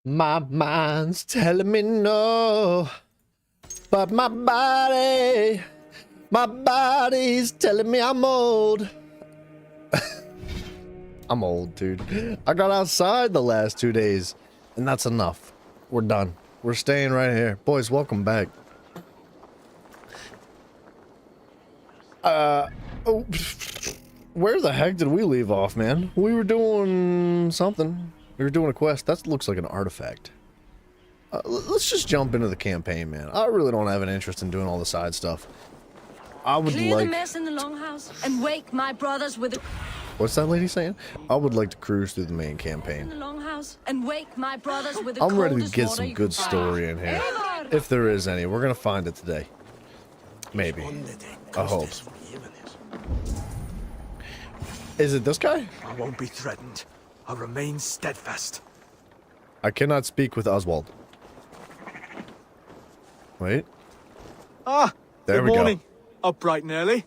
My mind's telling me no, but my body's telling me I'm old. I'm old, dude. I got outside the last 2 days, and that's enough. We're done. We're staying right here. Boys, welcome back. Oh, where the heck did we leave off, man? We were doing something. We were doing a quest. That looks like an artifact. Let's just jump into the campaign, man. I really don't have an interest in doing all the side stuff. I would Clear like... the mess in the longhouse and wake my brothers with a... What's that lady saying? I would like to cruise through the main In campaign. the longhouse and wake my brothers with the I'm ready to coldest get water some you good can find. story in here. If there is any. We're gonna find it today. Maybe. I hope. Is it this guy? I won't be threatened. I'll remain steadfast. I cannot speak with Oswald. Wait. Ah, There good we morning. go. Up bright and early.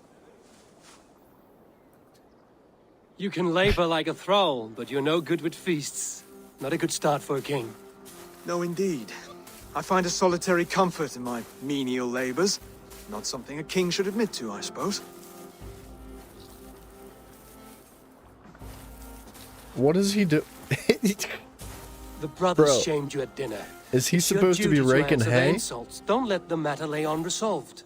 You can labor like a thrall, but you're no good with feasts. Not a good start for a king. No, indeed. I find a solitary comfort in my menial labors. Not something a king should admit to, I suppose. What does he do? The brothers Bro. shamed you at dinner. Is he It's your supposed to be duty raking answer their hay? insults. Don't let the matter lay unresolved.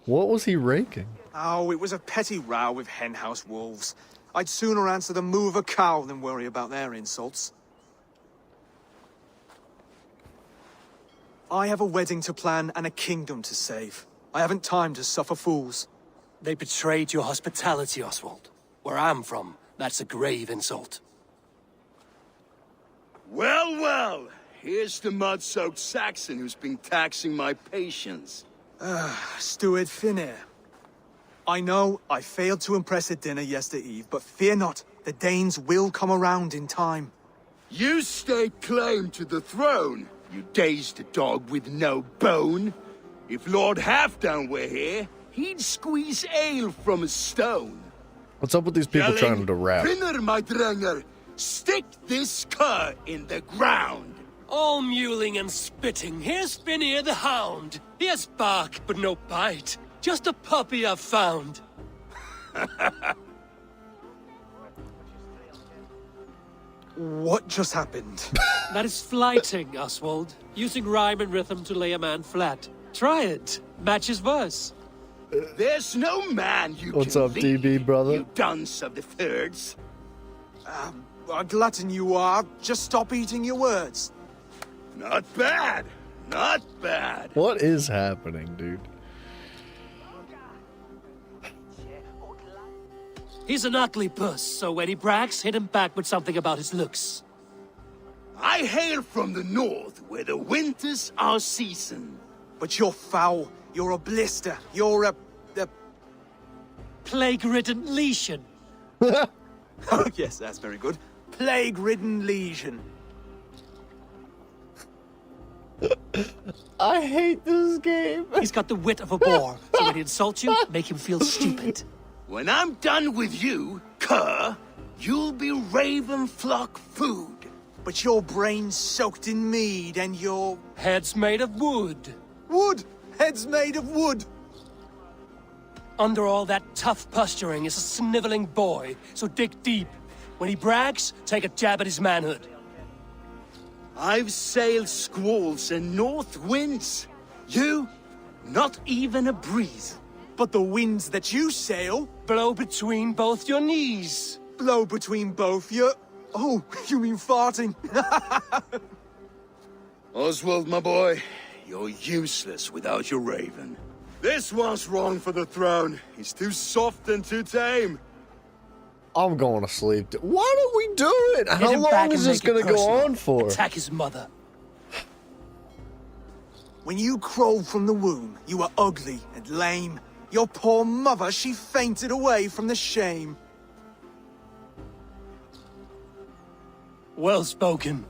What was he raking? Oh, it was a petty row with henhouse wolves. I'd sooner answer the moo of a cow than worry about their insults. I have a wedding to plan and a kingdom to save. I haven't time to suffer fools. They betrayed your hospitality, Oswald. Where I'm from, that's a grave insult. Well, well, here's the mud-soaked Saxon who's been taxing my patience. Steward Finnair. I know I failed to impress at dinner yestereve, but fear not, the Danes will come around in time. You stake claim to the throne, you dazed dog with no bone. If Lord Halfdan were here, he'd squeeze ale from a stone. What's up with these people trying to rap? Finner, my drenger, stick this cur in the ground. All mewling and spitting, here's Finnear the Hound. He has bark, but no bite. Just a puppy I've found. What just happened? That is flighting, Oswald. Using rhyme and rhythm to lay a man flat. Try it. Matches verse. There's no man you What's can up, lead, DB, brother? you dunce of the thirds. A glutton you are. Just stop eating your words. Not bad, not bad. What is happening, dude? He's an ugly puss, so when he brags, hit him back with something about his looks. I hail from the north, where the winters are season. But you're foul. You're a blister. You're a... Plague-ridden lesion. Oh, yes, that's very good. Plague-ridden lesion. I hate this game. He's got the wit of a boar, so when he insults you, make him feel stupid. When I'm done with you, cur, you'll be raven flock food. But your brain's soaked in mead and your... Head's made of wood. Wood! Head's made of wood! Under all that tough posturing is a sniveling boy, so dig deep. When he brags, take a jab at his manhood. I've sailed squalls and north winds. You, not even a breeze. But the winds that you sail Blow between both your knees. blow between both your... Oh, you mean farting? Oswald, my boy, you're useless without your raven. This one's wrong for the throne. He's too soft and too tame. I'm going to sleep. Why don't we do it? Hit How him back long and is this make it going to go personal. on for? Attack his mother. When you crawled from the womb, you were ugly and lame. Your poor mother, she fainted away from the shame. Well spoken.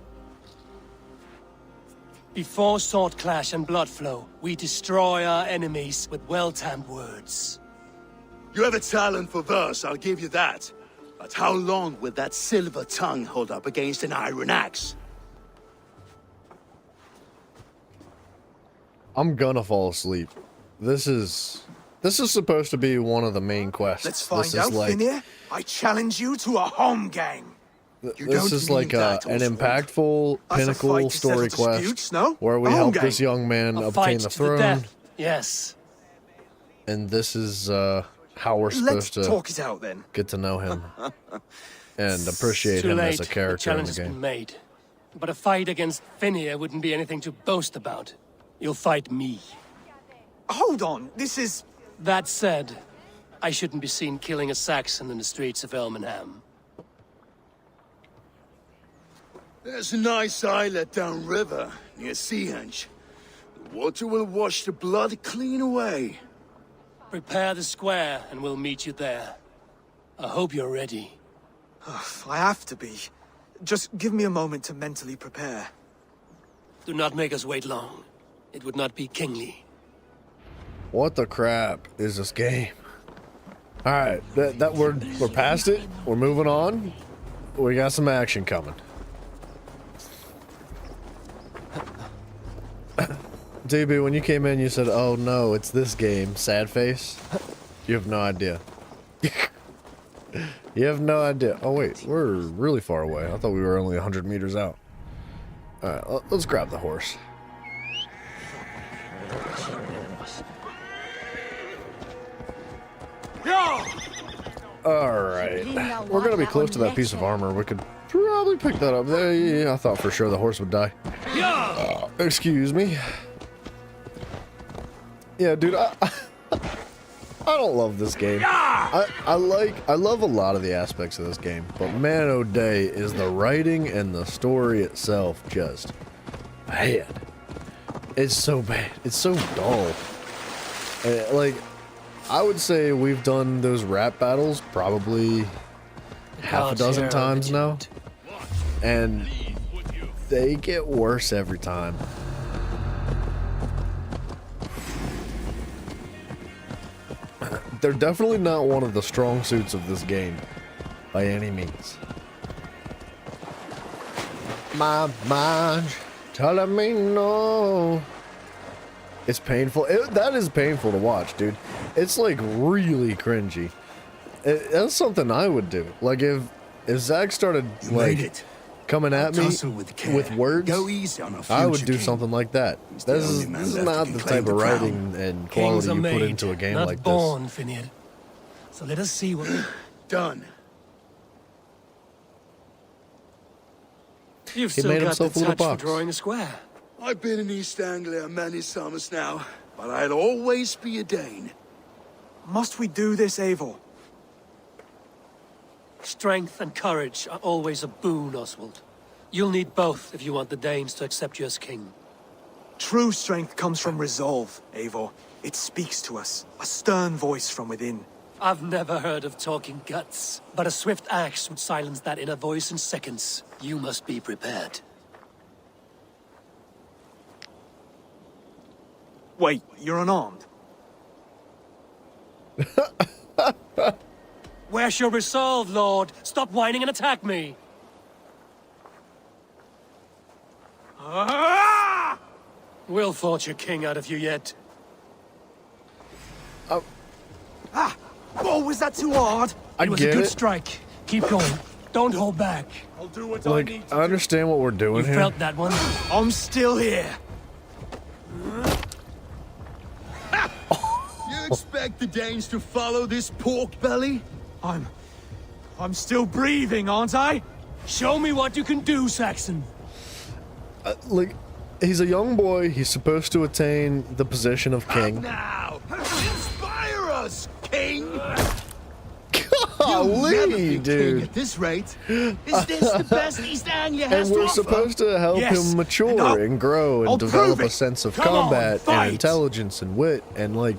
Before sword clash and blood flow, we destroy our enemies with well-timed words. You have a talent for verse, I'll give you that. But how long will that silver tongue hold up against an iron axe? I'm gonna fall asleep. This is supposed to be one of the main quests. Let's find this out, is like Finnear. I challenge you to a home gang. You this don't is mean like that, an Oswald. impactful Us a pinnacle fight to story settle quest disputes, no? where we A home help gang. this young man A obtain fight the to throne, death. Yes. and this is how we're Let's supposed to talk it out then. get to know him and appreciate Too him late. as a The character in challenge the has been game. made. But a fight against Finnear wouldn't be anything to boast about. You'll fight me. Hold on, this is... That said, I shouldn't be seen killing a Saxon in the streets of Elmenham. There's a nice islet downriver, near Seahenge. The water will wash the blood clean away. Prepare the square, and we'll meet you there. I hope you're ready. I have to be. Just give me a moment to mentally prepare. Do not make us wait long. It would not be kingly. What the crap is this game? All right, we're past it. We're moving on. We got some action coming. DB, when you came in, you said, "Oh no, it's this game." Sad face. You have no idea. You have no idea. Oh wait, we're really far away. I thought we were only 100 meters out. All right, let's grab the horse. All right, we're gonna be close to that piece of armor. We could probably pick that up. Yeah, I thought for sure the horse would die. Excuse me. Yeah, dude, I don't love this game. I love a lot of the aspects of this game, but man, oh day, is the writing and the story itself just bad. It's so bad. It's so dull. Like, I would say we've done those rap battles probably half a dozen times now, and they get worse every time. They're definitely not one of the strong suits of this game, by any means. My mind telling me no. It's painful. That is painful to watch, dude. It's like really cringy. That's something I would do. Like if Zach started like coming at me with words, I would do something like that. This is not the type of writing and quality you put into a game like this. Finir. So let us see what Done. You've He still made got the himself a little touch for box. drawing a square. I've been in East Anglia many summers now, but I'll always be a Dane. Must we do this, Eivor? Strength and courage are always a boon, Oswald. You'll need both if you want the Danes to accept you as king. True strength comes from resolve, Eivor. It speaks to us, a stern voice from within. I've never heard of talking guts, but a swift axe would silence that inner voice in seconds. You must be prepared. Wait, you're unarmed? Where's your resolve, Lord? Stop whining and attack me! We'll forge a king out of you yet. Oh, was that too hard? It was a good strike. Keep going. Don't hold back. I'll do what I Like, need I understand what we're doing You here. felt that one? I'm still here. You expect the Danes to follow this pork belly? I'm still breathing, aren't I? Show me what you can do, Saxon. Like, he's a young boy. He's supposed to attain the position of king. Now, inspire us, King! You'll never Golly, be king dude. at this rate. Is this the best East Anglia has And to we're offer? supposed to help Yes, him mature and and grow and I'll develop prove a it. sense of Come on, combat fight. and intelligence and wit. And like,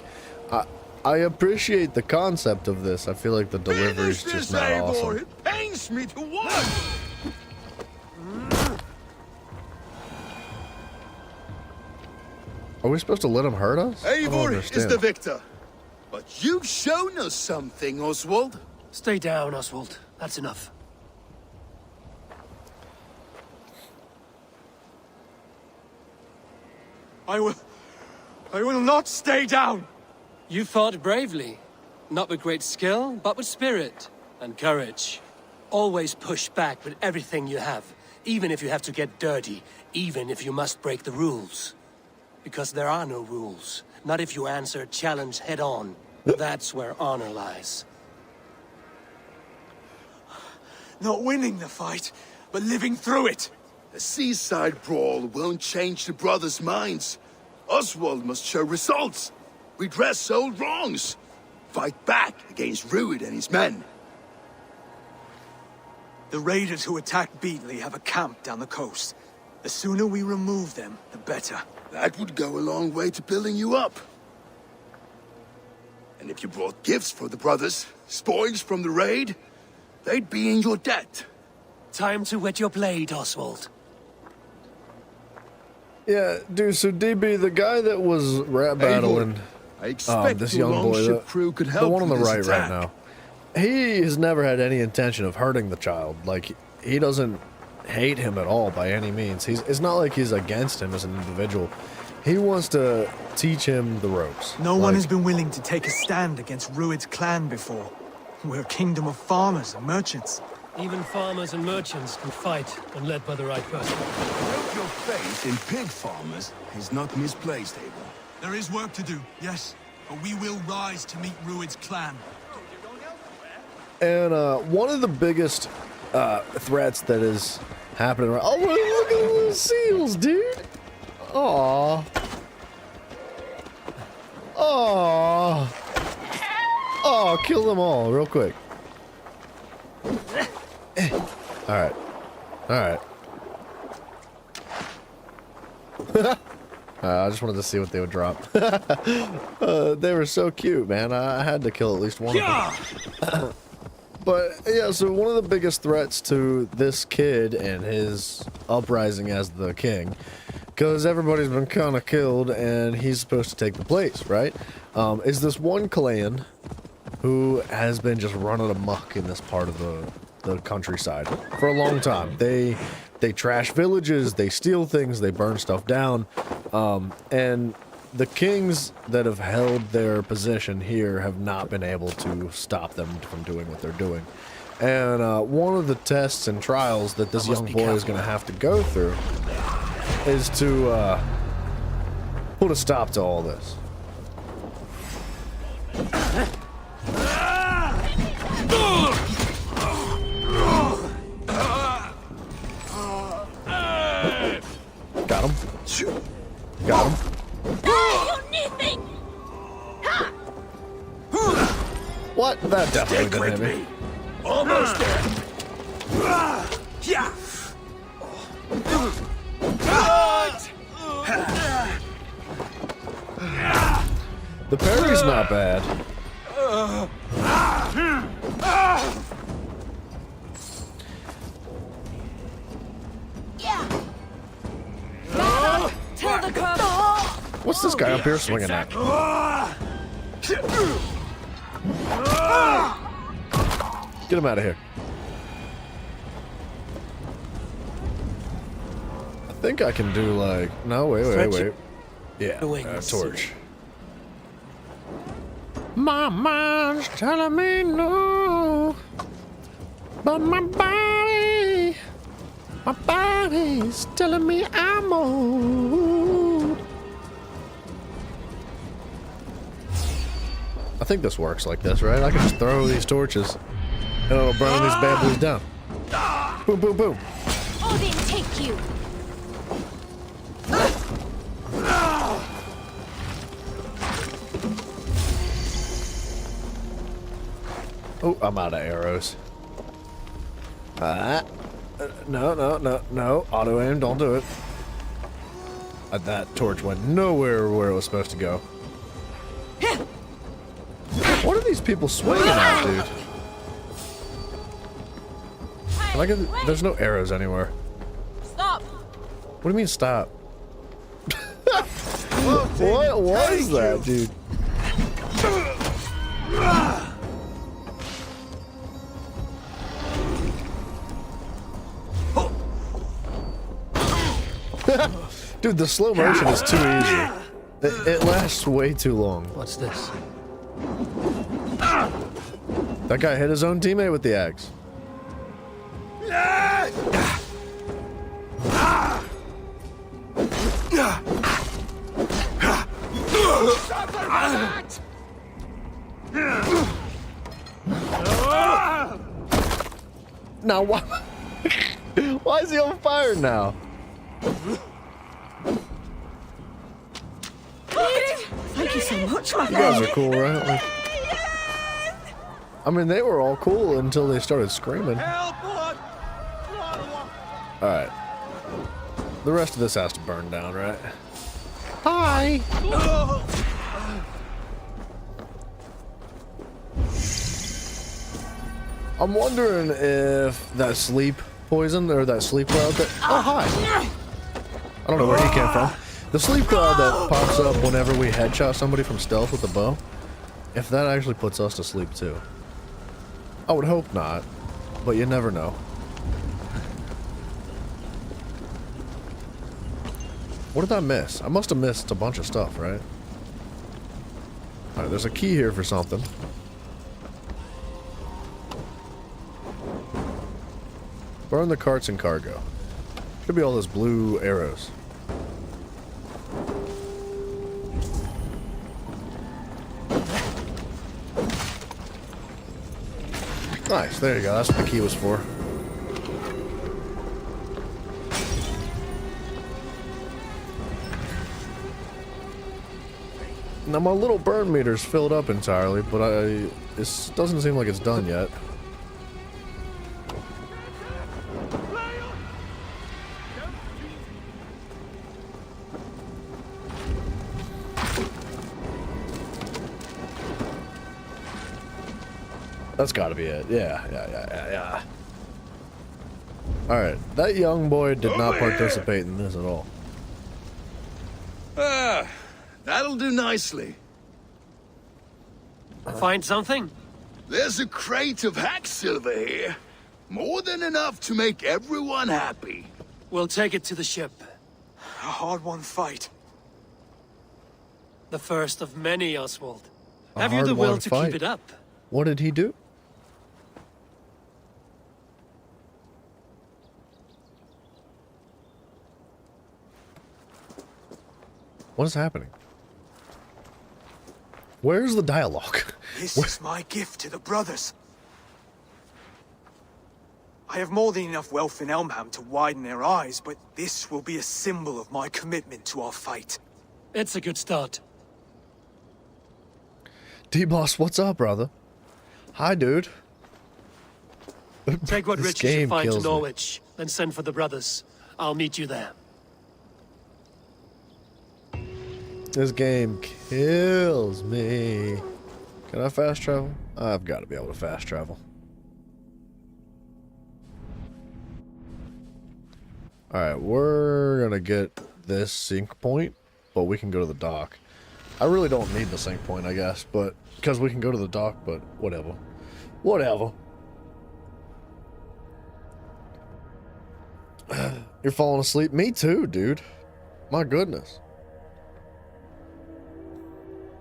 I appreciate the concept of this. I feel like the delivery is Finish just this, not Eivor. awesome. It pains me to watch. Are we supposed to let him hurt us? I don't Eivor is understand. the victor. But you've shown us something, Oswald. Stay down, Oswald. That's enough. I will not stay down. You fought bravely. Not with great skill, but with spirit and courage. Always push back with everything you have, even if you have to get dirty, even if you must break the rules. Because there are no rules. Not if you answer a challenge head on. That's where honor lies. Not winning the fight, but living through it. A seaside brawl won't change the brothers' minds. Oswald must show results. redress old wrongs, fight back against Rued and his men. The raiders who attacked Beatley have a camp down the coast. The sooner we remove them, the better. That would go a long way to building you up. And if you brought gifts for the brothers, spoils from the raid, they'd be in your debt. Time to wet your blade, Oswald. Yeah, dude, so DB, the guy that was rap battling I expect this the young boy, longship crew could help the one on the with this right attack. now, he has never had any intention of hurting the child. Like, he doesn't hate him at all by any means. It's not like he's against him as an individual. He wants to teach him the ropes. No one has been willing to take a stand against Rued's clan before. We're a kingdom of farmers and merchants. Even farmers and merchants can fight when led by the right person. Hope your faith in pig farmers is not misplaced, Abel. There is work to do, yes, but we will rise to meet Rued's clan. And one of the biggest threats that is happening right— oh, look at the little seals, dude. Aww. Aww. Oh, kill them all real quick. Alright. Alright. I just wanted to see what they would drop. They were so cute, man. I had to kill at least one of them. But, yeah, so one of the biggest threats to this kid and his uprising as the king, because everybody's been kind of killed and he's supposed to take the place, right? Is this one clan who has been just running amok in this part of the countryside for a long time. They trash villages, they steal things, they burn stuff down, and the kings that have held their position here have not been able to stop them from doing what they're doing. And one of the tests and trials that this young boy is going to have to go through is to put a stop to all this. Got him. Got him. What? That definitely didn't hit me. Almost there. Yeah. The parry's not bad. Till the curve. What's this guy up here swinging at? Get him out of here. I think I can do like... No, wait. Yeah, torch. My mind's telling me no, but my body's telling me I'm old. I think this works like this, right? I can just throw these torches and it'll burn these bad boys down. Boom, boom, boom. Odin, take you. Oh, I'm out of arrows. No. Auto aim, don't do it. That torch went nowhere where it was supposed to go. What are these people swinging at, dude? There's no arrows anywhere. Stop. What do you mean stop? What was that, dude? Dude, the slow motion is too easy. It lasts way too long. What's this? That guy hit his own teammate with the axe. Now why? Why is he on fire now? Thank you so much, my You guys are cool, right? Like, I mean, they were all cool until they started screaming. Alright. The rest of this has to burn down, right? Hi! I'm wondering if that sleep poison or that sleep cloud that... Oh, hi! I don't know where he came from. The sleep cloud that pops up whenever we headshot somebody from stealth with a bow, if that actually puts us to sleep too. I would hope not, but you never know. What did I miss? I must have missed a bunch of stuff, right? Alright, there's a key here for something. Burn the carts and cargo. Should be all those blue arrows. Nice, there you go. That's what the key was for. Now my little burn meter's filled up entirely, but this doesn't seem like it's done yet. That's gotta be it. Yeah. Alright, that young boy did not participate in this at all. That'll do nicely. Find something? There's a crate of hack silver here. More than enough to make everyone happy. We'll take it to the ship. A hard-won fight. The first of many, Oswald. A Have you the will hard-won to fight. keep it up? What did he do? What is happening? Where's the dialogue? This is my gift to the brothers. I have more than enough wealth in Elmham to widen their eyes, but this will be a symbol of my commitment to our fight. It's a good start. D-Boss, what's up, brother? Hi, dude. Take what This riches you game find to kills me. Norwich, then send for the brothers. I'll meet you there. This game kills me. Can I fast travel? I've got to be able to fast travel. Alright, we're gonna get this sync point, but we can go to the dock. I really don't need the sync point, I guess, but because we can go to the dock, but whatever. Whatever. You're falling asleep? Me too, dude. My goodness.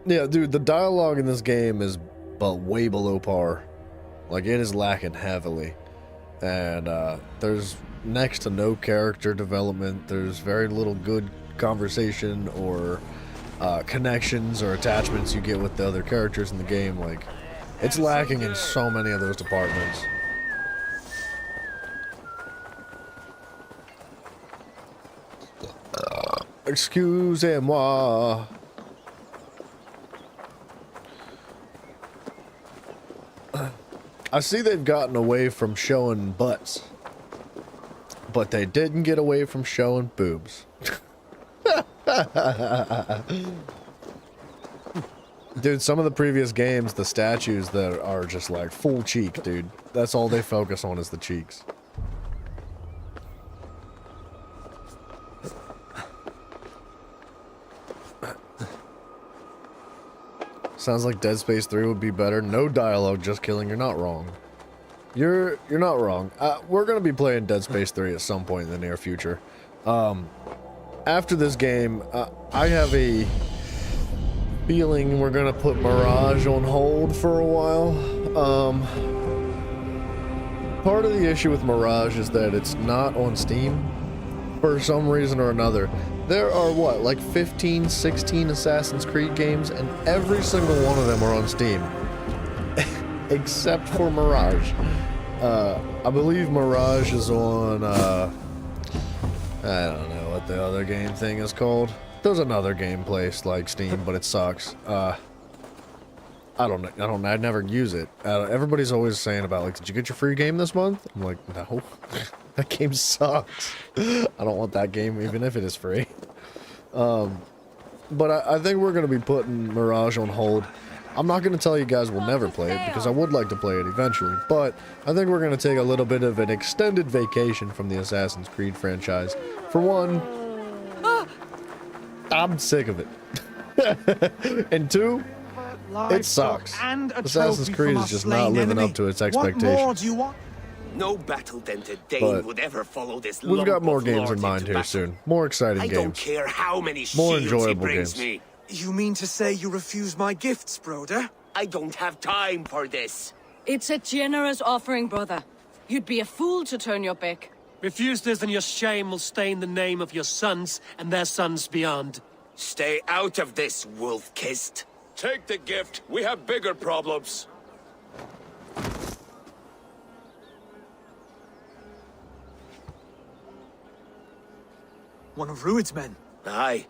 Yeah, dude, the dialogue in this game is way below par. Like, it is lacking heavily. And there's next to no character development. There's very little good conversation or connections or attachments you get with the other characters in the game. Like, it's lacking in so many of those departments. Excusez-moi. I see they've gotten away from showing butts, but they didn't get away from showing boobs. Dude, some of the previous games, the statues that are just like full cheek, dude. That's all they focus on is the cheeks. Sounds like Dead Space 3 would be better. No dialogue, just killing. You're not wrong. You're not wrong. We're gonna be playing Dead Space 3 at some point in the near future. After this game, I have a feeling we're gonna put Mirage on hold for a while. Part of the issue with Mirage is that it's not on Steam for some reason or another. There are, what, like 15, 16 Assassin's Creed games, and every single one of them are on Steam. Except for Mirage. I believe Mirage is on, I don't know what the other game thing is called. There's another game place like Steam, but it sucks. I don't know. I'd never use it. Everybody's always saying about, like, did you get your free game this month? I'm like, no. That game sucks. I don't want that game, even if it is free. But I think we're going to be putting Mirage on hold. I'm not going to tell you guys we'll never play it, because I would like to play it eventually. But I think we're going to take a little bit of an extended vacation from the Assassin's Creed franchise. For one, I'm sick of it. And two, it sucks. Assassin's Creed is just not living up to its expectations. What more do you want? No battle-dented Dane But would ever follow this. we've got lump more of games in lord mind into here battle. soon. More exciting I games. don't care how many More shields he enjoyable brings games. me. You mean to say you refuse my gifts, broder? I don't have time for this. It's a generous offering, brother. You'd be a fool to turn your back. Refuse this and your shame will stain the name of your sons and their sons beyond. Stay out of this, wolf-kissed. Take the gift. We have bigger problems. One of Rued's men. Aye.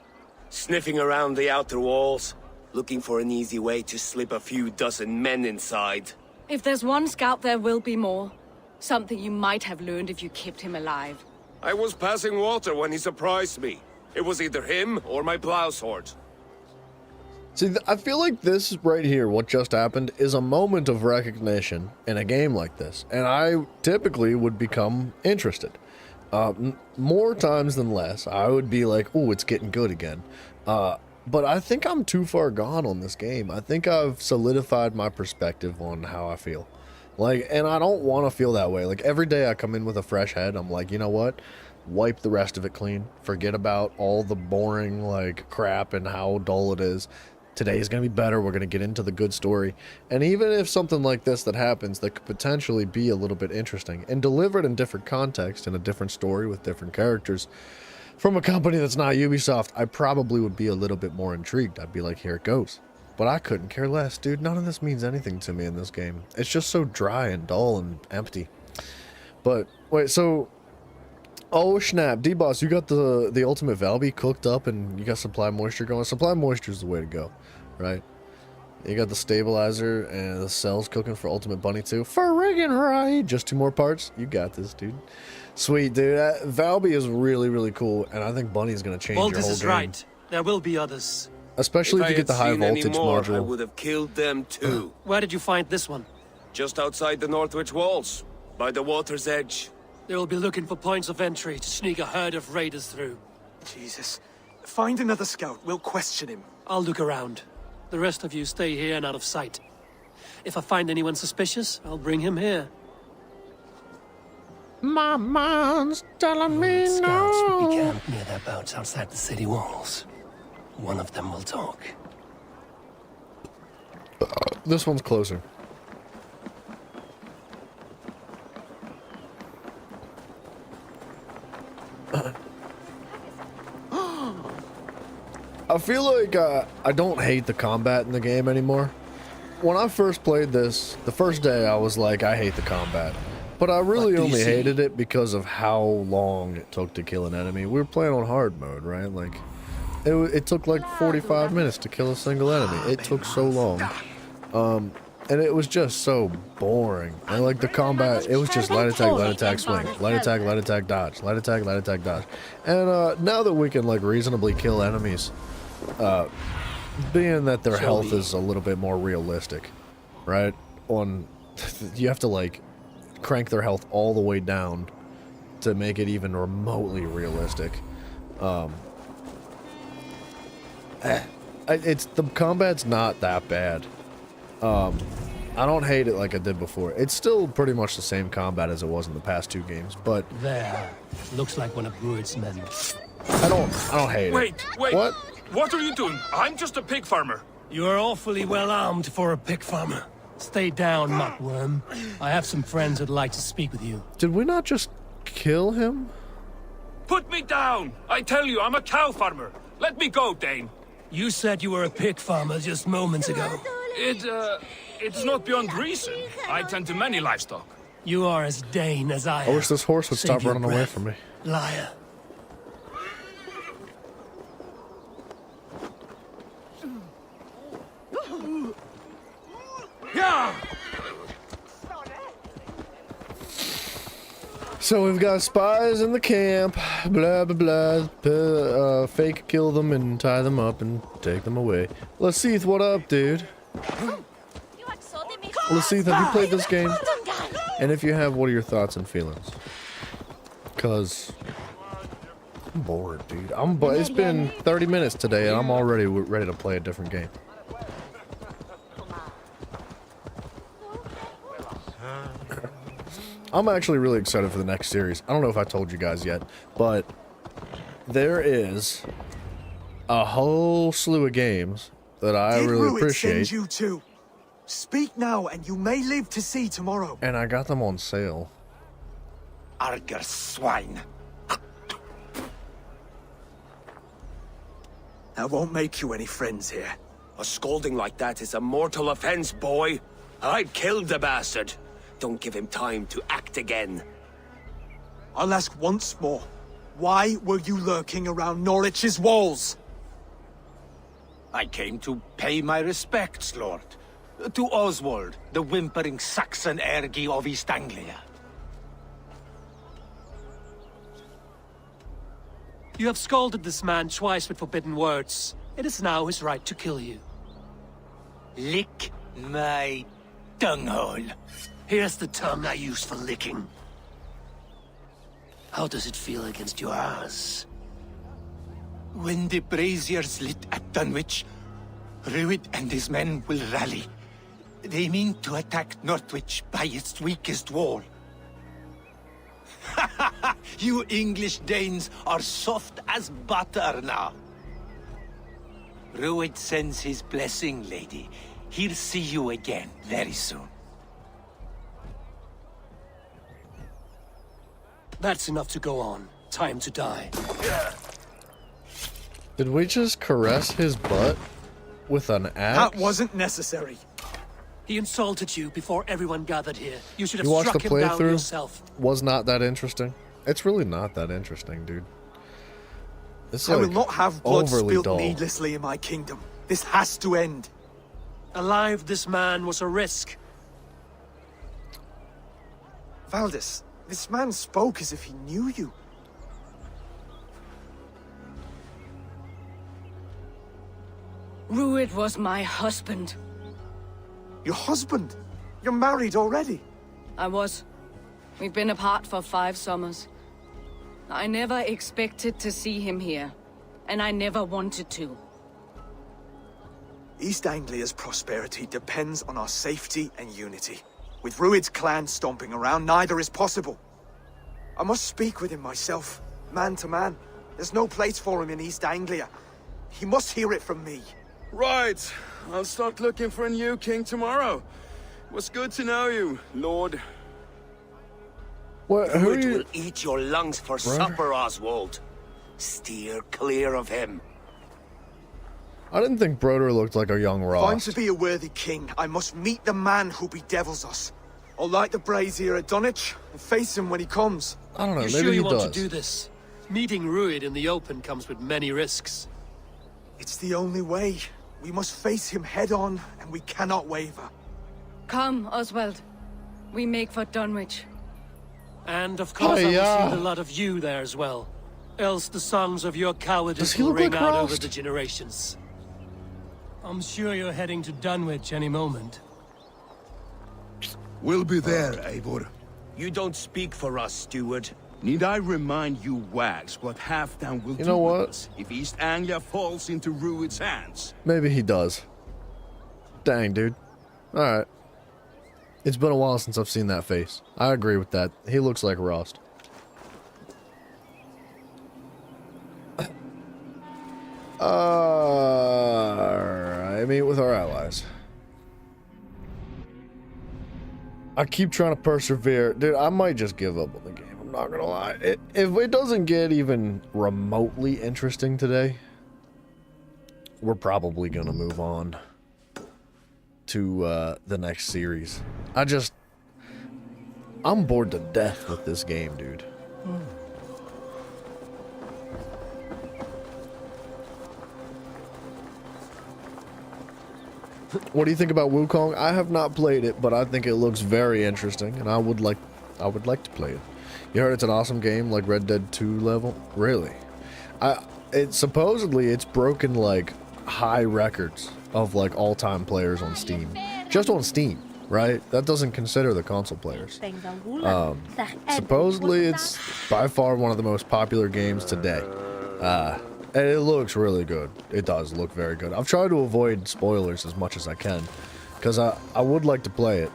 Sniffing around the outer walls, looking for an easy way to slip a few dozen men inside. If there's one scout, there will be more. Something you might have learned if you kept him alive. I was passing water when he surprised me. It was either him or my plow sword. See, I feel like this right here, what just happened, is a moment of recognition in a game like this. And I typically would become interested. More times than less, I would be like, oh, it's getting good again. But I think I'm too far gone on this game. I think I've solidified my perspective on how I feel. Like, and I don't want to feel that way. Like, every day I come in with a fresh head, I'm like, you know what? Wipe the rest of it clean. Forget about all the boring, like, crap and how dull it is. Today is going to be better. We're going to get into the good story. And even if something like this that happens that could potentially be a little bit interesting and delivered in different context, in a different story with different characters, from a company that's not Ubisoft, I probably would be a little bit more intrigued. I'd be like, here it goes. But I couldn't care less, dude. None of this means anything to me in this game. It's just so dry and dull and empty. But, wait, so... Oh, snap. D-Boss, you got the ultimate Valby cooked up and you got Supply Moisture going. Supply Moisture is the way to go, right? You got the stabilizer and the cells cooking for Ultimate Bunny too. Friggin' right! Just 2 more parts? You got this, dude. Sweet, dude. Valby is really, really cool, and I think Bunny's going to change your Aldous whole is game. right. There will be others. Especially if you I get the had high seen any voltage more, I module. would have killed them too. Where did you find this one? Just outside the Northwich walls, by the water's edge. They will be looking for points of entry to sneak a herd of raiders through. Jesus. Find another scout. We'll question him. I'll look around. The rest of you stay here and out of sight. If I find anyone suspicious, I'll bring him here. My mind's telling me Scouts will be no. camped near their boats outside the city walls. One of them will talk. This one's closer. I feel like I don't hate the combat in the game anymore. When I first played this, the first day I was like, I hate the combat. But I really What do you only see? hated it because of how long it took to kill an enemy. We were playing on hard mode, right? Like, it took like 45 minutes to kill a single enemy. It took so long. And it was just so boring. And like the combat, it was just light attack, swing. Light attack, dodge. Light attack, dodge. And now that we can like reasonably kill enemies, being that their health is a little bit more realistic, right? You have to like crank their health all the way down to make it even remotely realistic. The combat's not that bad. I don't hate it like I did before. It's still pretty much the same combat as it was in the past 2 games, but There. Looks like one of Rued's men. I don't hate it. Wait! What? What are you doing? I'm just a pig farmer. You are awfully well armed for a pig farmer. Stay down, muckworm. I have some friends who'd like to speak with you. Did we not just kill him? Put me down! I tell you, I'm a cow farmer. Let me go, Dane. You said you were a pig farmer just moments ago. It's not beyond reason. I tend to many livestock. You are as Dane as I am. I wish this horse would Save stop your running away breath, from me. Liar. So we've got spies in the camp, blah blah blah, fake kill them and tie them up and take them away. Lassith, what up, dude? Lassith, have you played this game? And if you have, what are your thoughts and feelings? Cause I'm bored, dude. It's been 30 minutes today and I'm already ready to play a different game. I'm actually really excited for the next series. I don't know if I told you guys yet, but there is a whole slew of games that I really appreciate. You too. Speak now, and you may live to see tomorrow. And I got them on sale. Arger swine. I won't make you any friends here. A scolding like that is a mortal offense, boy. I'd kill the bastard. Don't give him time to act again. I'll ask once more. Why were you lurking around Norwich's walls? I came to pay my respects, Lord. To Oswald, the whimpering Saxon ergi of East Anglia. You have scolded this man twice with forbidden words. It is now his right to kill you. Lick my dunghole. Here's the tongue I use for licking. How does it feel against your ass? When the braziers lit at Dunwich, Rued and his men will rally. They mean to attack Northwich by its weakest wall. You English Danes are soft as butter now. Rued sends his blessing, lady. He'll see you again very soon. That's enough to go on. Time to die. Did we just caress his butt with an axe? That wasn't necessary. He insulted you before everyone gathered here. You should have You watched struck the him down playthrough? yourself. Was not that interesting. It's really not that interesting, dude. It's I will like not have blood overly spilled dull. needlessly in my kingdom. This has to end. Alive, this man was a risk. Valdis, this man spoke as if he knew you. Rued was my husband. Your husband? You're married already? I was. We've been apart for 5 summers. I never expected to see him here, and I never wanted to. East Anglia's prosperity depends on our safety and unity. With Rued's clan stomping around, neither is possible. I must speak with him myself, man to man. There's no place for him in East Anglia. He must hear it from me. Right. I'll start looking for a new king tomorrow. It was good to know you, Lord. What? Who are Rued you? will eat your lungs for supper, Oswald. Steer clear of him. I didn't think Broder looked like a young If I'm Ross. to be a worthy king, I must meet the man who bedevils us. I'll light the brazier at Dunwich and face him when he comes. I don't know. You Maybe sure he you want does. to do this? Meeting Rued in the open comes with many risks. It's the only way. We must face him head on, and we cannot waver. Come, Oswald. We make for Dunwich. And of course, I will Hiya. see the lot of you there as well. Else the songs of your Does cowardice he will look ring like out Rost? over the generations. I'm sure you're heading to Dunwich any moment. We'll be there, Eivor. You don't speak for us, steward. Need I remind you wags what Halfdan will You do know with what? us if East Anglia falls into Rued's hands? Maybe he does. Dang, dude. Alright. It's been a while since I've seen that face. I agree with that. He looks like Rost. Alright, meet with our allies. I keep trying to persevere. Dude, I might just give up on the game. I'm not gonna lie. If it doesn't get even remotely interesting today, we're probably gonna move on to the next series. I'm bored to death with this game, dude. What do you think about Wukong? I have not played it, but I think it looks very interesting, and I would like to play it. You heard it's an awesome game, like Red Dead 2 level? Really? Supposedly it's broken like high records of like all-time players on Steam. Just on Steam, right? That doesn't consider the console players. Supposedly it's by far one of the most popular games today. And it looks really good. It does look very good. I've tried to avoid spoilers as much as I can, because I would like to play it.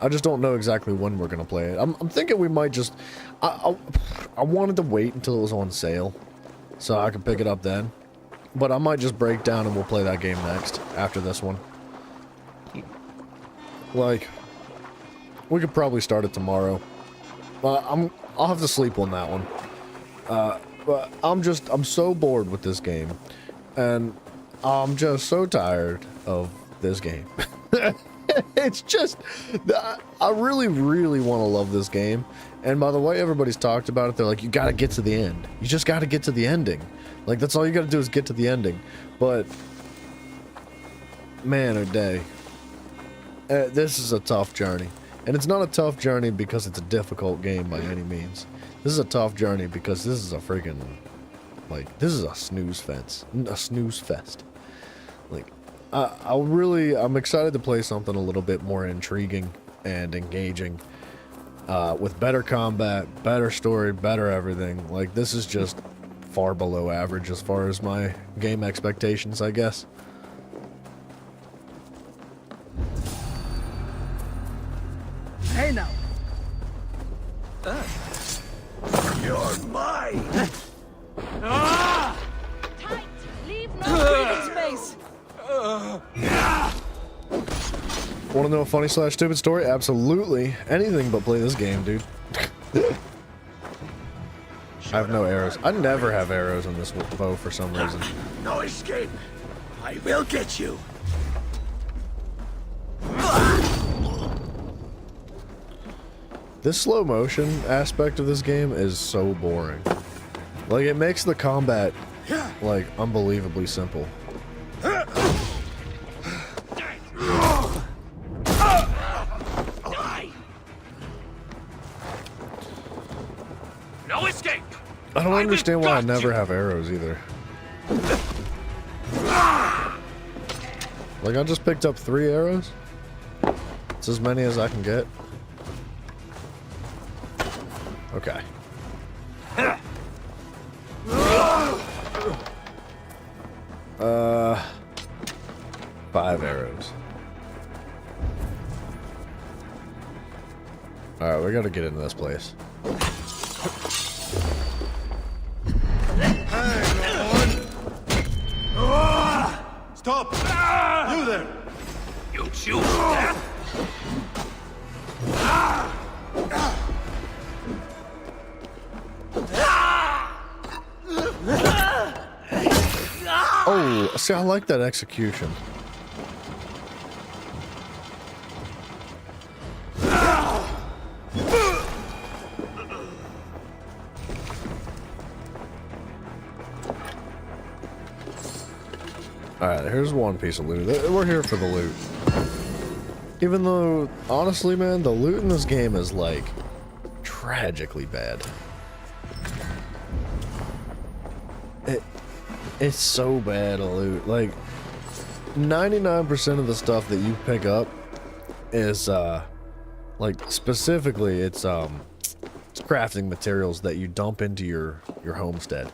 I just don't know exactly when we're gonna play it. I'm thinking we might just... I wanted to wait until it was on sale, so I could pick it up then. But I might just break down and we'll play that game next, after this one. Like, we could probably start it tomorrow. I'll have to sleep on that one. But I'm so bored with this game, and I'm just so tired of this game. It's just, I really, really want to love this game, and by the way everybody's talked about it, they're like, you gotta get to the end. You just gotta get to the ending. Like, that's all you gotta do is get to the ending. But, man oh day, this is a tough journey. And it's not a tough journey because it's a difficult game by any means. This is a tough journey because this is a freaking, like, this is a snooze fest. Like, I'm excited to play something a little bit more intriguing and engaging, with better combat, better story, better everything. Like, this is just far below average as far as my game expectations, I guess. Hey now. You're mine! Tight! Leave no breathing space! Want to know a funny / stupid story? Absolutely. Anything but play this game, dude. I have no arrows. I never have arrows on this bow for some reason. No escape! I will get you! This slow motion aspect of this game is so boring. Like, it makes the combat, like, unbelievably simple. No escape! I don't understand why I never have arrows either. Like, I just picked up 3 arrows. It's as many as I can get. Okay. 5 arrows. Alright, we gotta get into this place. Stop! You there! You choose death? Oh, see, I like that execution. Alright, here's one piece of loot. We're here for the loot. Even though, honestly, man, the loot in this game is, like, tragically bad. It's so bad a loot. Like, 99% of the stuff that you pick up is, like, specifically, it's crafting materials that you dump into your homestead.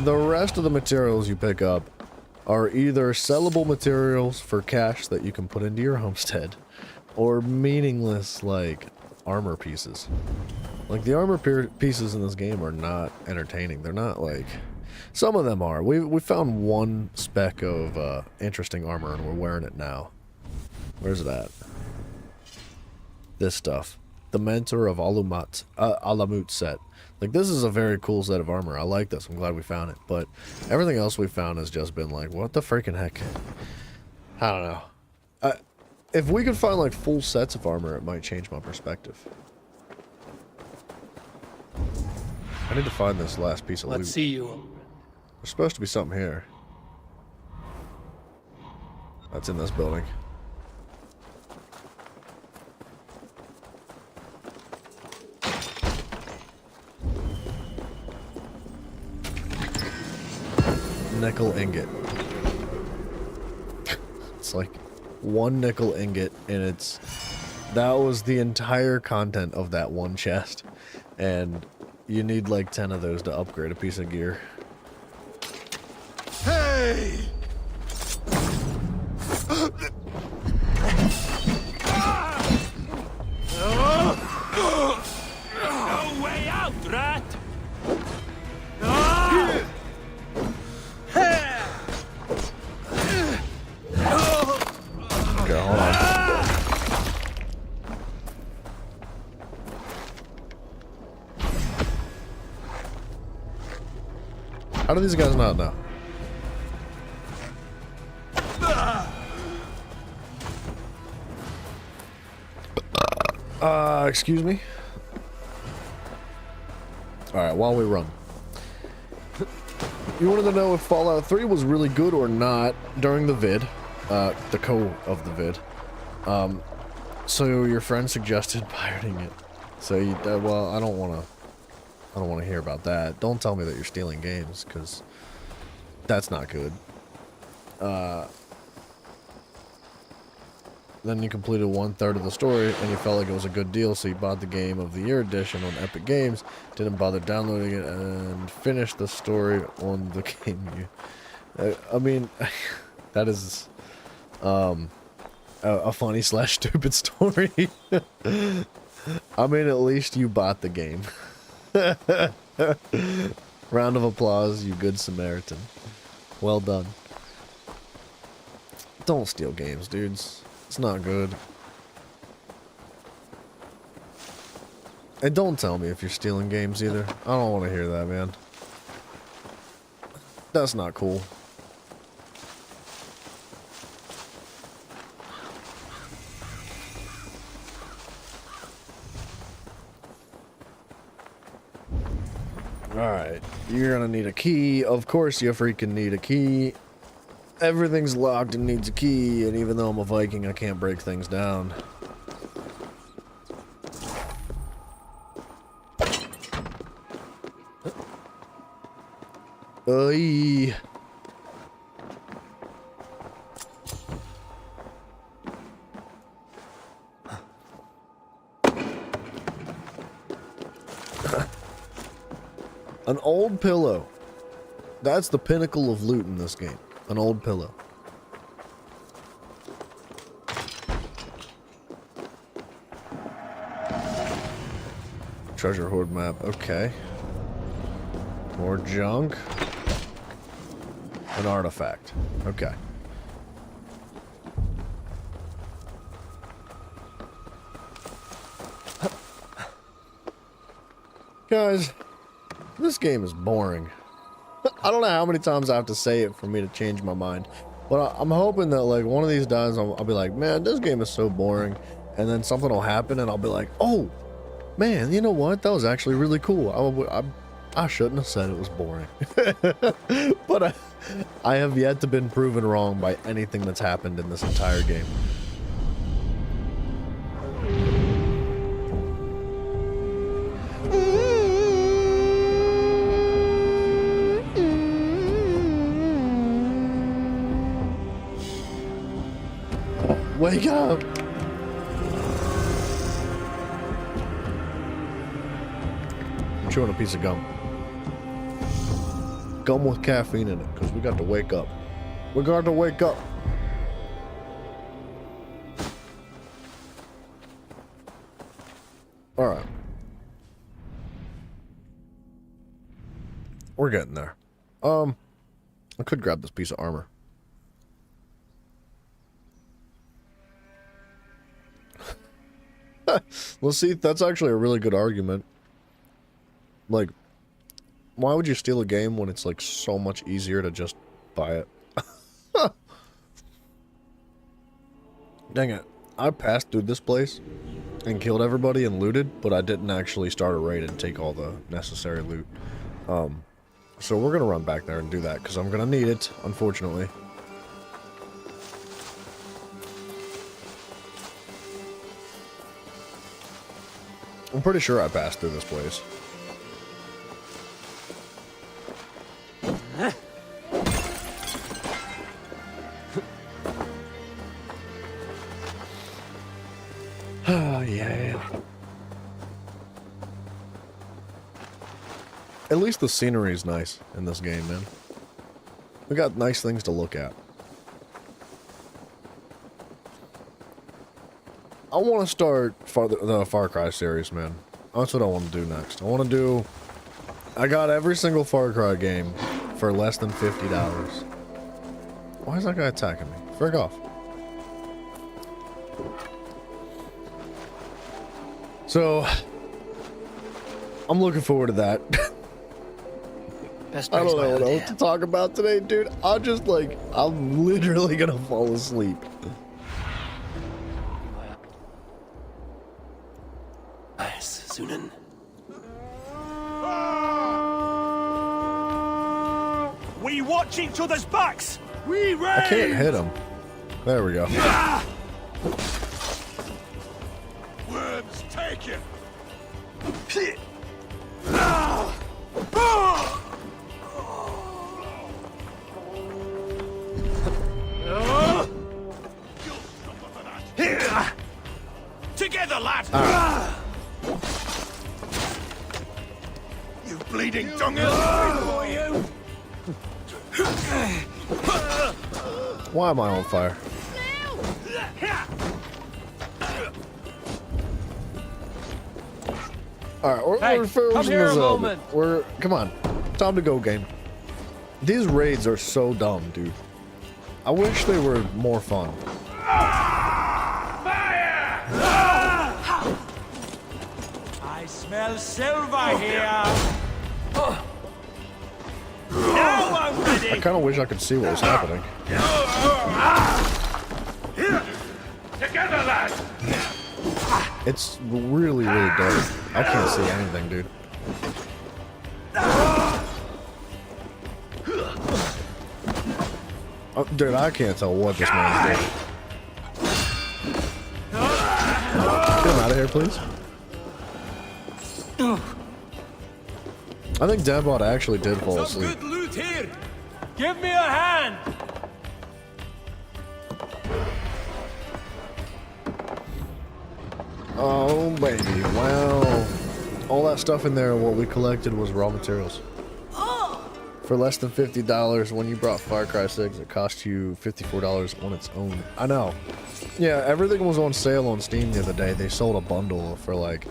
The rest of the materials you pick up are either sellable materials for cash that you can put into your homestead, or meaningless, like, armor pieces. Like, the armor pieces in this game are not entertaining. They're not, like... Some of them are. We found one speck of interesting armor, and we're wearing it now. Where's it at? This stuff. The Mentor of Alamut set. Like, this is a very cool set of armor. I like this. I'm glad we found it. But everything else we found has just been like, what the freaking heck? I don't know. If we could find, like, full sets of armor, it might change my perspective. I need to find this last piece of loot. Let's see you. There's supposed to be something here. That's in this building. Nickel ingot. It's like one nickel ingot, and that was the entire content of that one chest. And you need like 10 of those to upgrade a piece of gear. Hey! No way out, rat! Okay, hold on. How do these guys not know? Excuse me? Alright, while we run. You wanted to know if Fallout 3 was really good or not during the vid. The code of the vid. So your friend suggested pirating it. So you, well, I don't want to hear about that. Don't tell me that you're stealing games, because that's not good. Then you completed 1/3 of the story, and you felt like it was a good deal, so you bought the Game of the Year edition on Epic Games, didn't bother downloading it, and finished the story on the game. I mean, that is a funny / stupid story. I mean, at least you bought the game. Round of applause, you good Samaritan. Well done. Don't steal games, dudes. It's not good. And don't tell me if you're stealing games either. I don't want to hear that, man. That's not cool. Alright, you're gonna need a key. Of course you freaking need a key. Everything's locked and needs a key, and even though I'm a Viking, I can't break things down. Oy. An old pillow. That's the pinnacle of loot in this game. An old pillow. Treasure hoard map. Okay. More junk. An artifact. Okay. Guys, this game is boring. I don't know how many times I have to say it for me to change my mind, but I'm hoping that like one of these days I'll be like, man, this game is so boring, and then something will happen and I'll be like, oh man, you know what, that was actually really cool. I shouldn't have said it was boring. But I have yet to been proven wrong by anything that's happened in this entire game. Wake up! I'm chewing a piece of gum. Gum with caffeine in it, because we got to wake up. We got to wake up! Alright. We're getting there. I could grab this piece of armor. Well, see, that's actually a really good argument. Like, why would you steal a game when it's, like, so much easier to just buy it? Dang it. I passed through this place and killed everybody and looted, but I didn't actually start a raid and take all the necessary loot. So we're gonna run back there and do that because I'm gonna need it, unfortunately. I'm pretty sure I passed through this place. Oh, yeah. At least the scenery is nice in this game, man. We got nice things to look at. I want to start the Far Cry series, man. That's what I want to do next. I got every single Far Cry game for less than $50. Why is that guy attacking me? Frick off. So, I'm looking forward to that. I don't know what else to talk about today, dude. I'm literally gonna fall asleep. Nice, Sunan. We watch each other's backs. We raid. I can't hit him. There we go. Worms take you. Together, lad. You bleeding dunghill. Why am I on fire? Alright, we're finishing this up. Come on. Time to go, game. These raids are so dumb, dude. I wish they were more fun. I smell silver here. Now I'm ready. I kind of wish I could see what was happening. Together, lad. It's really, really dark. I can't see anything, dude. Oh, dude, I can't tell what this man's doing. Get him out of here, please. I think Debot actually did fall asleep. Good loot here. Give me a hand. Oh, baby. Wow. All that stuff in there, what we collected was raw materials. For less than $50, when you brought Far Cry 6, it cost you $54 on its own. I know. Yeah, everything was on sale on Steam the other day. They sold a bundle for like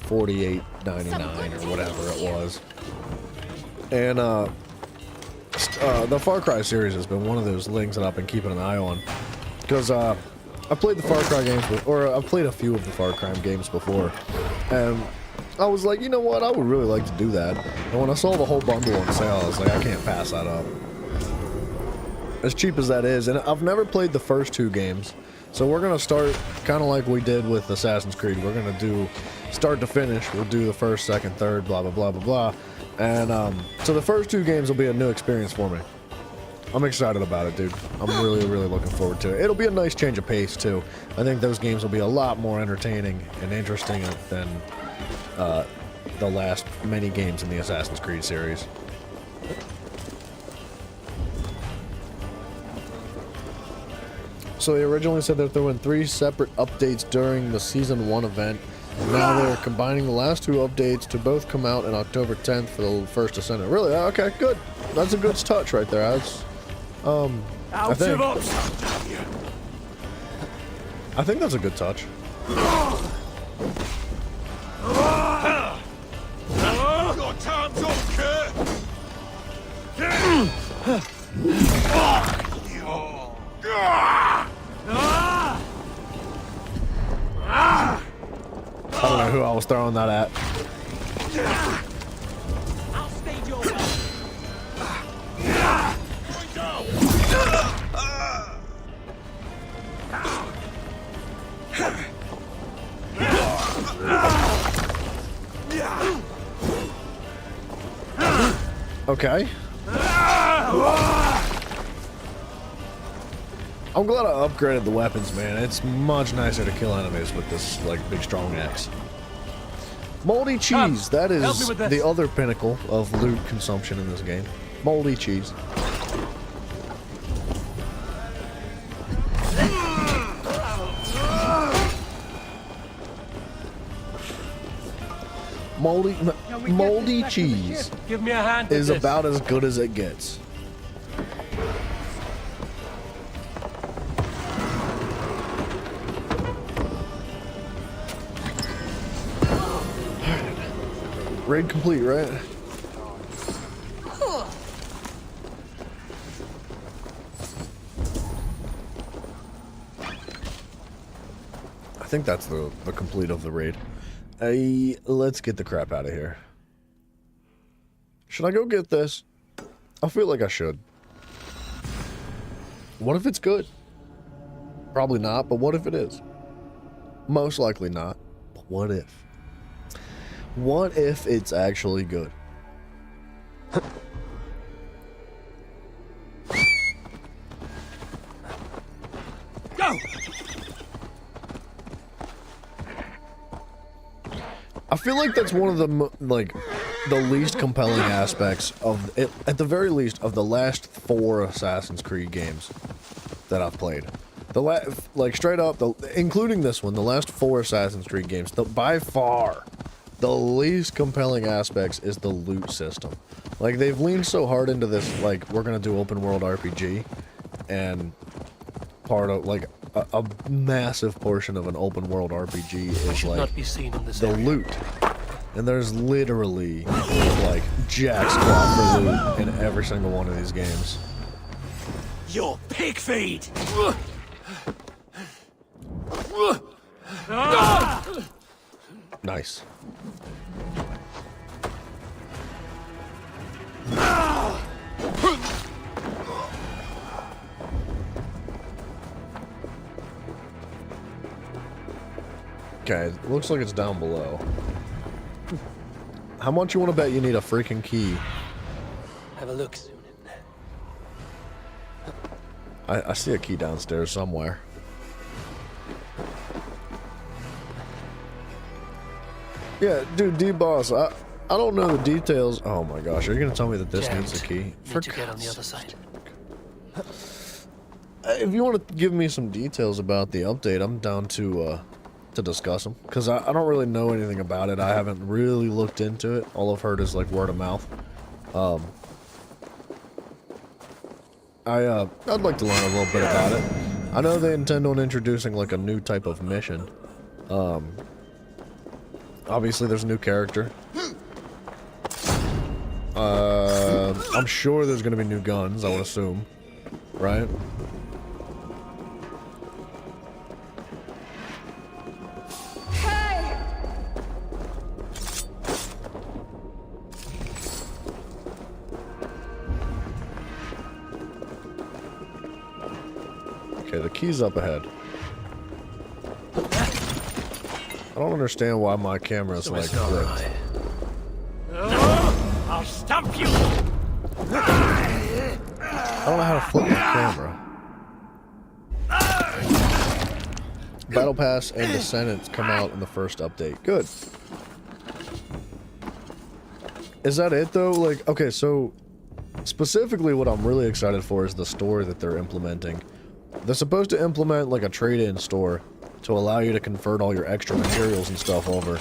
$48.99 or whatever it was. And the Far Cry series has been one of those things that I've been keeping an eye on. Because I played the Far Cry games, I've played a few of the Far Cry games before. And I was like, you know what, I would really like to do that. And when I saw the whole bundle on sale, I was like, I can't pass that up. As cheap as that is, and I've never played the first two games. So we're going to start kind of like we did with Assassin's Creed. We're going to do start to finish. We'll do the first, second, third, blah, blah, blah, blah, blah. And so the first two games will be a new experience for me. I'm excited about it, dude. I'm really, really looking forward to it. It'll be a nice change of pace, too. I think those games will be a lot more entertaining and interesting than the last many games in the Assassin's Creed series. So they originally said that there were 3 separate updates during the Season 1 event. Now they're combining the last 2 updates to both come out on October 10th for the first Ascendant. Really? Okay, good. That's a good touch right there. That's, I think that's a good touch. Your time's up, Kurt. I don't know who I was throwing that at. I'll stage your Okay. I'm glad I upgraded the weapons, man. It's much nicer to kill enemies with this, like, big strong axe. Moldy cheese. That is the other pinnacle of loot consumption in this game. Moldy cheese. Moldy cheese Give me a hand with is this. about as good as it gets. Raid complete, right? I think that's the complete of the raid. Let's get the crap out of here. Should I go get this? I feel like I should. What if it's good? Probably not, but what if it is? Most likely not, but what if? What if it's actually good? Go! I feel like that's one of the the least compelling aspects of it, at the very least, of the last 4 Assassin's Creed games that I've played. Like straight up, including this one, the last 4 Assassin's Creed games, by far the least compelling aspects is the loot system. Like, they've leaned so hard into this, like, we're gonna do open world RPG, and part of, like, a massive portion of an open world RPG is, like, Not be seen in this the area. loot. And there's literally, like, jack squat for loot in every single one of these games. Your pig feed! Nice. Okay, looks like it's down below. How much you want to bet you need a freaking key? Have a look soon. I see a key downstairs somewhere. Yeah, dude, D-Boss, I don't know the details. Oh my gosh, are you gonna tell me that this needs a key? Need to get on the other side. If you want to give me some details about the update, I'm down to discuss them. Because I don't really know anything about it. I haven't really looked into it. All I've heard is, like, word of mouth. I'd like to learn a little bit about it. I know they intend on introducing, like, a new type of mission. Obviously, there's a new character. I'm sure there's going to be new guns, I would assume. Right? Okay, the key's up ahead. I don't understand why my camera's like flipped. I'll stump you! I don't know how to flip my camera. Battle Pass and Descendants come out in the first update. Good. Is that it though? Like, okay, so specifically what I'm really excited for is the store that they're implementing. They're supposed to implement like a trade-in store to allow you to convert all your extra materials and stuff over.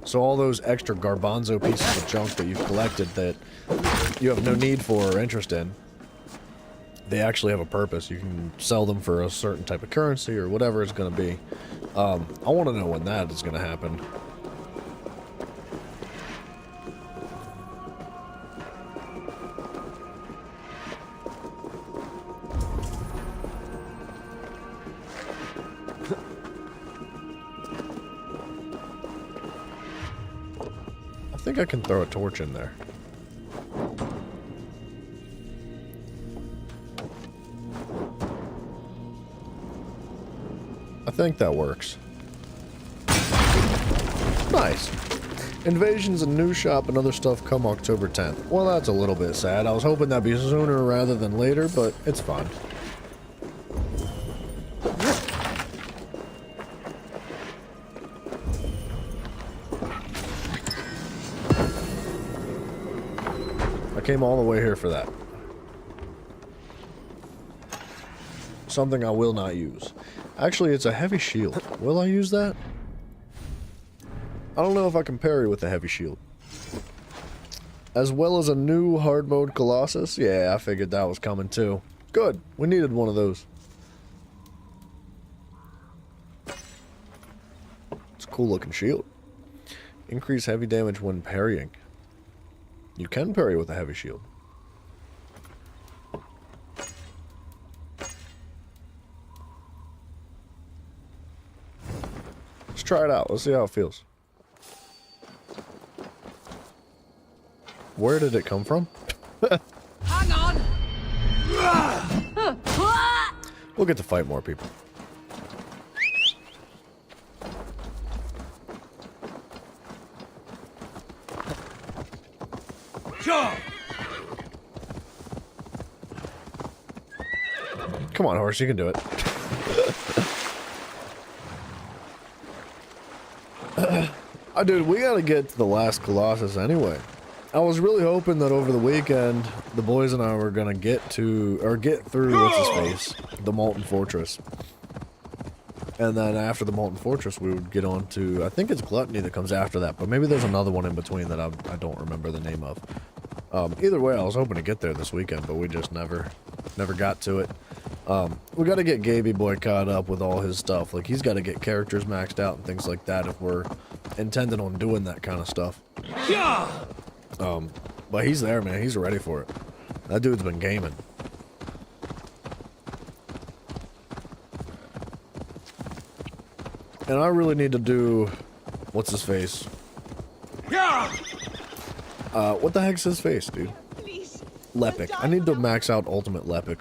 So all those extra garbanzo pieces of junk that you've collected that you have no need for or interest in, they actually have a purpose. You can sell them for a certain type of currency or whatever it's going to be. I want to know when that is going to happen. I think I can throw a torch in there. I think that works. Nice. Invasions and new shop and other stuff come October 10th. Well, that's a little bit sad. I was hoping that'd be sooner rather than later, but it's fine. I came all the way here for that. Something I will not use. Actually, it's a heavy shield. Will I use that? I don't know if I can parry with a heavy shield. As well as a new hard mode Colossus. Yeah, I figured that was coming too. Good. We needed one of those. It's a cool looking shield. Increase heavy damage when parrying. You can parry with a heavy shield. Let's try it out. Let's see how it feels. Where did it come from? Hang on! We'll get to fight more people. Come on, horse, you can do it. Dude, we gotta get to the last Colossus anyway. I was really hoping that over the weekend, the boys and I were gonna get through, what's-his-face, the Molten Fortress. And then after the Molten Fortress, we would get on to, I think it's Gluttony that comes after that, but maybe there's another one in between that I don't remember the name of. Either way, I was hoping to get there this weekend, but we just never got to it. We gotta get Gaby Boy caught up with all his stuff. Like, he's gotta get characters maxed out and things like that if we're intending on doing that kind of stuff. But he's there, man. He's ready for it. That dude's been gaming. And I really need to do... What's his face? What the heck's his face, dude? Lepic. I need to max out Ultimate Lepic.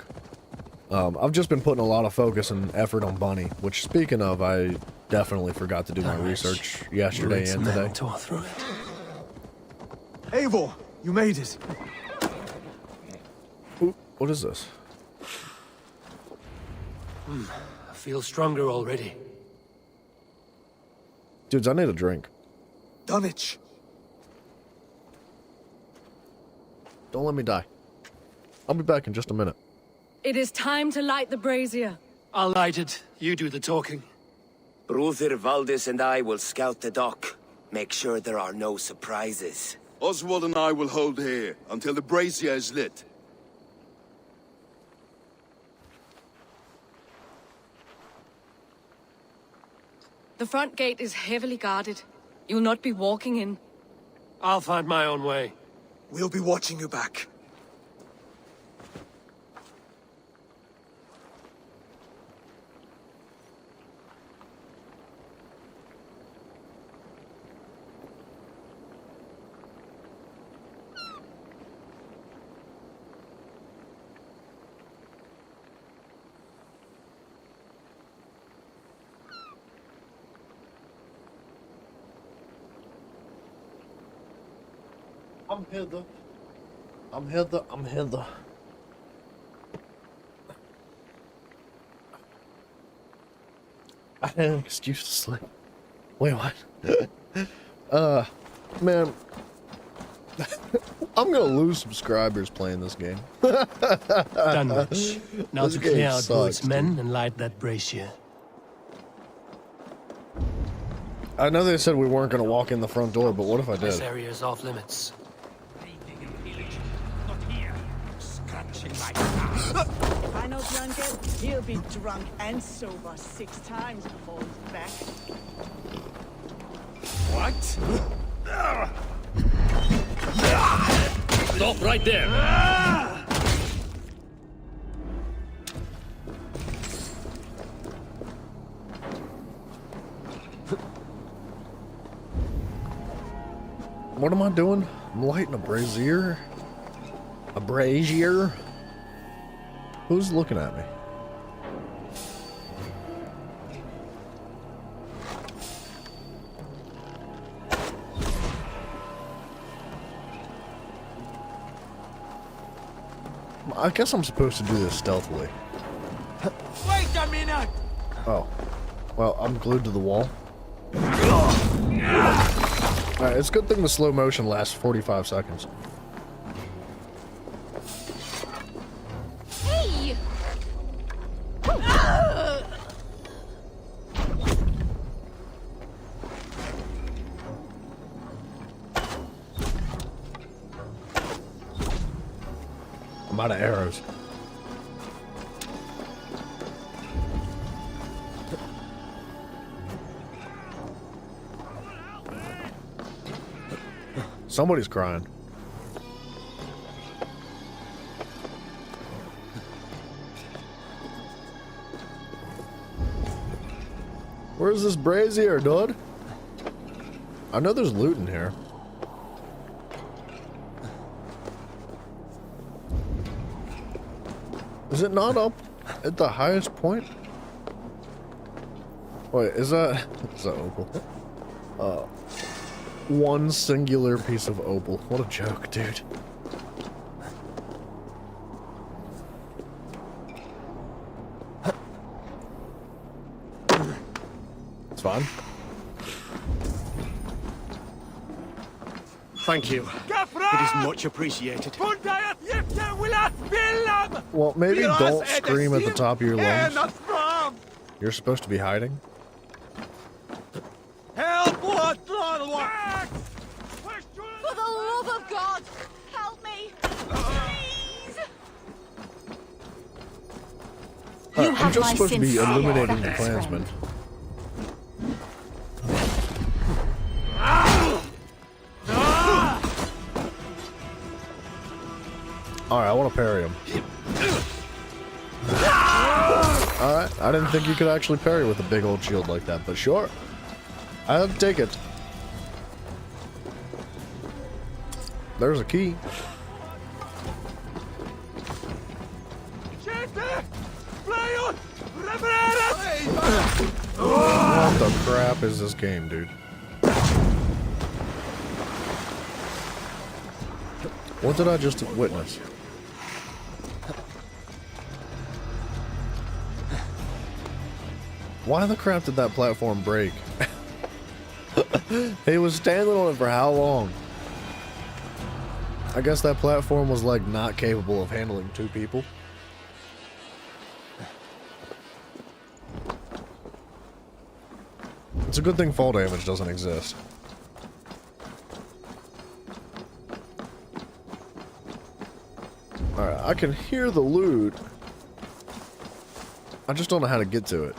I've just been putting a lot of focus and effort on Bunny, which, speaking of, I definitely forgot to do my research yesterday and today. Eivor, you made it. Ooh, what is this? I feel stronger already. Dudes, I need a drink. Dunwich. Don't let me die. I'll be back in just a minute. It is time to light the brazier. I'll light it. You do the talking. Brother Valdis and I will scout the dock. Make sure there are no surprises. Oswald and I will hold here until the brazier is lit. The front gate is heavily guarded. You'll not be walking in. I'll find my own way. We'll be watching you back. I'm Heather. I'm Heather. I'm Heather. I had an excuse to sleep. Wait, what? Man. I'm gonna lose subscribers playing this game. Dunwich. Now This to game clear out sucks, Boyd's dude. men and light that brazier. I know they said we weren't gonna walk in the front door, but what if I This did? area is off limits. If I know Drunkard, he'll be drunk and sober 6 times before he's back. What? Stop right there! What am I doing? I'm lighting a brazier? A brazier? Who's looking at me? I guess I'm supposed to do this stealthily. Wait a minute! Oh. Well, I'm glued to the wall. Alright, it's a good thing the slow motion lasts 45 seconds. Hey! I'm out of arrows. Somebody's crying. Where's this brazier, dude? I know there's loot in here. Is it not up at the highest point? Wait, is that opal? One singular piece of opal. What a joke, dude. It's fine. Thank you. It is much appreciated. Well, maybe don't scream at the top of your lungs. You're supposed to be hiding. For the love of God, help me! Please! I'm just supposed to be eliminating the clansmen. Alright, I want to parry him. Alright, I didn't think you could actually parry with a big old shield like that, but sure. I'll take it. There's a key. What the crap is this game, dude? What did I just witness? Why the crap did that platform break? He was standing on it for how long? I guess that platform was like not capable of handling two people. It's a good thing fall damage doesn't exist. Alright, I can hear the loot. I just don't know how to get to it.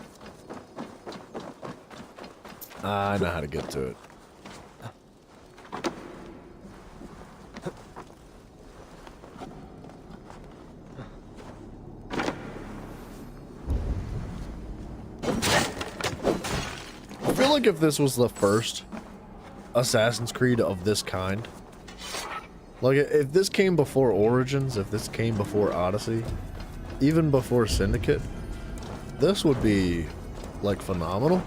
I know how to get to it. I feel like if this was the first Assassin's Creed of this kind, like if this came before Origins, if this came before Odyssey, even before Syndicate, this would be like phenomenal.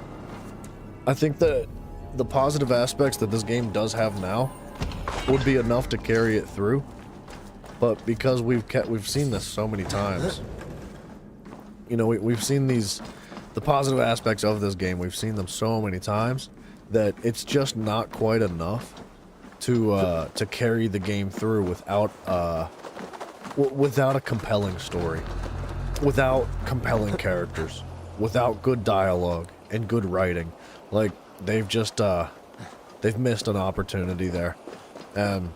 I think that the positive aspects that this game does have now would be enough to carry it through, but because we've seen this so many times, you know, we've seen the positive aspects of this game, we've seen them so many times that it's just not quite enough to carry the game through without a compelling story, without compelling characters, without good dialogue and good writing. Like, they've just, they've missed an opportunity there. And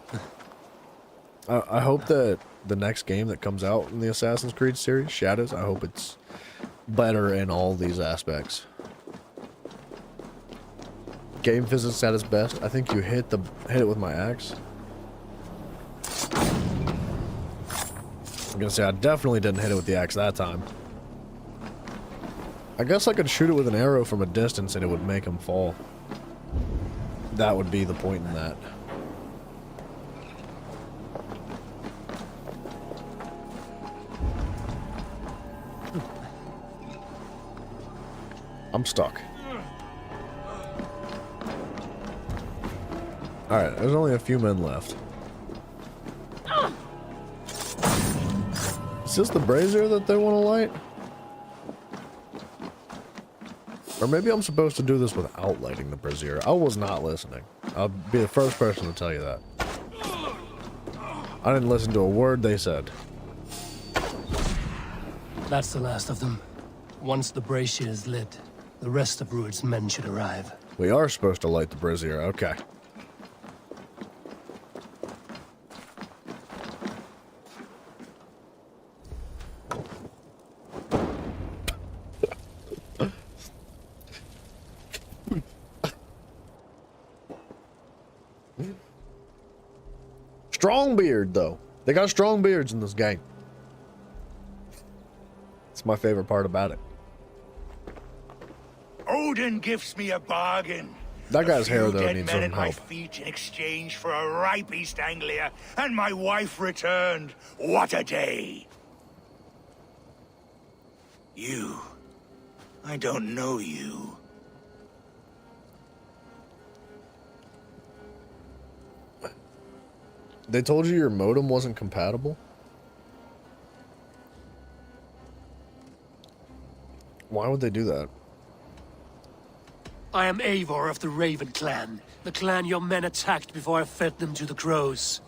I hope that the next game that comes out in the Assassin's Creed series, Shadows, I hope it's better in all these aspects. Game physics at its best. I think you hit it with my axe. I'm gonna say I definitely didn't hit it with the axe that time. I guess I could shoot it with an arrow from a distance and it would make him fall. That would be the point in that. I'm stuck. Alright, there's only a few men left. this the brazier that they want to light? Or maybe I'm supposed to do this without lighting the brazier. I was not listening. I'll be the first person to tell you that. I didn't listen to a word they said. That's the last of them. Once the brazier is lit, the rest of Rued's men should arrive. We are supposed to light the brazier. Okay. Strong beard, though. They got strong beards in this game. It's my favorite part about it. Odin gives me a bargain. That guy's hair, A few though, dead needs men some at my help. feet in exchange for a ripe East Anglia, and my wife returned. What a day! You. I don't know you. They told you your modem wasn't compatible? Why would they do that? I am Eivor of the Raven clan, the clan your men attacked before I fed them to the crows.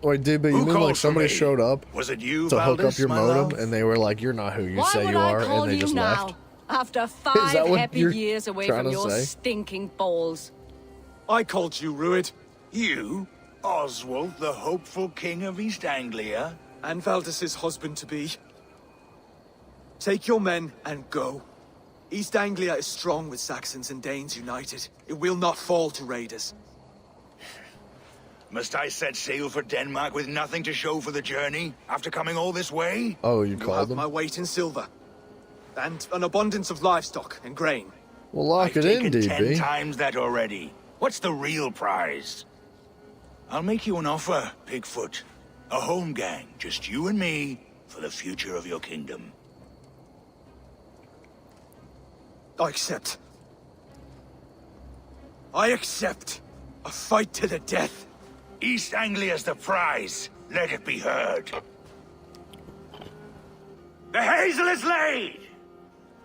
Wait, DB, you Who mean called like for somebody me? showed up Was it you, to hook up Valdez, your my modem, love? and they were like, "You're not who you Why say would you I are," call and they you just now? left? After that 5 what happy you're years away trying from to your say? stinking balls. I called you, Rued. You? Oswald, the hopeful king of East Anglia? And Valdis's husband-to-be. Take your men and go. East Anglia is strong with Saxons and Danes united. It will not fall to raiders. Must I set sail for Denmark with nothing to show for the journey, after coming all this way? Oh, you You called have them? my weight in silver. And an abundance of livestock and grain. Well, lock I've it in, taken 10 DB. times that already. What's the real prize? I'll make you an offer, Pigfoot. A home gang, just you and me, for the future of your kingdom. I accept. I accept. A fight to the death. East Anglia's the prize. Let it be heard. The hazel is laid.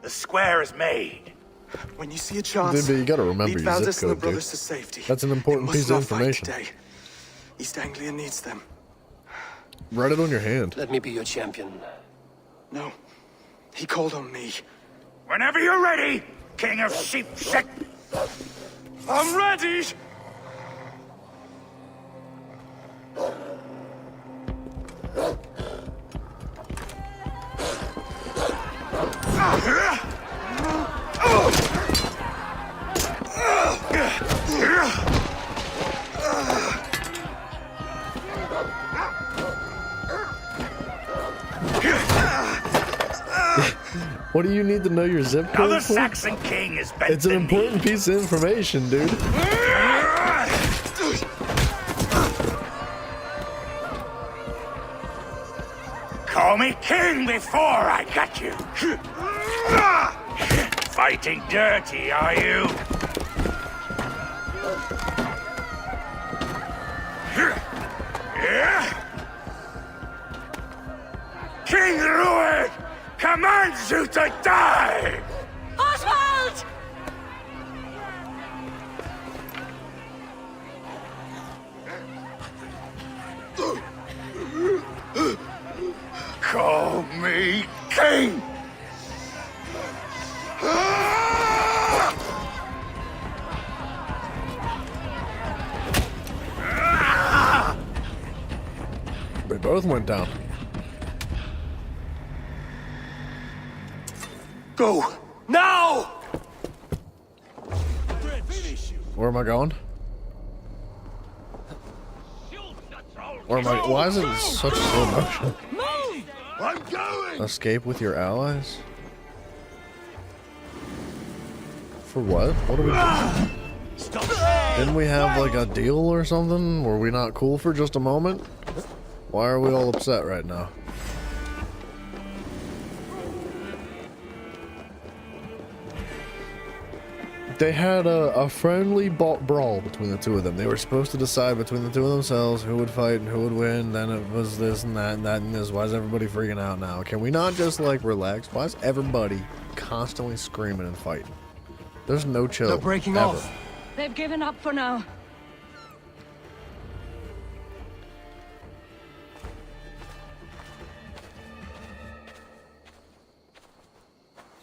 The square is made. When you see a chance, DB, you gotta remember lead your zip Valdis and the code, brothers dude. to safety. That's an important They must piece of not fight information. today. East Anglia needs them. Write it on your hand. Let me be your champion. No, he called on me. Whenever you're ready, King of Sheep Sick. I'm ready! What do you need to know your zip Now code the for? Saxon king is bent It's an the important knee. piece of information, dude. Call me king before I got you. Fighting dirty, are you? King Rued commands you to die! Oswald! Call me king! They both went down. Go! Now! Where am I going? Where am I? Why is it in such slow motion? I'm going! Escape with your allies? For what? What do we do? Didn't we have like a deal or something? Were we not cool for just a moment? Why are we all upset right now? They had a friendly brawl between the two of them. They were supposed to decide between the two of themselves who would fight and who would win. Then it was this and that and that and this. Why is everybody freaking out now? Can we not just, like, relax? Why is everybody constantly screaming and fighting? There's no chill. They're breaking ever. off. They've given up for now.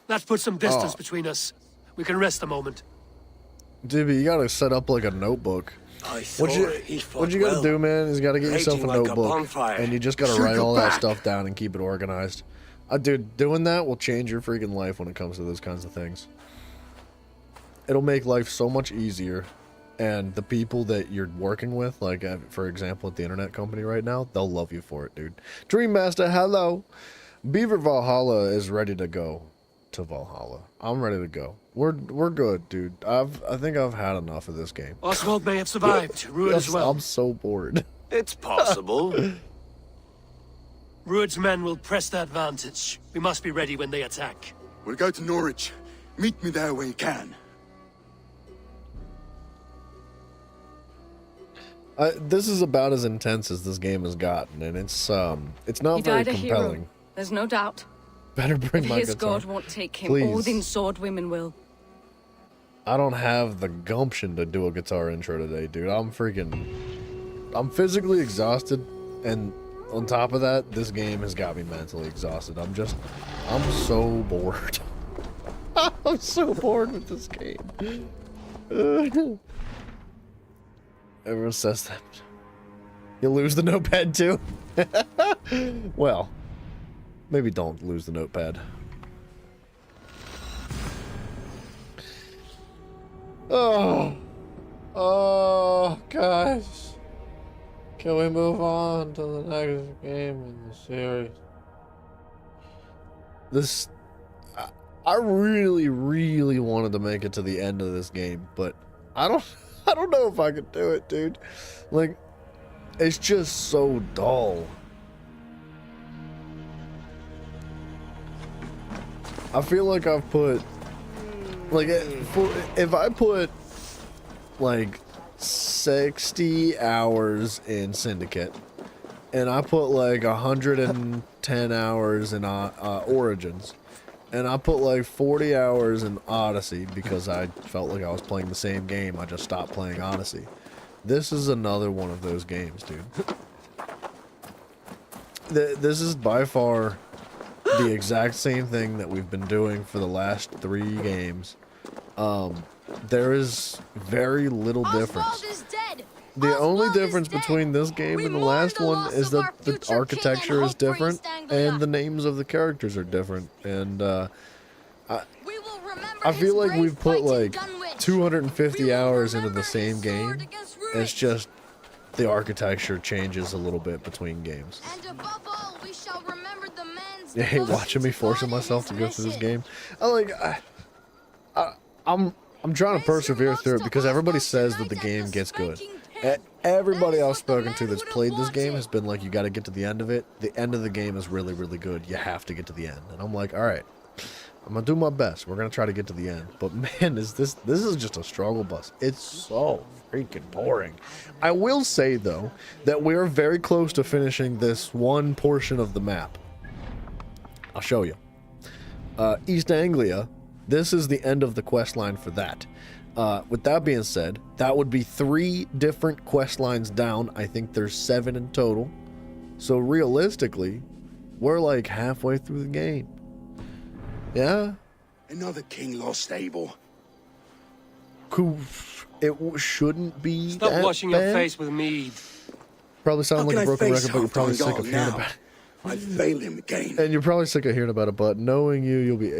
Let's put some distance between us. We can rest a moment. Dude, but you gotta set up, like, a notebook. I thought he fought What you gotta well. do, man, is you gotta get yourself a Raging like a notebook, bonfire. and you just gotta Shoot write your all that back. stuff down and keep it organized. Dude, doing that will change your freaking life when it comes to those kinds of things. It'll make life so much easier, and the people that you're working with, like, for example, at the internet company right now, they'll love you for it, dude. Dream Master, hello! Beaver Valhalla is ready to go to Valhalla. I'm ready to go. We're good, dude. I think I've had enough of this game. Oswald may have survived. Ruud as well. I'm so bored. It's possible. Ruud's men will press the advantage. We must be ready when they attack. We'll go to Norwich. Meet me there when you can. This is about as intense as this game has gotten, and it's not He very died a hero. compelling. There's no doubt. Better bring But my his guitar. god won't take him. Please. Odin's sword women will. I don't have the gumption to do a guitar intro today, dude. I'm physically exhausted, and on top of that, this game has got me mentally exhausted. I'm so bored. I'm so bored with this game. Everyone says that. You lose the notepad too? Well, maybe don't lose the notepad. Oh, guys. Can we move on to the next game in the series? I really, really wanted to make it to the end of this game, but I don't know if I could do it, dude. Like, it's just so dull. I feel like I've put, like, if I put, like, 60 hours in Syndicate, and I put, like, 110 hours in Origins, and I put, like, 40 hours in Odyssey, because I felt like I was playing the same game, I just stopped playing Odyssey. This is another one of those games, dude. This is by far the exact same thing that we've been doing for the last 3 games. There is very little difference. The only difference between this game and the last one is that the architecture is different and the names of the characters are different. And I feel like we've put like 250 hours into the same game. It's just the architecture changes a little bit between games. You hate watching me forcing myself to go through this game. I'm trying to persevere through it because everybody says that the game gets good. Everybody I've spoken to that's played this game has been like, you got to get to the end of it. The end of the game is really, really good. You have to get to the end. And I'm like, all right, I'm gonna do my best. We're gonna try to get to the end. But man, this is just a struggle bus. It's so freaking boring. I will say though that we're very close to finishing this one portion of the map. I'll show you. East Anglia. This is the end of the quest line for that. With that being said, that would be 3 different quest lines down. I think there's 7 in total. So realistically, we're like halfway through the game. Yeah? Another king lost Abel. It shouldn't be Stop that washing bad. your face with mead. Probably sound How like can a I broken face record, but you're probably half-time sick of God hearing now? about it. I failed him again. And you're probably sick of hearing about it, but knowing you'll be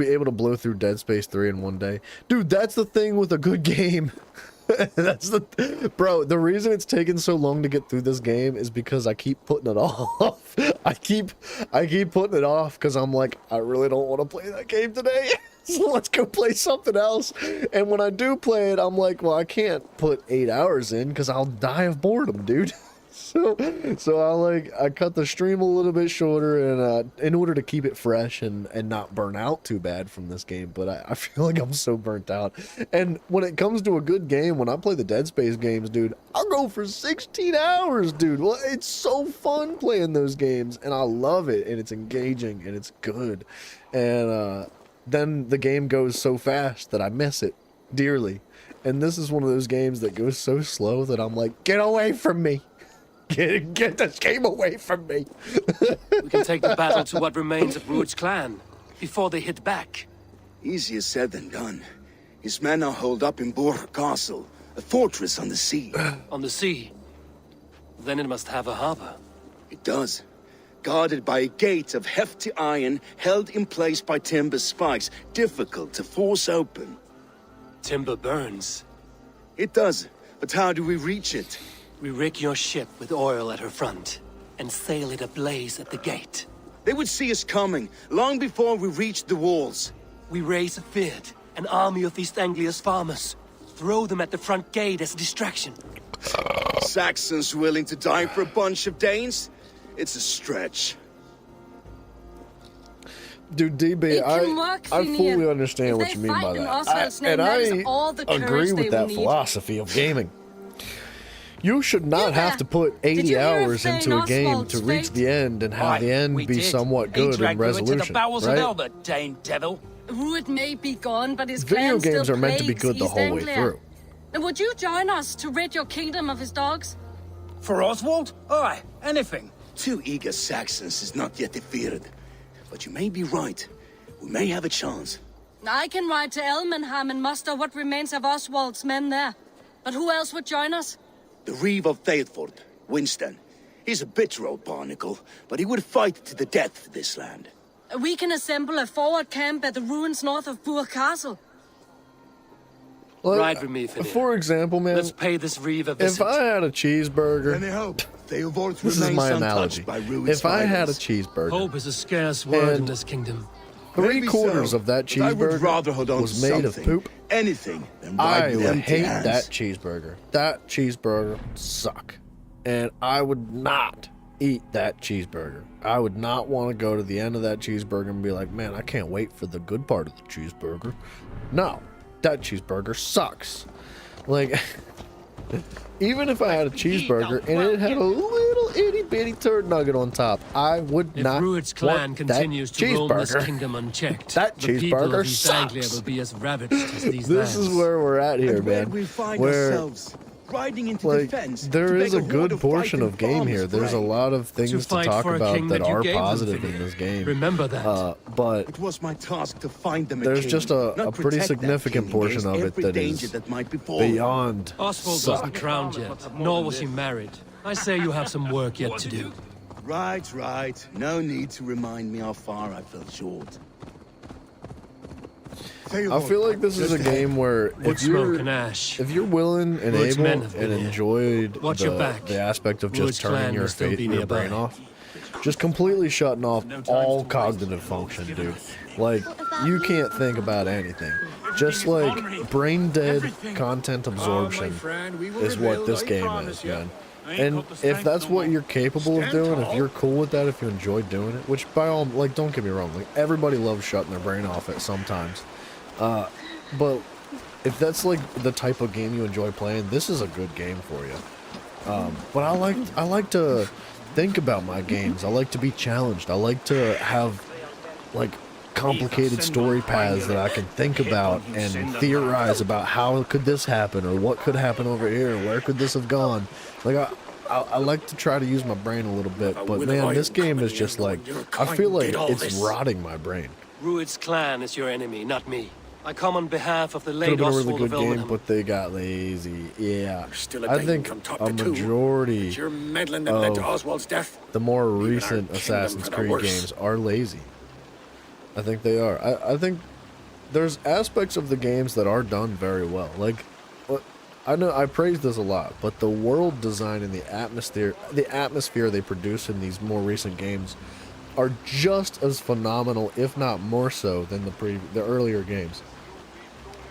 able to blow through Dead Space 3 in one day. Dude, that's the thing with a good game. Bro, the reason it's taken so long to get through this game is because I keep putting it off. I keep putting it off because I'm like, I really don't want to play that game today. So let's go play something else. And when I do play it, I'm like, well, I can't put 8 hours in because I'll die of boredom, dude. So I cut the stream a little bit shorter and in order to keep it fresh and not burn out too bad from this game. But I feel like I'm so burnt out. And when it comes to a good game, when I play the Dead Space games, dude, I'll go for 16 hours, dude. Well, it's so fun playing those games, and I love it, and it's engaging and it's good. And then the game goes so fast that I miss it dearly. And this is one of those games that goes so slow that I'm like, get away from me. Get this game away from me. We can take the battle to what remains of Rued's clan before they hit back. Easier said than done. His men are holed up in Borg Castle, a fortress on the sea. On the sea? Then it must have a harbor. It does. Guarded by a gate of hefty iron held in place by timber spikes, difficult to force open. Timber burns. It does, but how do we reach it? We rig your ship with oil at her front, and sail it ablaze at the gate. They would see us coming, long before we reached the walls. We raise a Fyrd, an army of East Anglia's farmers. Throw them at the front gate as a distraction. Saxons willing to die for a bunch of Danes? It's a stretch. Dude, DB, I fully understand what you mean by that. And I agree with that philosophy of gaming. You should not have to put 80 hours into a game to reach the end and have the end be somewhat good in resolution, right? Dane devil. Rued may be gone, but his Video clan games still are meant to be good the plagues whole East way Anglia. through. Would you join us to rid your kingdom of his dogs? For Oswald? Aye, anything. 2 eager Saxons is not yet defeated. But you may be right. We may have a chance. I can ride to Elmenham and muster what remains of Oswald's men there. But who else would join us? The Reeve of Thetford, Winston. He's a bitter old barnacle, but he would fight to the death for this land. We can assemble a forward camp at the ruins north of Burr Castle. Like, Ride with me, Finney. for example, man, Let's pay this Reeve a visit. if I had a cheeseburger, Any hope? Theobald this is remains my untouched analogy. by Rued's If I had a fighters. cheeseburger, Hope is a scarce word in And this kingdom. Maybe 3/4 so, of that but I would rather cheeseburger hold on was to made of something, poop, anything, than I ride with would empty hate hands. that cheeseburger. That cheeseburger would suck. And I would not eat that cheeseburger. I would not want to go to the end of that cheeseburger and be like, man, I can't wait for the good part of the cheeseburger. No, that cheeseburger sucks. Like, even if I had a cheeseburger and it had a little itty bitty turd nugget on top, I would If not Rued's clan want continues that to roam this cheeseburger. kingdom unchecked, That the people cheeseburger of East Anglia sucks. will be as ravaged as these This is lands. where we're at here, And where man. we find Where ourselves, riding into like defense there to is beg a horde good of portion fighting of game farmers here. There's a brave. lot of things to fight talk for a about king that that you are gave them, positive Finney. in this game. Remember that. But It was my task to find them a there's king, just not a pretty protect that significant king portion against of it every that danger is that might befall him. beyond Oswald suck. wasn't crowned yet, nor was he married. I say you have some work yet to do. Right. No need to remind me how far I fell short. I feel like this is a game where Wood if smoke and you're ash. if you're willing and Rued's men able have and been here. enjoyed Watch your back. the aspect of Rued's just turning clan your will still be your nearby. brain off, just completely shutting off all cognitive function, dude. Like, you can't think about anything. Just like brain dead content absorption is what this game is, man. And if that's what you're capable of doing, if you're cool with that, if you enjoy doing it, which by all, like, don't get me wrong, like, everybody loves shutting their brain off at sometimes. But if that's like the type of game you enjoy playing, this is a good game for you. But I like to think about my games. I like to be challenged. I like to have like complicated story paths that I can think about and theorize about how could this happen or what could happen over here, where could this have gone. Like I like to try to use my brain a little bit, but man, this game is just like, I feel like it's rotting my brain. Rued's clan is your enemy, not me. I come on behalf of the Could late have been a Oswald really of good game, Elmenham. but they got lazy. Yeah, Still a I Dane think from top a to two. majority You're meddling that led to of Oswald's death. the more Even our recent kingdom Assassin's for the Creed worse. games are lazy. I think they are. I think there's aspects of the games that are done very well. Like, I know I praise this a lot, but the world design and the atmosphere they produce in these more recent games are just as phenomenal, if not more so, than the earlier games.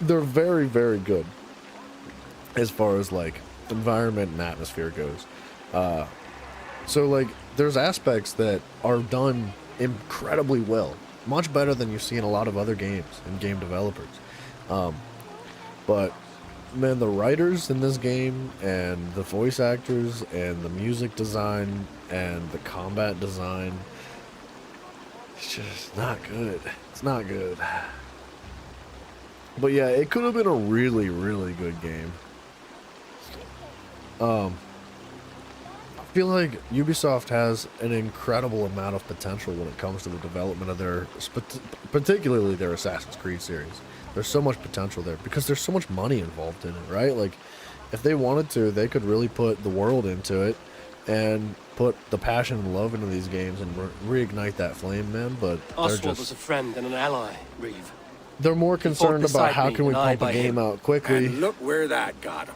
They're very, very good as far as like environment and atmosphere goes. So like there's aspects that are done incredibly well, much better than you see in a lot of other games and game developers. But man, the writers in this game and the voice actors and the music design and the combat design, it's just not good. It's not good. But yeah, it could have been a really, really good game. I feel like Ubisoft has an incredible amount of potential when it comes to the development of their, particularly their Assassin's Creed series. There's so much potential there because there's so much money involved in it, right? Like, if they wanted to, they could really put the world into it and put the passion and love into these games and reignite that flame, man. But Oswald was a friend and an ally, Reeve. They're more concerned about how can we pump a game out quickly. And look where that got him.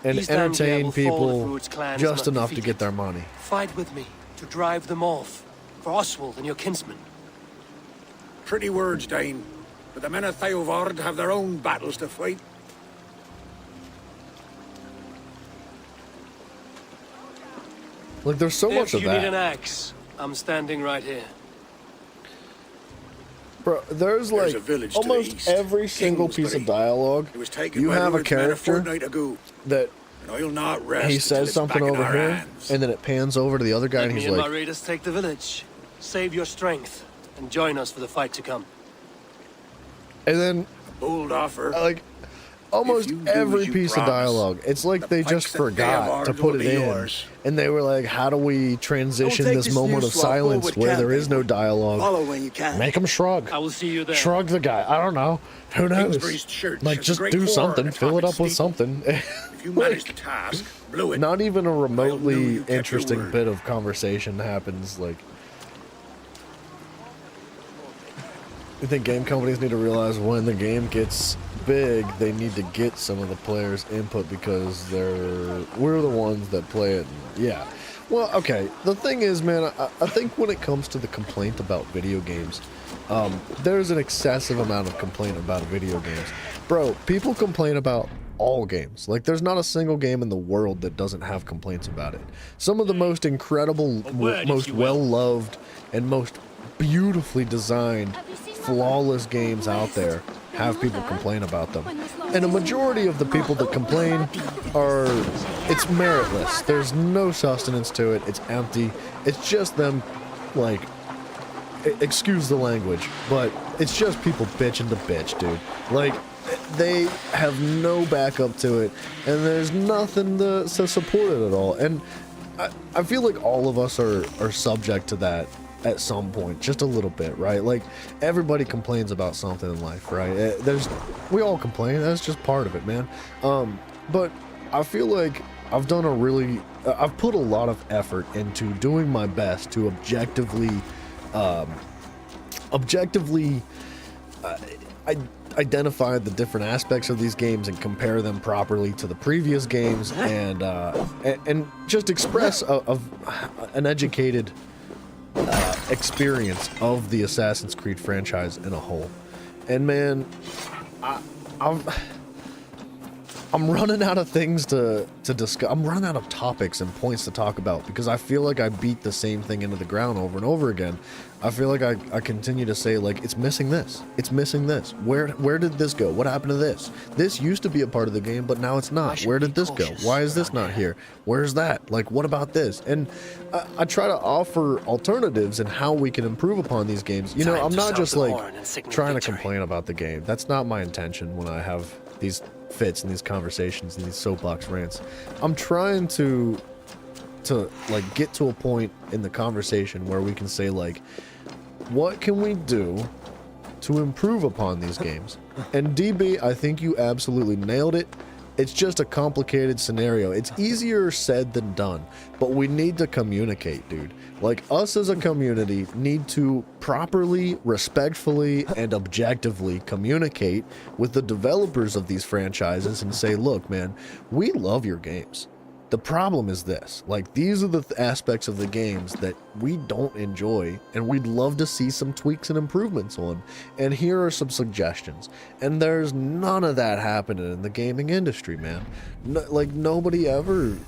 And entertain people just enough to get their money. Fight with me to drive them off, for Oswald and your kinsmen. Pretty words, Dane. But the men of Theovard have their own battles to fight. Like, there's so much of If you need that. an axe, I'm standing right here. Bro, there's like a village to the almost east, every single piece of Kingsbury. dialogue. It was taken You by have a Rued's men character fortnight ago, that and I'll not rest he until says it's something back in over our here, hands. and then it pans over to the other guy, Let and me he's and my like, raiders take the village. Save your strength, and join us for the fight to come. and then Bold offer. like almost If you do every as you piece of promise, dialogue, it's like the they just pikes at forgot to Theovard put will it be in, yours. and they were like, how do we transition take this this moment new of swap silence forward, where there campaign. is no dialogue? Follow when you can. Make him shrug. I will see you there. Shrug the guy. I don't know. Who knows? Kingsbury's church Like, has a just great do fort something. and a Fill it up topping with steeple. something. If you manage the task, blew it. Not even a you remotely kept your interesting word. bit of conversation happens. Like, I think game companies need to realize when the game gets big, they need to get some of the players' input because we're the ones that play it. Yeah. Well, okay. The thing is, man, I think when it comes to the complaint about video games, there's an excessive amount of complaint about video games. Bro, people complain about all games. Like, there's not a single game in the world that doesn't have complaints about it. Some of the most incredible, most well-loved, and most beautifully designed, flawless games out there have people complain about them. And a majority of the people that complain it's meritless. There's no sustenance to it. It's empty. It's just them, like, excuse the language, but it's just people bitching to bitch, dude. Like, they have no backup to it, and there's nothing to support it at all. And I feel like all of us are subject to that at some point, just a little bit, right? Like, everybody complains about something in life, right? We all complain. That's just part of it, man. But I feel like I've done I've put a lot of effort into doing my best to objectively identify the different aspects of these games and compare them properly to the previous games, and just express an educated experience of the Assassin's Creed franchise in a whole. And man, I'm running out of things to discuss. I'm running out of topics and points to talk about because I feel like I beat the same thing into the ground over and over again. I feel like I continue to say, like, it's missing this. It's missing this. Where did this go? What happened to this? This used to be a part of the game, but now it's not. Where did this go? Why is this not here? Where's that? Like, what about this? And I try to offer alternatives and how we can improve upon these games. You know, I'm not just like trying to complain about the game. That's not my intention when I have these fits and these conversations and these soapbox rants. I'm trying to like get to a point in the conversation where we can say, like, what can we do to improve upon these games? And DB, I think you absolutely nailed it. It's just a complicated scenario. It's easier said than done, but we need to communicate, dude. Like, us as a community need to properly, respectfully, and objectively communicate with the developers of these franchises and say, look, man, we love your games. The problem is this, like, these are the aspects of the games that we don't enjoy, and we'd love to see some tweaks and improvements on, and here are some suggestions. And there's none of that happening in the gaming industry, man. Like, nobody ever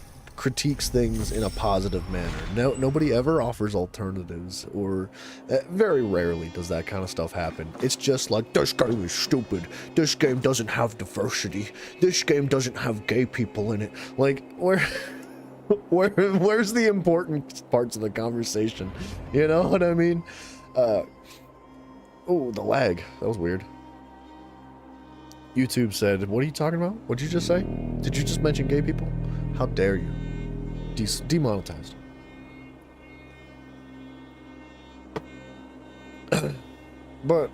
critiques things in a positive manner. Nobody ever offers alternatives, or very rarely does that kind of stuff happen. It's just like, this game is stupid. This game doesn't have diversity. This game doesn't have gay people in it. Like, where's the important parts of the conversation? You know what I mean? Oh, the lag. That was weird. YouTube said, what are you talking about? What did you just say? Did you just mention gay people? How dare you? Demonetized. But,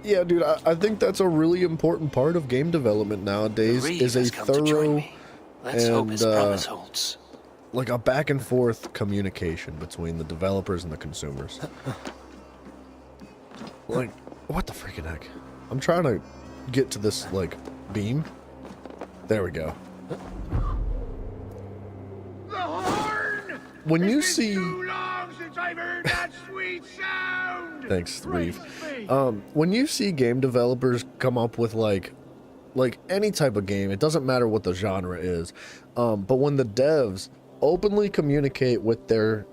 yeah, dude, I think that's a really important part of game development nowadays, is a thorough and, like a back and forth communication between the developers and the consumers. Like, what the freaking heck? I'm trying to get to this, like, beam. There we go. The horn! When you see... Too long since I've heard that sweet sound! Thanks, Reeve. When you see game developers come up with, like any type of game, it doesn't matter what the genre is, but when the devs openly communicate with their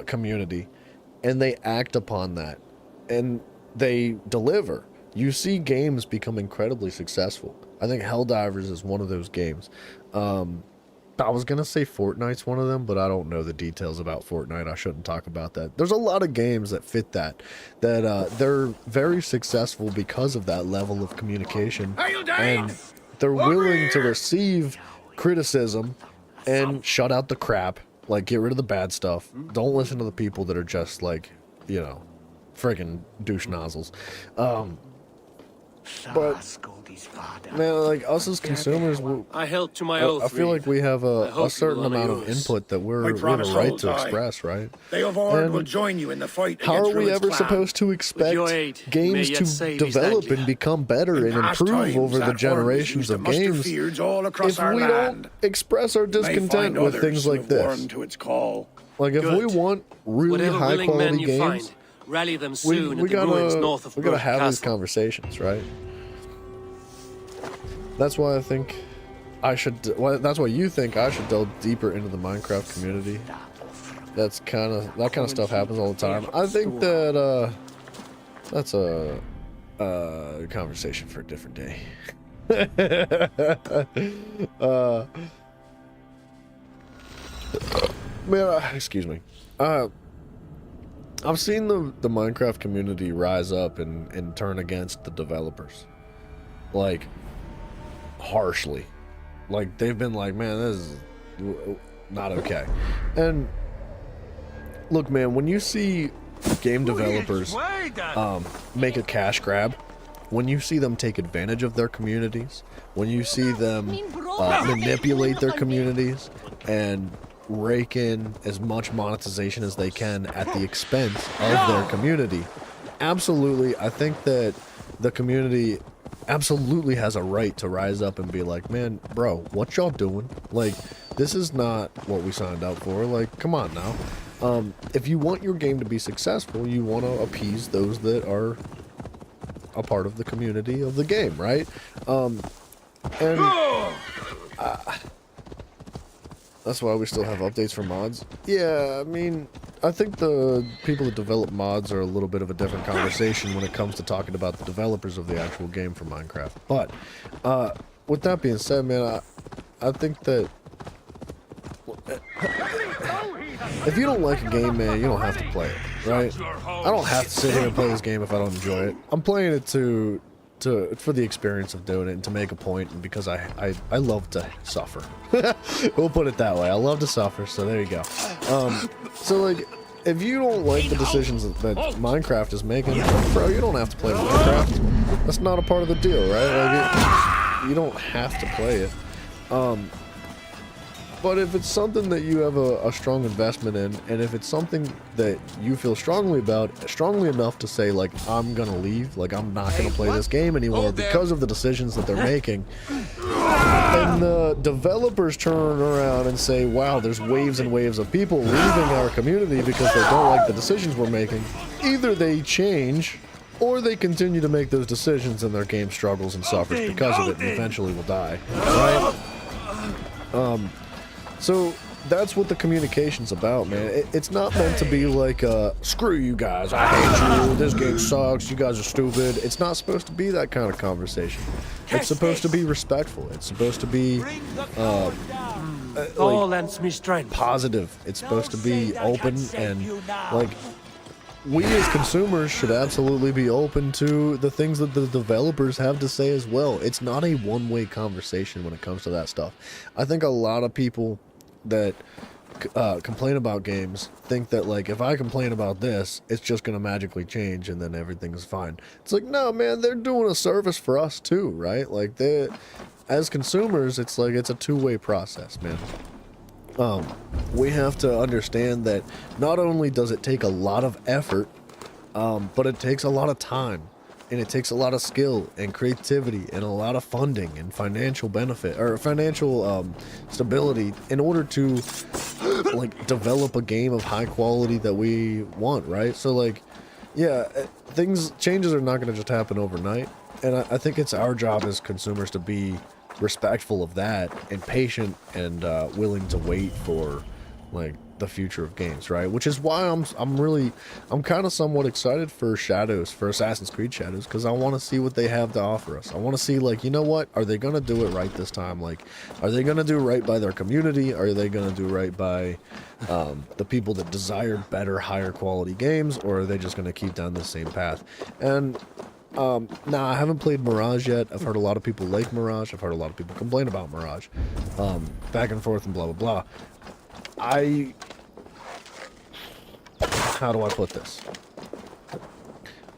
community, and they act upon that, and they deliver, you see games become incredibly successful. I think Helldivers is one of those games. I was gonna say Fortnite's one of them, but I don't know the details about Fortnite. I shouldn't talk about that. There's a lot of games that fit that they're very successful because of that level of communication, and they're willing to receive criticism and shut out the crap. Like, get rid of the bad stuff. Don't listen to the people that are just like, you know, friggin' douche nozzles. But man, like us as consumers, I held to my oath. I feel like we have a certain amount of input that we have a right to express, right? They of Ord will join you in the fight. How are we ever supposed to expect games to develop and become better and improve over the generations of games if we don't express our discontent with things like this? Like, if we want really high quality games, rally them soon we gotta have these Castle. conversations, right? That's why I think I should. That's why you think I should delve deeper into the Minecraft community. That kind of stuff happens all the time. I think that that's a conversation for a different day. Man, excuse me. I've seen the Minecraft community rise up and turn against the developers, like, harshly. Like, they've been like, man, this is not okay. And look, man, when you see game developers make a cash grab, when you see them take advantage of their communities, when you see them manipulate their communities and rake in as much monetization as they can at the expense of their community, absolutely, I think that the community absolutely has a right to rise up and be like, man, bro, what y'all doing? Like, this is not what we signed up for. Like, come on now. If you want your game to be successful, you want to appease those that are a part of the community of the game, right? That's why we still have updates for mods. Yeah, I mean, I think the people that develop mods are a little bit of a different conversation when it comes to talking about the developers of the actual game for Minecraft. But, with that being said, man, I think that if you don't like a game, man, you don't have to play it, right? I don't have to sit here and play this game if I don't enjoy it. I'm playing it for the experience of doing it and to make a point, and because I love to suffer. We'll put it that way. I love to suffer, so there you go. So, like, if you don't like the decisions that Minecraft is making, bro, you don't have to play Minecraft. That's not a part of the deal, right? Like, you don't have to play it. But if it's something that you have a strong investment in, and if it's something that you feel strongly about, strongly enough to say, like, I'm gonna leave, like, I'm not gonna play this game anymore because of the decisions that they're making, and the developers turn around and say, wow, there's waves and waves of people leaving our community because they don't like the decisions we're making, either they change, or they continue to make those decisions and their game struggles and suffers because of it and eventually will die, right? So that's what the communication's about, man. It's not meant to be like, screw you guys, I hate you, this game sucks, you guys are stupid. It's not supposed to be that kind of conversation. It's supposed to be respectful. It's supposed to be, All lends me strength. positive. It's supposed to be open, and like, we as consumers should absolutely be open to the things that the developers have to say as well. It's not a one-way conversation when it comes to that stuff. I think a lot of people that complain about games think that, like, if I complain about this, it's just gonna magically change and then everything's fine. It's like, no, man, they're doing a service for us too, right? Like, they, as consumers, it's like, it's a two-way process, man. We have to understand that not only does it take a lot of effort, but it takes a lot of time, and it takes a lot of skill and creativity and a lot of funding and financial benefit or financial stability in order to like develop a game of high quality that we want, right? So like, yeah, changes are not going to just happen overnight, and I think it's our job as consumers to be respectful of that and patient and willing to wait for like the future of games, right? Which is why I'm kind of somewhat excited for Assassin's Creed Shadows, because I want to see what they have to offer us. I want to see, like, you know what, are they gonna do it right this time? Like, are they gonna do right by their community? Are they gonna do right by the people that desire better, higher quality games, or are they just gonna keep down the same path? And now, I haven't played Mirage yet. I've heard a lot of people like Mirage. I've heard a lot of people complain about Mirage. Back and forth and blah, blah, blah. How do I put this?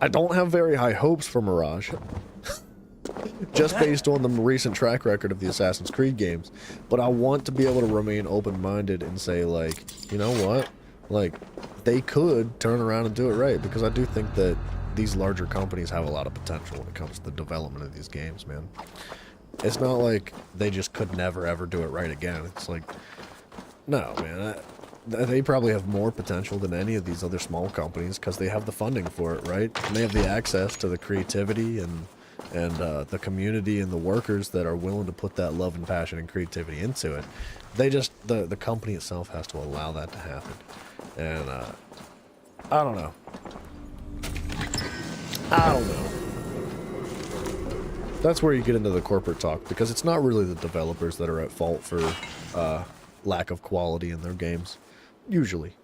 I don't have very high hopes for Mirage. Just based on the recent track record of the Assassin's Creed games. But I want to be able to remain open-minded and say, like, you know what? Like, they could turn around and do it right. Because I do think that these larger companies have a lot of potential when it comes to the development of these games, man. It's not like they just could never ever do it right again. It's like, no, man. They probably have more potential than any of these other small companies because they have the funding for it, right? And they have the access to the creativity and the community and the workers that are willing to put that love and passion and creativity into it. They just, the company itself has to allow that to happen. And I don't know. That's where you get into the corporate talk, because it's not really the developers that are at fault for lack of quality in their games. Usually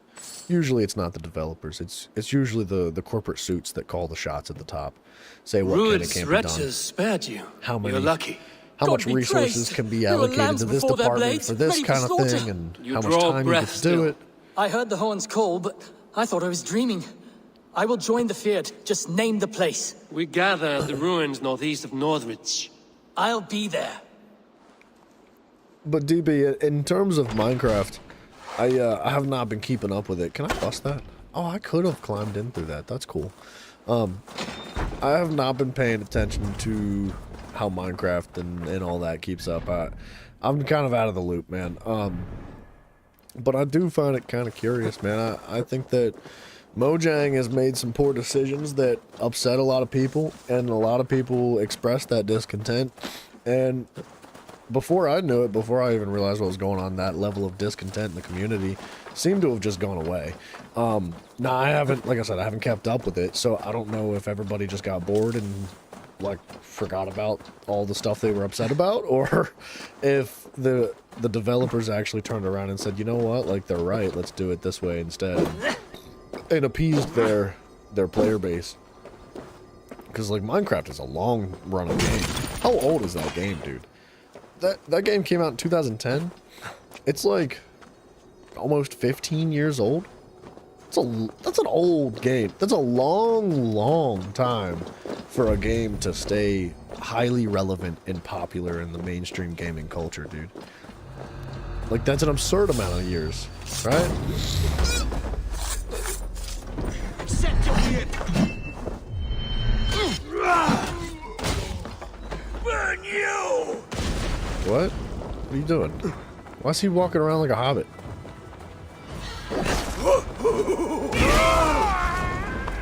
it's not the developers. It's usually the corporate suits that call the shots at the top. Say what can and can't be done. Spared you. You're lucky. How much resources can be allocated to this department for this kind of thing, and how much time you get to do it. I heard the horns call, but I thought I was dreaming. I will join the Feared. Just name the place. We gather at the ruins northeast of Northridge. I'll be there. But DB, in terms of Minecraft, I have not been keeping up with it. Can I bust that? Oh, I could have climbed in through that. That's cool. I have not been paying attention to how Minecraft and all that keeps up. I'm kind of out of the loop, man. But I do find it kind of curious, man. I think that Mojang has made some poor decisions that upset a lot of people, and a lot of people expressed that discontent. And before I knew it, before I even realized what was going on, that level of discontent in the community seemed to have just gone away. Now, I haven't, like I said, I haven't kept up with it, so I don't know if everybody just got bored and, like, forgot about all the stuff they were upset about, or if the developers actually turned around and said, you know what, like, they're right, let's do it this way instead. And appeased their player base. Because, like, Minecraft is a long-running game. How old is that game, dude? That game came out in 2010. It's, like, almost 15 years old. That's an old game. That's a long time for a game to stay highly relevant and popular in the mainstream gaming culture, dude. Like, that's an absurd amount of years, right? Burn you! What? What are you doing? Why is he walking around like a hobbit?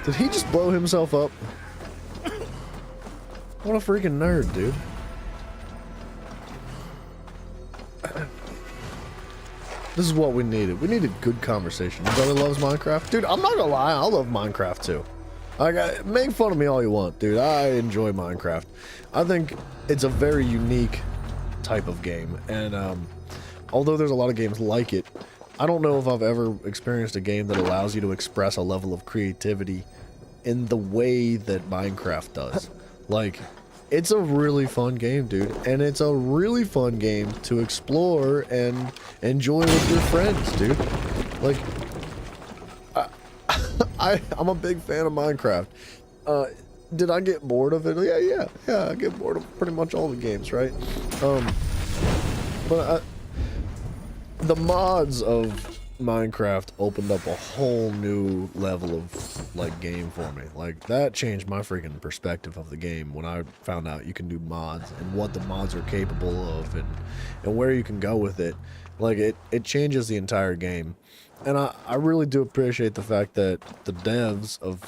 Did he just blow himself up? What a freaking nerd, dude. This is what we needed. We needed good conversation. Your brother loves Minecraft? Dude, I'm not gonna lie, I love Minecraft too. Make fun of me all you want, dude. I enjoy Minecraft. I think it's a very unique type of game, and although there's a lot of games like it, I don't know if I've ever experienced a game that allows you to express a level of creativity in the way that Minecraft does. Like, it's a really fun game, dude, and it's a really fun game to explore and enjoy with your friends, dude. Like, I'm a big fan of Minecraft. Did I get bored of it? Yeah, I get bored of pretty much all the games, right? But the mods of Minecraft opened up a whole new level of, like, game for me. Like, that changed my freaking perspective of the game when I found out you can do mods and what the mods are capable of and where you can go with it. Like, it changes the entire game. And I really do appreciate the fact that the devs of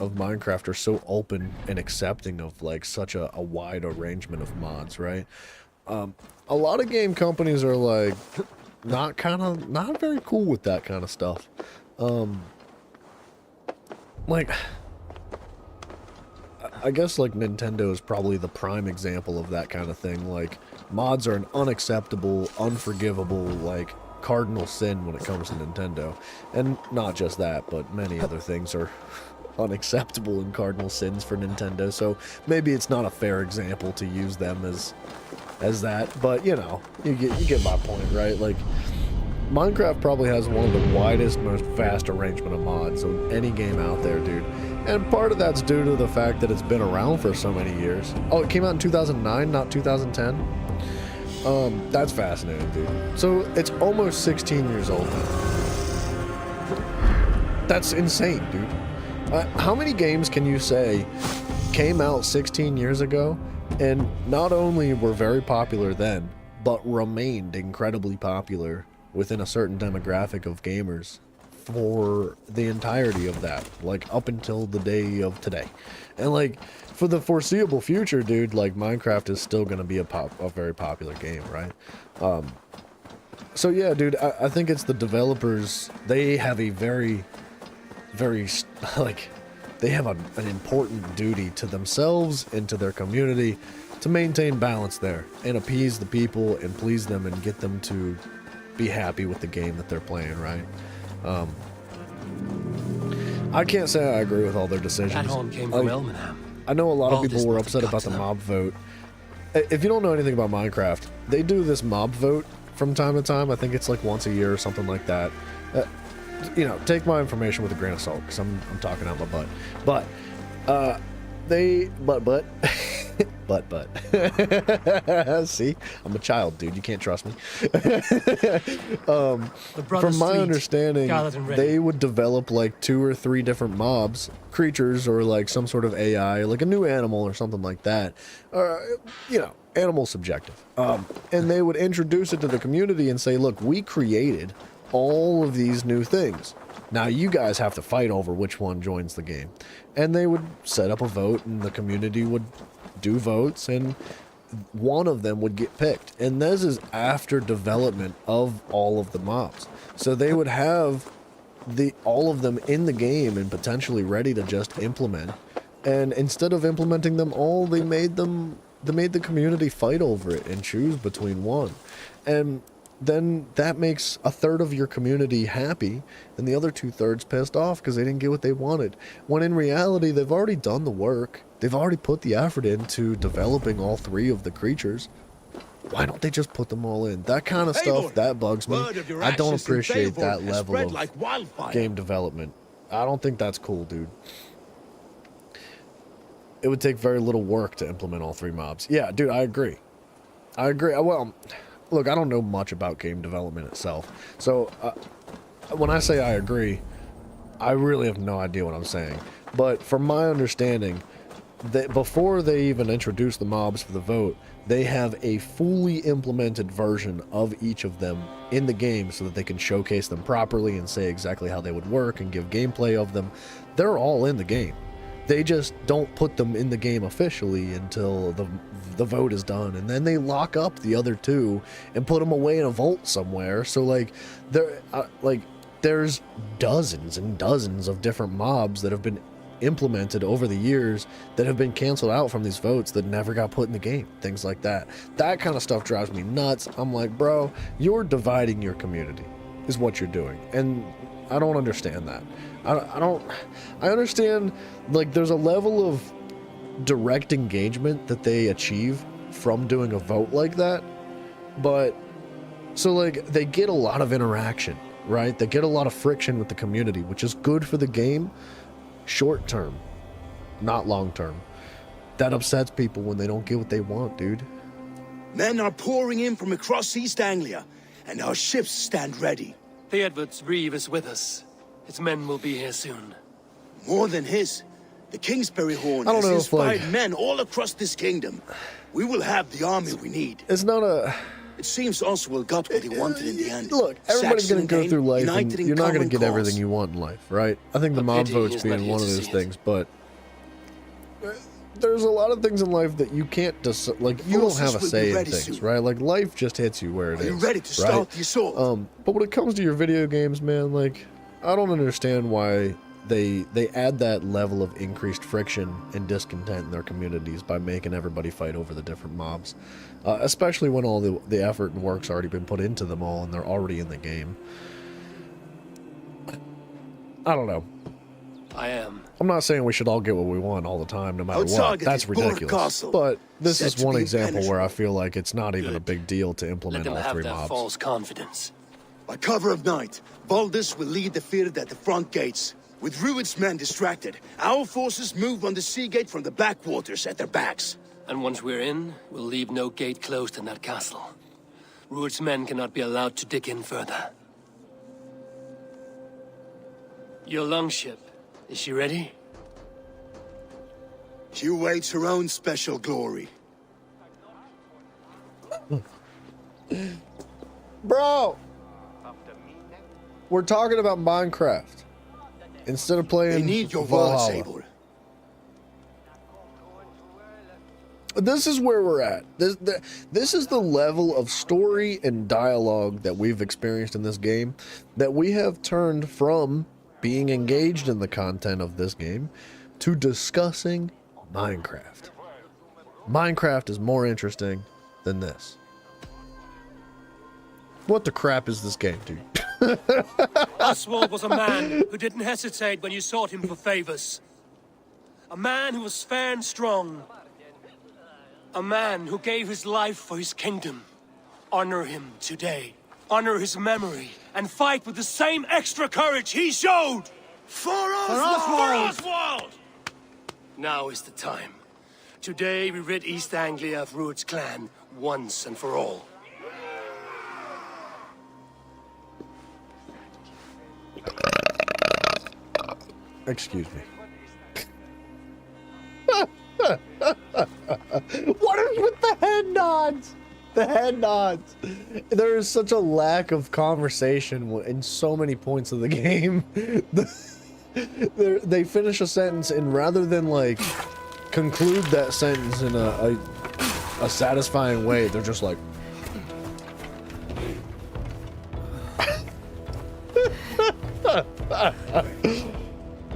Minecraft are so open and accepting of, like, such a wide arrangement of mods, right? A lot of game companies are, like, not very cool with that kind of stuff. Like, I guess, like, Nintendo is probably the prime example of that kind of thing. Like, mods are an unacceptable, unforgivable, like, cardinal sin when it comes to Nintendo. And not just that, but many other things are unacceptable and cardinal sins for Nintendo, so maybe it's not a fair example to use them as that, but you know, you get my point, right? Like, Minecraft probably has one of the widest, most vast arrangement of mods of any game out there, dude. And part of that's due to the fact that it's been around for so many years. Oh, it came out in 2009, not 2010? That's fascinating, dude. So it's almost 16 years old now. That's insane, dude. How many games can you say came out 16 years ago and not only were very popular then, but remained incredibly popular within a certain demographic of gamers for the entirety of that, like up until the day of today? And like, for the foreseeable future, dude, like, Minecraft is still gonna be a very popular game, right? So yeah, dude, I think it's the developers. They have a very, like, they have an important duty to themselves and to their community to maintain balance there and appease the people and please them and get them to be happy with the game that they're playing, right? I can't say I agree with all their decisions. That horn came from Elmenham. I know a lot of people were upset about the mob vote. If you don't know anything about Minecraft, they do this mob vote from time to time. I think it's like once a year or something like that. You know, take my information with a grain of salt, because I'm talking out my butt. But see, I'm a child, dude. You can't trust me. From my understanding, they would develop like 2 or 3 different mobs, creatures, or like some sort of AI, like a new animal or something like that. You know, animal subjective. And they would introduce it to the community and say, look, we created all of these new things. Now you guys have to fight over which one joins the game. And they would set up a vote, and the community would do votes, and one of them would get picked. And this is after development of all of the mobs. So they would have all of them in the game and potentially ready to just implement. And instead of implementing them all, they made the community fight over it and choose between one. And then that makes a third of your community happy and the other 2/3 pissed off because they didn't get what they wanted. When in reality, they've already done the work. They've already put the effort into developing all 3 of the creatures. Why don't they just put them all in? That kind of stuff, that bugs me. I don't appreciate that level of game development. I don't think that's cool, dude. It would take very little work to implement all 3 mobs. Yeah, dude, I agree. Well, look, I don't know much about game development itself. So, when I say I agree, I really have no idea what I'm saying. But from my understanding, that before they even introduce the mobs for the vote, they have a fully implemented version of each of them in the game so that they can showcase them properly and say exactly how they would work and give gameplay of them. They're all in the game. They just don't put them in the game officially until the vote is done, and then they lock up the other two and put them away in a vault somewhere. So like there's dozens and dozens of different mobs that have been implemented over the years that have been canceled out from these votes that never got put in the game. Things like that. That kind of stuff drives me nuts. I'm like, bro, you're dividing your community is what you're doing, and I don't understand that. I understand, like, there's a level of direct engagement that they achieve from doing a vote like that, but so like they get a lot of interaction, right? They get a lot of friction with the community, which is good for the game short term, not long term. That upsets people when they don't get what they want, dude. Men are pouring in from across East Anglia, and our ships stand ready. The Edward's Reeve is with us. His men will be here soon. More than his. The Kingsbury Horn I don't has know if, inspired like, men all across this kingdom. We will have the army we need. It's not a... It seems Oswald got what he wanted in the end. Look, everybody's Saxon going to go and through life, and united in you're not going to common get cause. everything you want in life, right? I think the mob pity votes he's not being here one to of those see it. things, but there's a lot of things in life that you can't like, you don't have a Forces will be say in ready things, soon. right? Like, life just hits you where it Are is. you ready to right? start the assault? But when it comes to your video games, man, like, I don't understand why they add that level of increased friction and discontent in their communities by making everybody fight over the different mobs, especially when all the effort and work's already been put into them all and they're already in the game. I don't know. I am. I'm not saying we should all get what we want all the time, no matter Our what. target That's is Borg ridiculous. Castle, But this said is to one be example where I impenetrable. feel like it's not even a Good. big deal to Let implement them all have three their mobs. false confidence. By cover of night, Baldus will lead the field at the front gates. With Rued's men distracted, our forces move on the sea gate from the backwaters at their backs. And once we're in, we'll leave no gate closed in that castle. Rued's men cannot be allowed to dig in further. Your longship, is she ready? She awaits her own special glory. Bro! We're talking about Minecraft. Instead of playing They need your word, Valhalla. Sable. This is where we're at. This is the level of story and dialogue that we've experienced in this game, that we have turned from being engaged in the content of this game to discussing Minecraft. Minecraft is more interesting than this. What the crap is this game, dude? Oswald was a man who didn't hesitate when you sought him for favors. A man who was fair and strong. A man who gave his life for his kingdom. Honor him today. Honor his memory. And fight with the same extra courage he showed! For Oswald! For Oswald! Now is the time. Today we rid East Anglia of Rued's clan once and for all. Excuse me. What is with the head nods? The head nods. There is such a lack of conversation in so many points of the game. They finish a sentence, and rather than like conclude that sentence in a satisfying way, they're just like.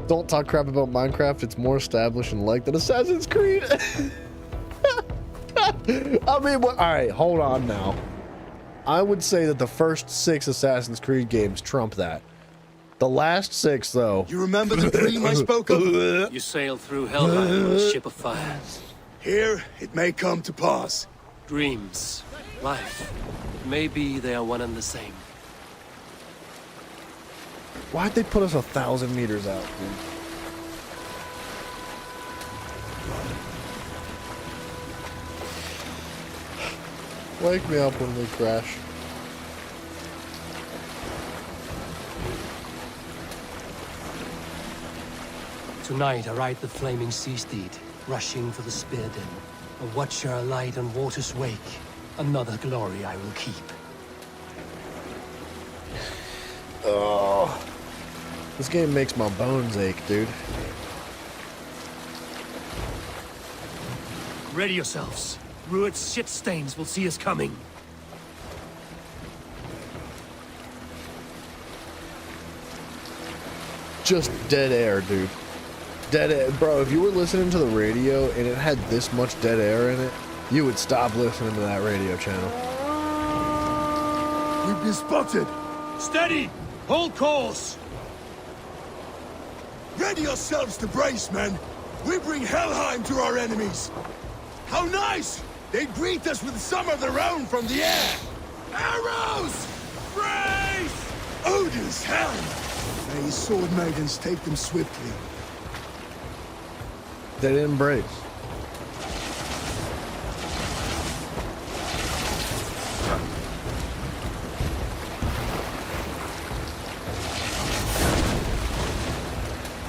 Don't talk crap about Minecraft. It's more established and liked than Assassin's Creed. I mean, all right, hold on now. I would say that the first 6 Assassin's Creed games trump that. The last 6, though. You remember the dream I spoke of? You sailed through Helheim on a ship of fire. Here, it may come to pass. Dreams, life. Maybe they are one and the same. Why'd they put us 1,000 meters out, dude? Wake me up when we crash. Tonight I ride the flaming sea steed, rushing for the spear den. A watcher alight on water's wake. Another glory I will keep. Oh, this game makes my bones ache, dude. Ready yourselves. Rued's shit stains will see us coming. Just dead air, dude. Dead air. Bro, if you were listening to the radio and it had this much dead air in it, you would stop listening to that radio channel. We've been spotted. Steady! Hold course! Ready yourselves to brace, men. We bring Helheim to our enemies. How nice! They greet us with some of their own from the air. Arrows! Brace! Odin's helm! May his sword maidens take them swiftly. They didn't brace.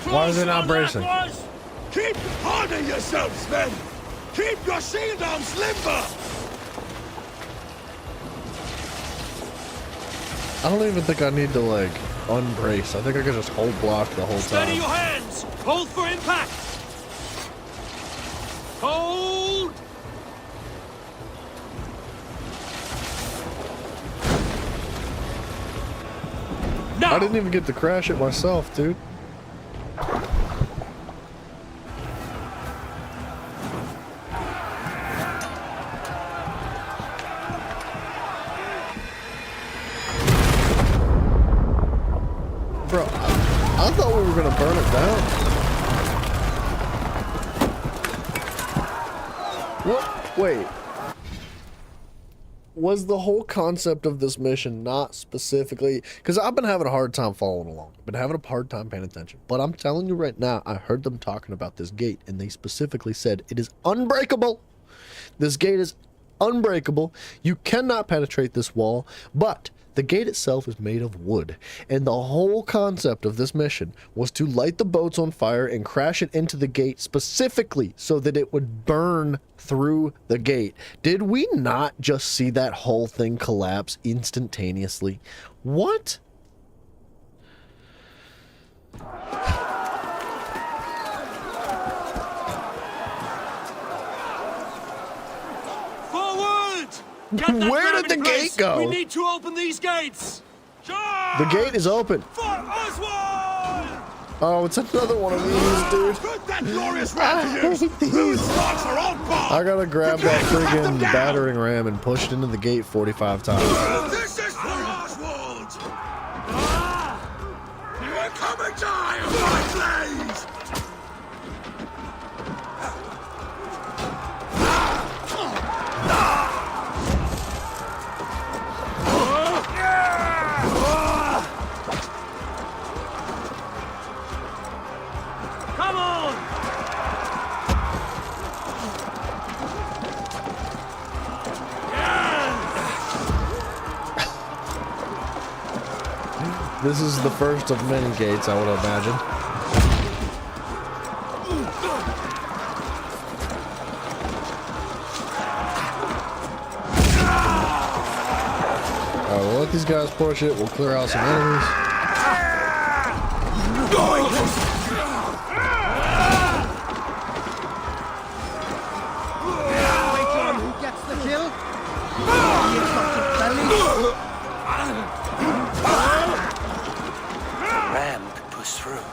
Why are they not bracing? Keep harder yourselves, men! Keep your shield arms limber! I don't even think I need to, like, unbrace. I think I can just hold block the whole Steady time. your hands! Hold for impact! Hold! Now! I didn't even get to crash it myself, dude. Bro, I thought we were gonna burn it down. What? Wait. Was the whole concept of this mission not specifically... Because I've been having a hard time following along. I've been having a hard time paying attention. But I'm telling you right now, I heard them talking about this gate, and they specifically said it is unbreakable. This gate is unbreakable. You cannot penetrate this wall, but the gate itself is made of wood, and the whole concept of this mission was to light the boats on fire and crash it into the gate specifically so that it would burn through the gate. Did we not just see that whole thing collapse instantaneously? What? Where did the gate go? We need to open these gates! The gate is open. For Oswald! Oh, it's another one of these, dude. That glorious ram to use! Whose thoughts are on par! I gotta grab that friggin' battering ram and push it into the gate 45 times. This is for Oswald! Come and die of my blades! Come on! This is the first of many gates, I would imagine. Alright, we'll let these guys push it. We'll clear out some enemies. Who gets the kill? Ram could push through.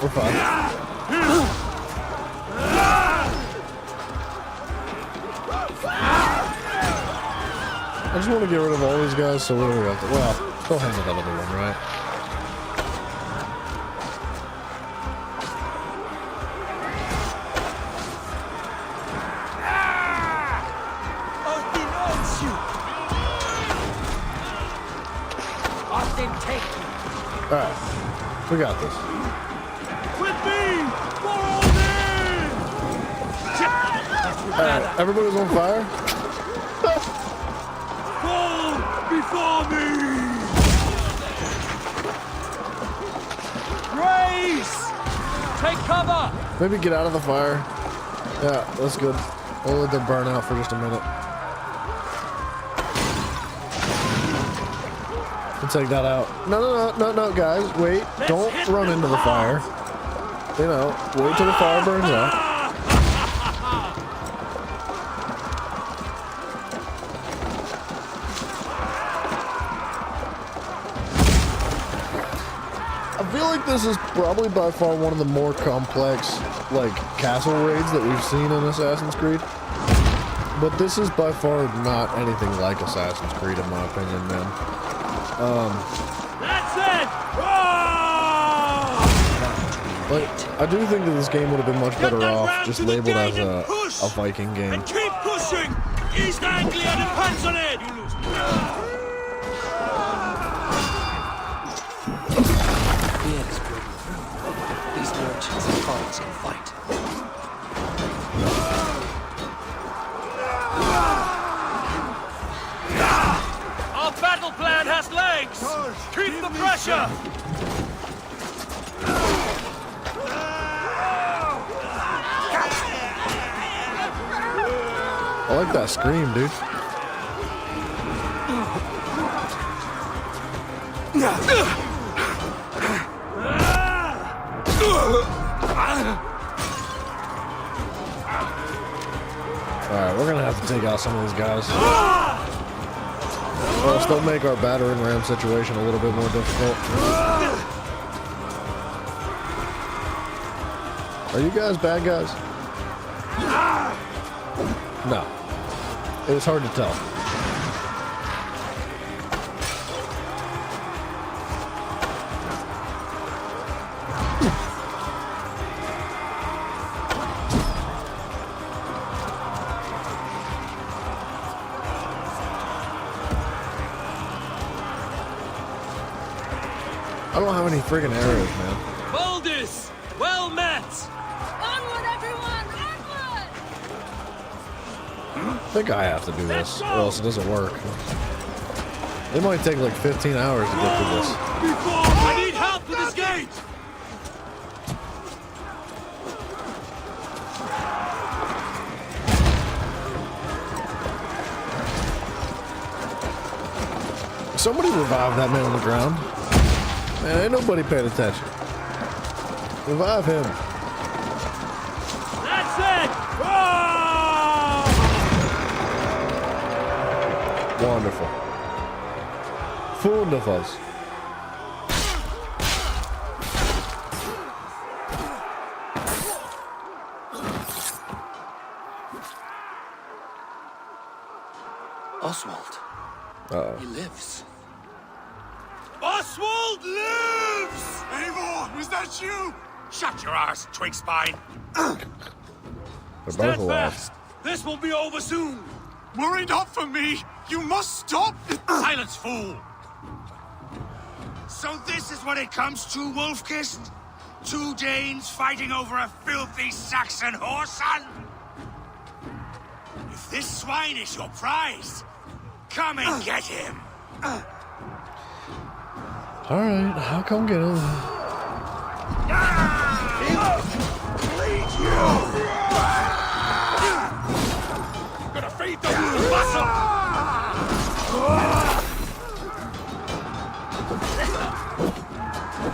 We're fine. I just want to get rid of all these guys, so what do we have to... Well, still have that other one, right? Alright, we got this. With me! Alright, everybody's on fire? Fall before me! Grace! Take cover! Maybe get out of the fire. Yeah, that's good. We'll let them burn out for just a minute. and take that out. No, guys, wait. Don't run into the fire. You know, wait till the fire burns out. I feel like this is probably by far one of the more complex, like, castle raids that we've seen in Assassin's Creed. But this is by far not anything like Assassin's Creed, in my opinion, man. That's it! But I do think that this game would have been much better off just labeled as a Viking game. And keep pushing! East Anglia depends on it! Fear is breaking through. These merchants and foreigners can fight. Our battle plan has legs! Keep the pressure! I like that scream, dude. Alright, we're gonna have to take out some of these guys. Or else they'll make our battering ram situation a little bit more difficult. Are you guys bad guys? No. It's hard to tell. I don't have any friggin' arrows, man. Baldus! Well met! Onward, everyone! Onward! I think I have to do this, or else it doesn't work. It might take like 15 hours to get through this. I need help with this gate! Somebody revive that man on the ground. Man, ain't nobody paying attention. Revive him. That's it! Wonderful. Wonderful. Oswald. Uh-oh. He lives. Oswald lives! Eivor, was that you? Shut your arse, twig spine. They're both Stand alive. fast. This will be over soon. Worry not for me. You must stop. Silence, fool. So this is what it comes to, Wolfkist? 2 Danes fighting over a filthy Saxon whoreson? If this swine is your prize, come and get him. Alright, I'll come get him. Gonna feed the muscle.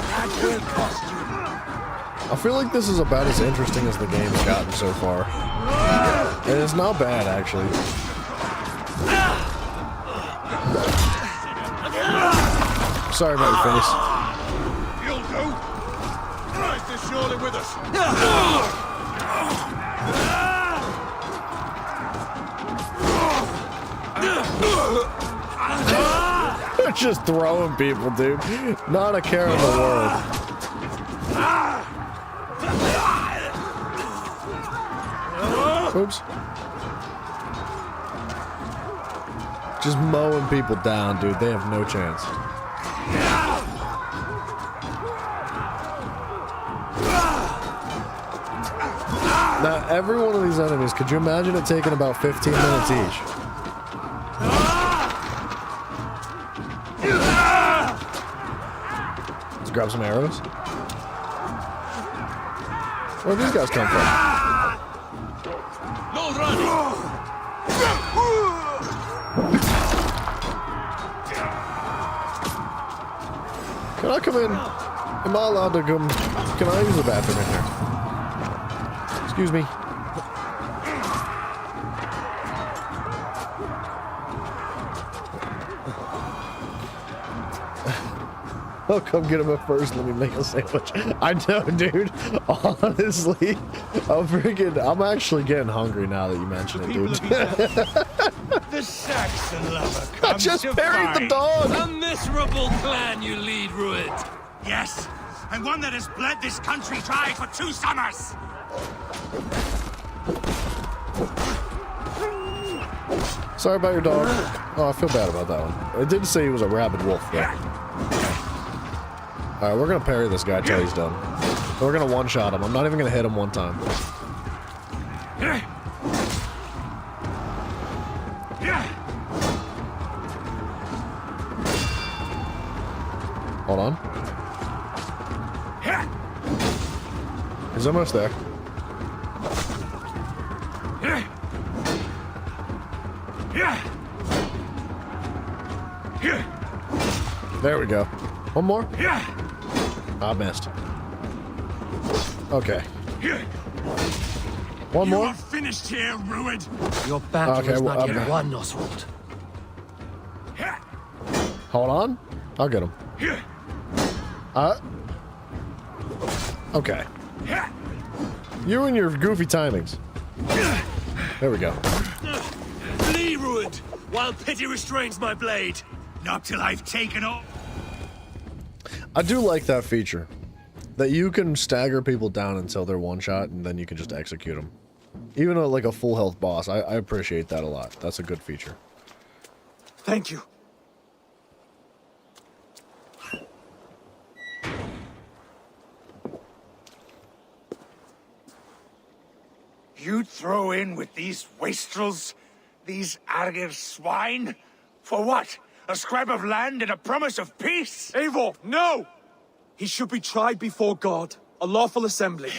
That will cost you. I feel like this is about as interesting as the game's gotten so far. And it's not bad, actually. Sorry about your face. You'll do. Christ is surely with us. They're just throwing people, dude. Not a care in the world. Oops. Just mowing people down, dude. They have no chance. Now, every one of these enemies, could you imagine it taking about 15 minutes each? Let's grab some arrows. Where'd these guys come from? No running. Can I come in? Am I allowed to come? Can I use the bathroom in here? Excuse me. Oh, come get him at first. Let me make a sandwich. I know, dude. Honestly, I'm actually getting hungry now that you mention it, dude. The Saxon lover I comes just to buried the fight. dog. A miserable clan you lead, Ruid. Yes, and one that has bled this country dry for 2 summers. Sorry about your dog. Oh, I feel bad about that one. It did say he was a rabid wolf, though. Alright, we're gonna parry this guy till he's done. We're gonna one-shot him. I'm not even gonna hit him one time. Hold on. He's almost there. There we go. One more. I missed. Okay. One more. You are finished here, Ruid. Your battle Okay, is well, not yet okay. won, Oswald. Hold on. I'll get him. Okay. You and your goofy timings. There we go. Flee, Ruid, while pity restrains my blade. Not till I've taken all. I do like that feature. That you can stagger people down until they're one shot and then you can just execute them. Even like a full health boss. I appreciate that a lot. That's a good feature. Thank you. You'd throw in with these wastrels, these Argir swine? For what? A scrap of land and a promise of peace? Eivor, no! He should be tried before God, a lawful assembly.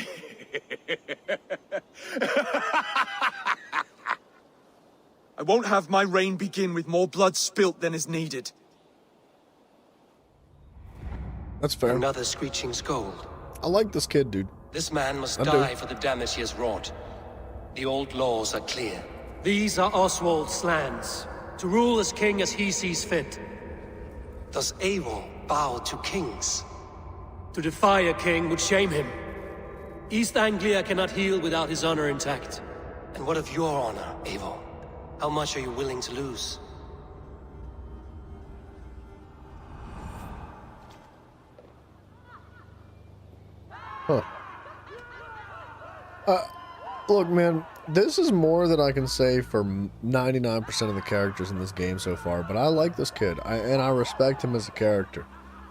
I won't have my reign begin with more blood spilt than is needed. That's fair. Another screeching scold. I like this kid, dude. This man must I do. die for the damage he has wrought. The old laws are clear. These are Oswald's lands, to rule as king as he sees fit. Does Eivor bow to kings? To defy a king would shame him. East Anglia cannot heal without his honor intact. And what of your honor, Eivor? How much are you willing to lose? Huh. Look, man, this is more than I can say for 99% of the characters in this game so far, but I like this kid, and I respect him as a character.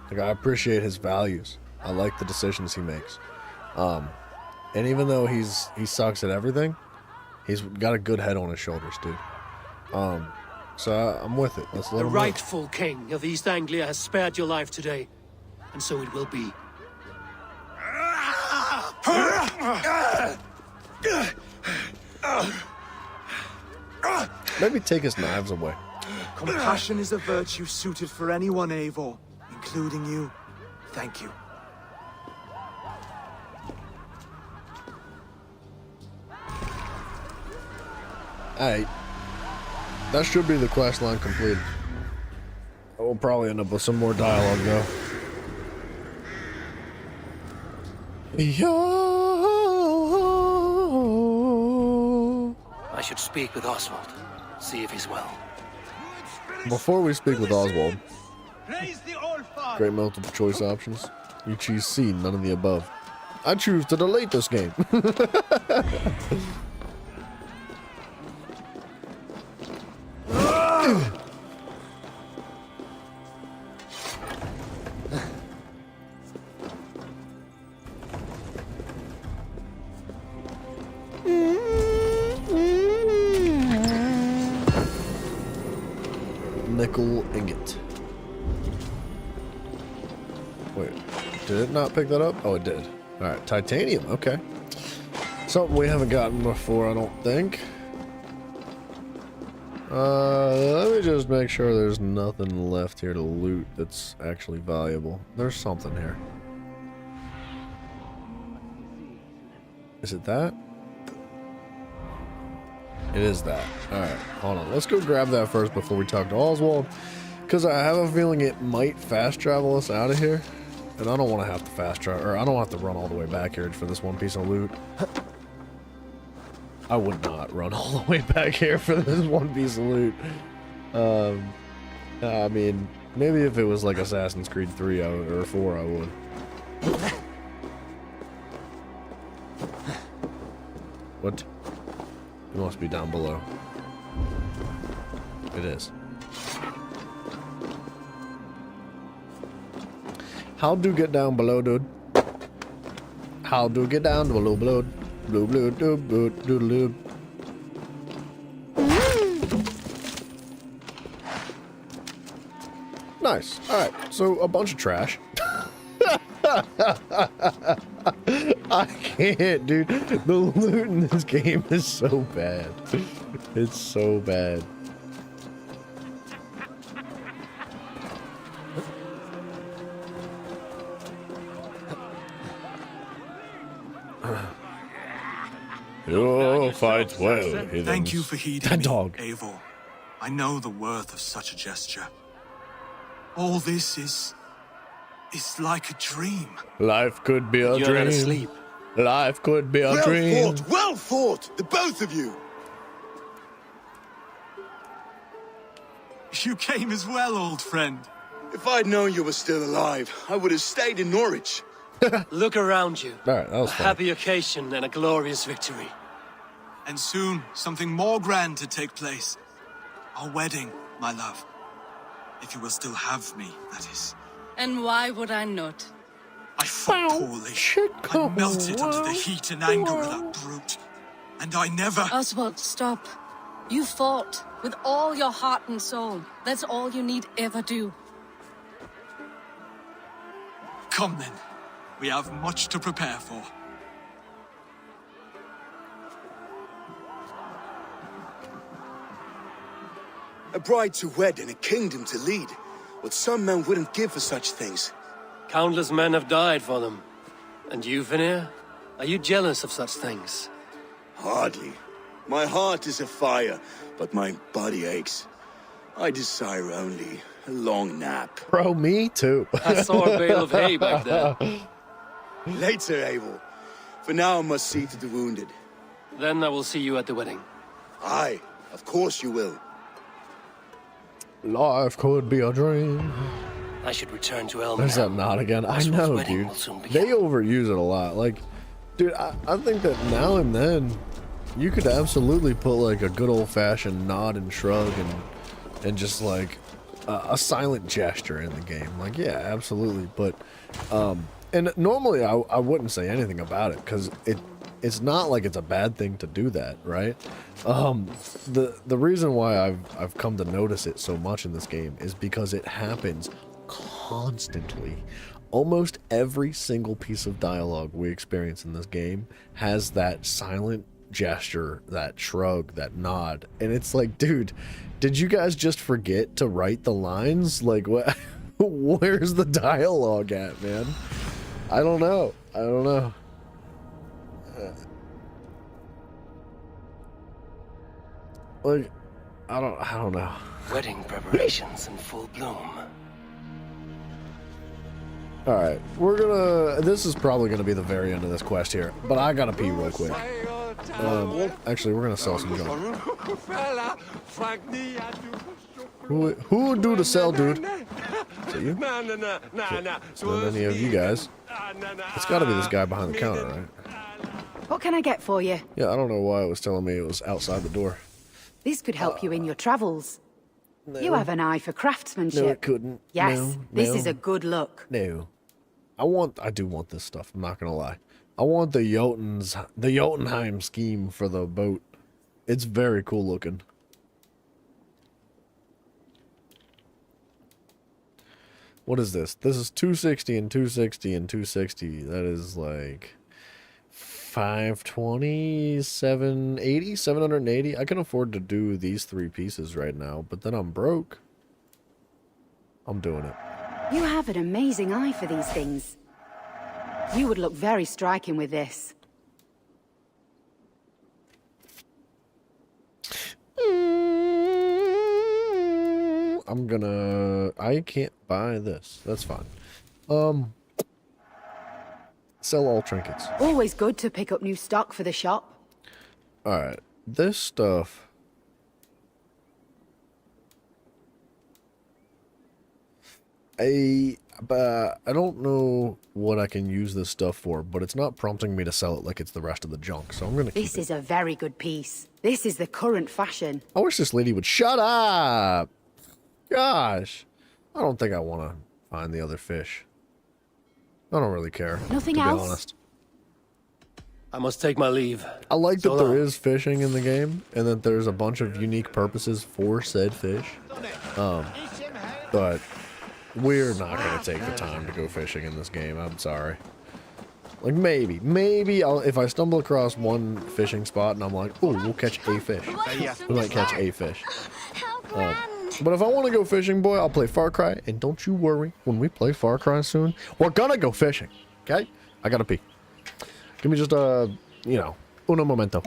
Like, I appreciate his values. I like the decisions he makes. And even though he sucks at everything, he's got a good head on his shoulders, dude. So I'm with it. Let's let The him rightful king of East Anglia has spared your life today, and so it will be. Maybe take his knives away. Compassion is a virtue suited for anyone, Eivor, including you. Thank you. Alright. That should be the quest line completed. We'll probably end up with some more dialogue, though. Yo. I should speak with Oswald, see if he's well. Before we speak with Oswald, Praise the old father. great multiple choice options. You choose C, none of the above. I choose to delete this game. Nickel ingot. Wait, did it not pick that up? Oh, it did. Alright, titanium, okay. Something we haven't gotten before, I don't think. Let me just make sure there's nothing left here to loot that's actually valuable. There's something here. Is it that? It is that. Alright, hold on. Let's go grab that first before we talk to Oswald. Because I have a feeling it might fast travel us out of here. And I don't want to have to fast travel, or I don't have to run all the way back here for this one piece of loot. I would not run all the way back here for this one piece of loot. I mean, maybe if it was like Assassin's Creed 3 or 4, I would. What? It must be down below. It is. How do get down below, dude? How do get down below, below? Blue, blue, doo, blue, doodle, doo. Nice. Alright, so a bunch of trash. I can't, dude. The loot in this game is so bad. It's so bad. You fight well, heathens. Thank you for heeding That me, dog. Eivor. I know the worth of such a gesture. All this is like a dream. Life could be a You're dream. not asleep. Life could be a Well dream. fought, well fought, the both of you. You came as well, old friend. If I'd known you were still alive, I would have stayed in Norwich. Look around you. Alright, that was A fun. happy occasion and a glorious victory. And soon, something more grand to take place. Our wedding, my love. If you will still have me, that is. And why would I not? I fought poorly. I melted under the heat and anger of that brute. And I never... Oswald, stop. You fought with all your heart and soul. That's all you need ever do. Come then. We have much to prepare for. A bride to wed and a kingdom to lead. What some men wouldn't give for such things. Countless men have died for them. And you, Vanir? Are you jealous of such things? Hardly. My heart is afire, but my body aches. I desire only a long nap. Bro, me too. I saw a bale of hay back there. Later, Abel. For now, I must see to the wounded. Then I will see you at the wedding. Aye, of course you will. Life could be a dream. I should return to Elm. There's that nod again. I Oswald's know, wedding dude. will soon begin. They overuse it a lot. Like, dude, I think that now and then you could absolutely put like a good old-fashioned nod and shrug and just like a silent gesture in the game. Like, yeah, absolutely. But and normally I wouldn't say anything about it because it's not like it's a bad thing to do that, right? The reason why I've come to notice it so much in this game is because it happens constantly. Almost every single piece of dialogue we experience in this game has that silent gesture, that shrug, that nod, and it's like, dude, did you guys just forget to write the lines? Like, what? Where's the dialogue at, man? I don't know. Like, I don't know. Wedding preparations in full bloom. Alright, this is probably gonna be the very end of this quest here, but I gotta pee real quick. Actually, we're gonna sell some junk. Who do the sell, dude? Is it you? So then any of you guys. It's gotta be this guy behind the counter, right? What can I get for you? Yeah, I don't know why it was telling me it was outside the door. This could help you in your travels. No. You have an eye for craftsmanship. No, it couldn't. Yes, No, this no. is a good look. No. I do want this stuff, I'm not gonna lie. I want the Jotunheim scheme for the boat. It's very cool looking. What is this? This is 260 and 260 and 260. That is like 520, 780, 780. I can afford to do these 3 pieces right now, but then I'm broke. I'm doing it. You have an amazing eye for these things. You would look very striking with this. I can't buy this. That's fine. Sell all trinkets. Always good to pick up new stock for the shop. Alright. This stuff. I don't know what I can use this stuff for, but it's not prompting me to sell it like it's the rest of the junk, so I'm gonna keep it. This is a very good piece. This is the current fashion. I wish this lady would shut up. Gosh. I don't think I want to find the other fish. I don't really care. Nothing to else? be honest. I must take my leave. I like So that there long. is fishing in the game, and that there's a bunch of unique purposes for said fish. But we're not going to take the time to go fishing in this game. I'm sorry. Like, maybe if I stumble across one fishing spot and I'm like, oh, we'll catch a fish. We might catch a fish. But if I want to go fishing, boy, I'll play Far Cry. And don't you worry, when we play Far Cry soon, we're gonna go fishing. Okay? I gotta pee. Give me just uno momento.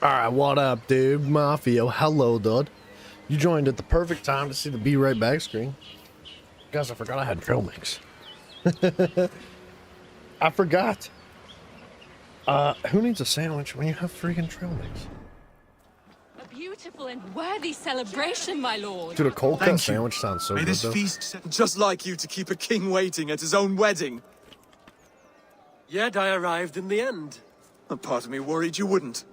Alright, what up, dude? Mafia, hello, dude. You joined at the perfect time to see the Be Right Back screen. Guys, I forgot I had trail mix. I forgot. Who needs a sandwich when you have freaking trail mix? A beautiful and worthy celebration, my lord. Dude, a cold cut sandwich sounds so May good, this though. feast just like you to keep a king waiting at his own wedding. Yet I arrived in the end. A part of me worried you wouldn't.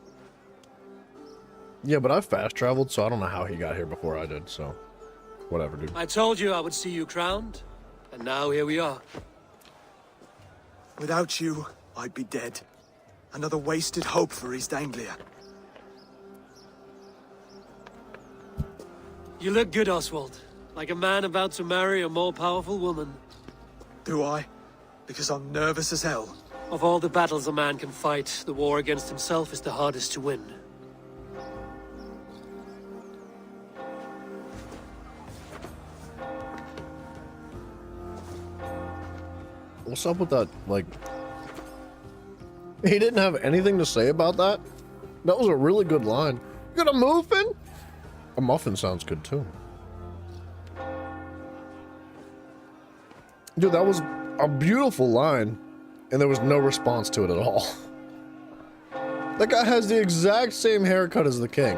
Yeah, but I fast traveled, so I don't know how he got here before I did, so whatever, dude. I told you I would see you crowned, and now here we are. Without you, I'd be dead. Another wasted hope for East Anglia. You look good, Oswald. Like a man about to marry a more powerful woman. Do I? Because I'm nervous as hell. Of all the battles a man can fight, the war against himself is the hardest to win. What's up with that? Like, he didn't have anything to say about that? That was a really good line. You got a muffin? A muffin sounds good too. Dude, that was a beautiful line, and there was no response to it at all. That guy has the exact same haircut as the king.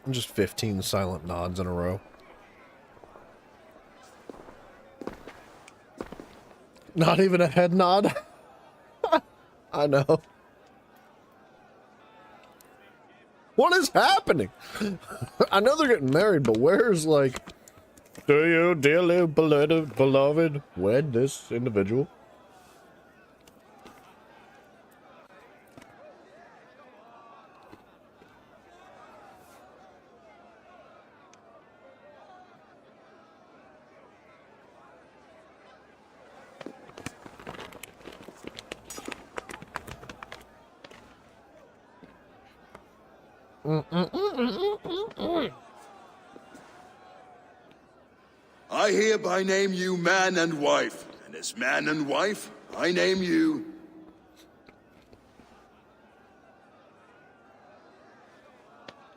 Just 15 silent nods in a row. Not even a head nod. I know. What is happening? I know they're getting married, but where's like, do you, dearly beloved, wed this individual? I hereby name you man and wife, and as man and wife, I name you...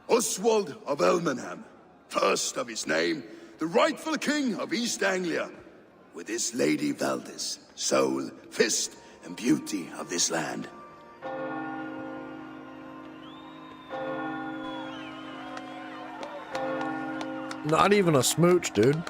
Oswald of Elmenham, first of his name, the rightful king of East Anglia, with his lady Valdis, soul, fist, and beauty of this land. Not even a smooch, dude.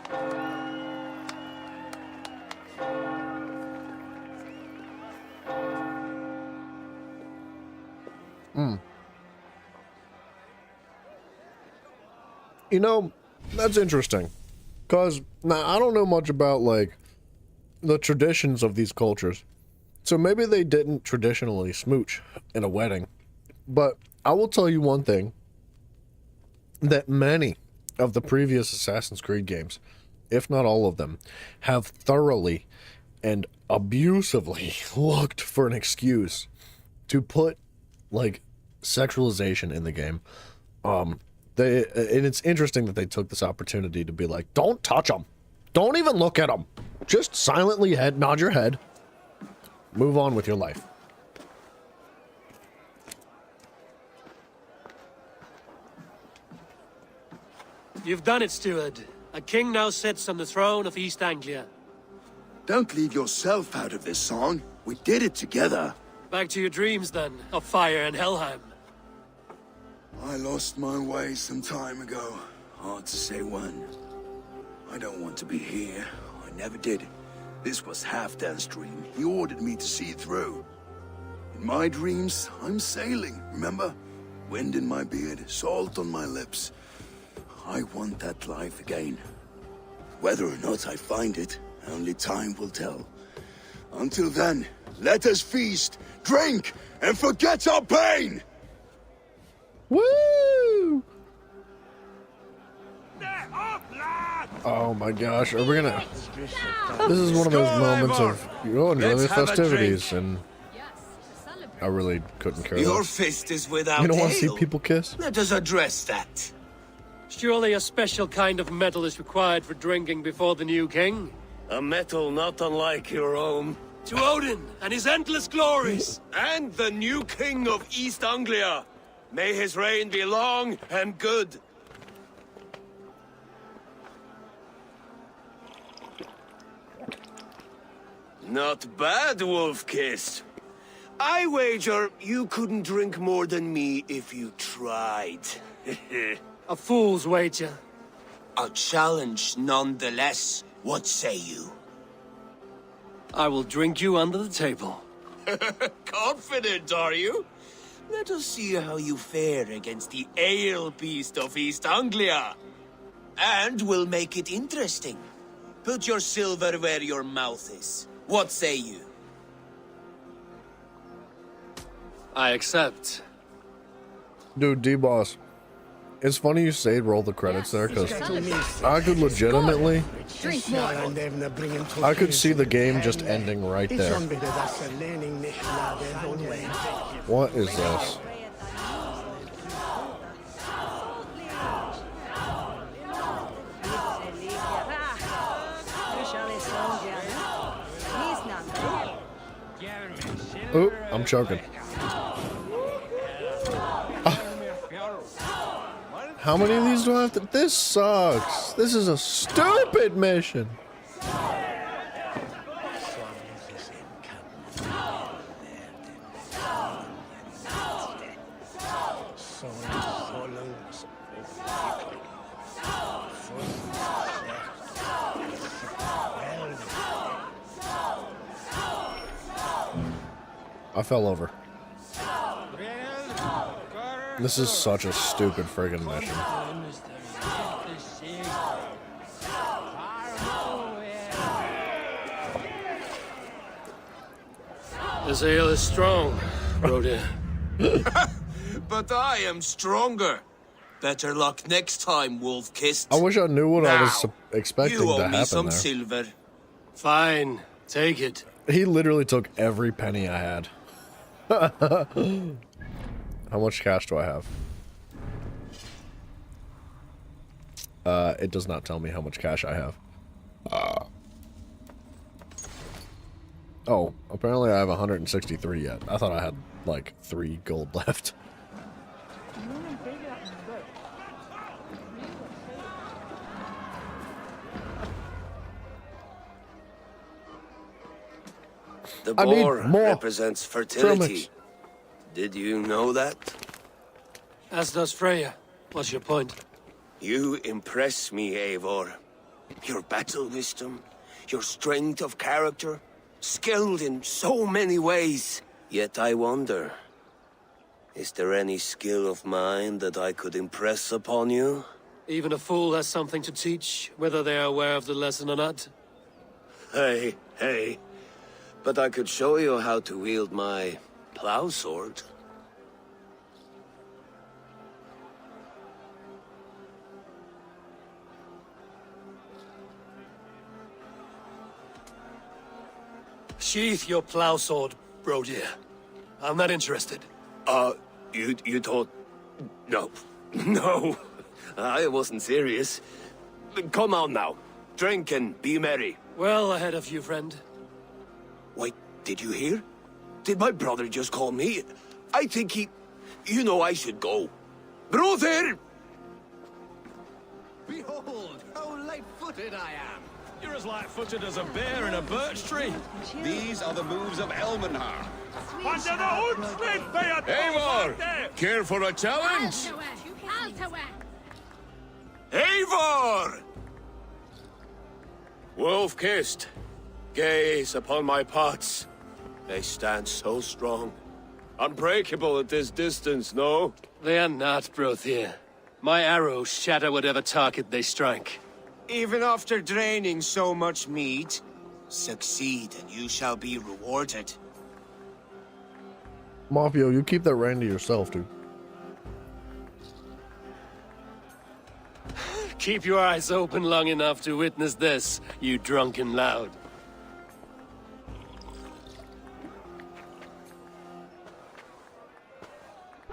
You know, that's interesting. Because, now, I don't know much about, like, the traditions of these cultures. So maybe they didn't traditionally smooch in a wedding. But I will tell you one thing. That many of the previous Assassin's Creed games, if not all of them, have thoroughly and abusively looked for an excuse to put, like, sexualization in the game. And it's interesting that they took this opportunity to be like, don't touch them. Don't even look at them. Just silently nod your head. Move on with your life. You've done it, steward. A king now sits on the throne of East Anglia. Don't leave yourself out of this song. We did it together. Back to your dreams, then, of fire and Helheim. I lost my way some time ago. Hard to say when. I don't want to be here. I never did. This was Halfdan's dream. He ordered me to see it through. In my dreams, I'm sailing, remember? Wind in my beard, salt on my lips. I want that life again. Whether or not I find it, only time will tell. Until then, let us feast, drink, and forget our pain! Woo! Oh my gosh, are we gonna... This is one of those moments of, you enjoy the festivities, and I really couldn't care Your less. fist is without You don't want to ale. see people kiss? Let us address that. Surely a special kind of metal is required for drinking before the new king? A metal not unlike your own. To Odin and his endless glories! And the new king of East Anglia. May his reign be long and good. Not bad, Wolf-Kissed. I wager you couldn't drink more than me if you tried. A fool's wager. A challenge nonetheless. What say you? I will drink you under the table. Confident, are you? Let us see how you fare against the ale beast of East Anglia. And we'll make it interesting. Put your silver where your mouth is. What say you? I accept. Dude, D-Boss. It's funny you say roll the credits there, because I could legitimately... I could see the game just ending right there. What is this? Oop, I'm choking. How many of these do I have to... This sucks. This is a stupid mission. I fell over. This is such a stupid friggin' mission. This ale is strong, Brodir. But I am stronger. Better luck next time, Wolf-Kissed. I wish I knew what I was expecting you to owe happen me some there. silver. Fine, take it. He literally took every penny I had. How much cash do I have? It does not tell me how much cash I have. Oh, apparently I have 163 yet. I thought I had like 3 gold left. The I need boar more represents fertility. Thermix. Did you know that? As does Freya. What's your point? You impress me, Eivor. Your battle wisdom, your strength of character, skilled in so many ways. Yet I wonder, is there any skill of mine that I could impress upon you? Even a fool has something to teach, whether they are aware of the lesson or not. Hey, hey. But I could show you how to wield my plow sword. Sheath your plow sword, Brodir. I'm not interested. You thought... No. No. I wasn't serious. Come on now. Drink and be merry. Well ahead of you, friend. Wait, did you hear? Did my brother just call me? I think he... You know I should go. Brother! Behold, how light-footed I am. You're as light-footed as a bear in a birch tree. These are the moves of Elmenhar. Eivor! Care for a challenge? Eivor! Wolf-Kissed, gaze upon my pots. They stand so strong. Unbreakable at this distance, no? They are not, Brothir. My arrows shatter whatever target they strike. Even after draining so much meat, succeed and you shall be rewarded. Mafio, you keep that rain to yourself, dude. Keep your eyes open long enough to witness this, you drunken loud.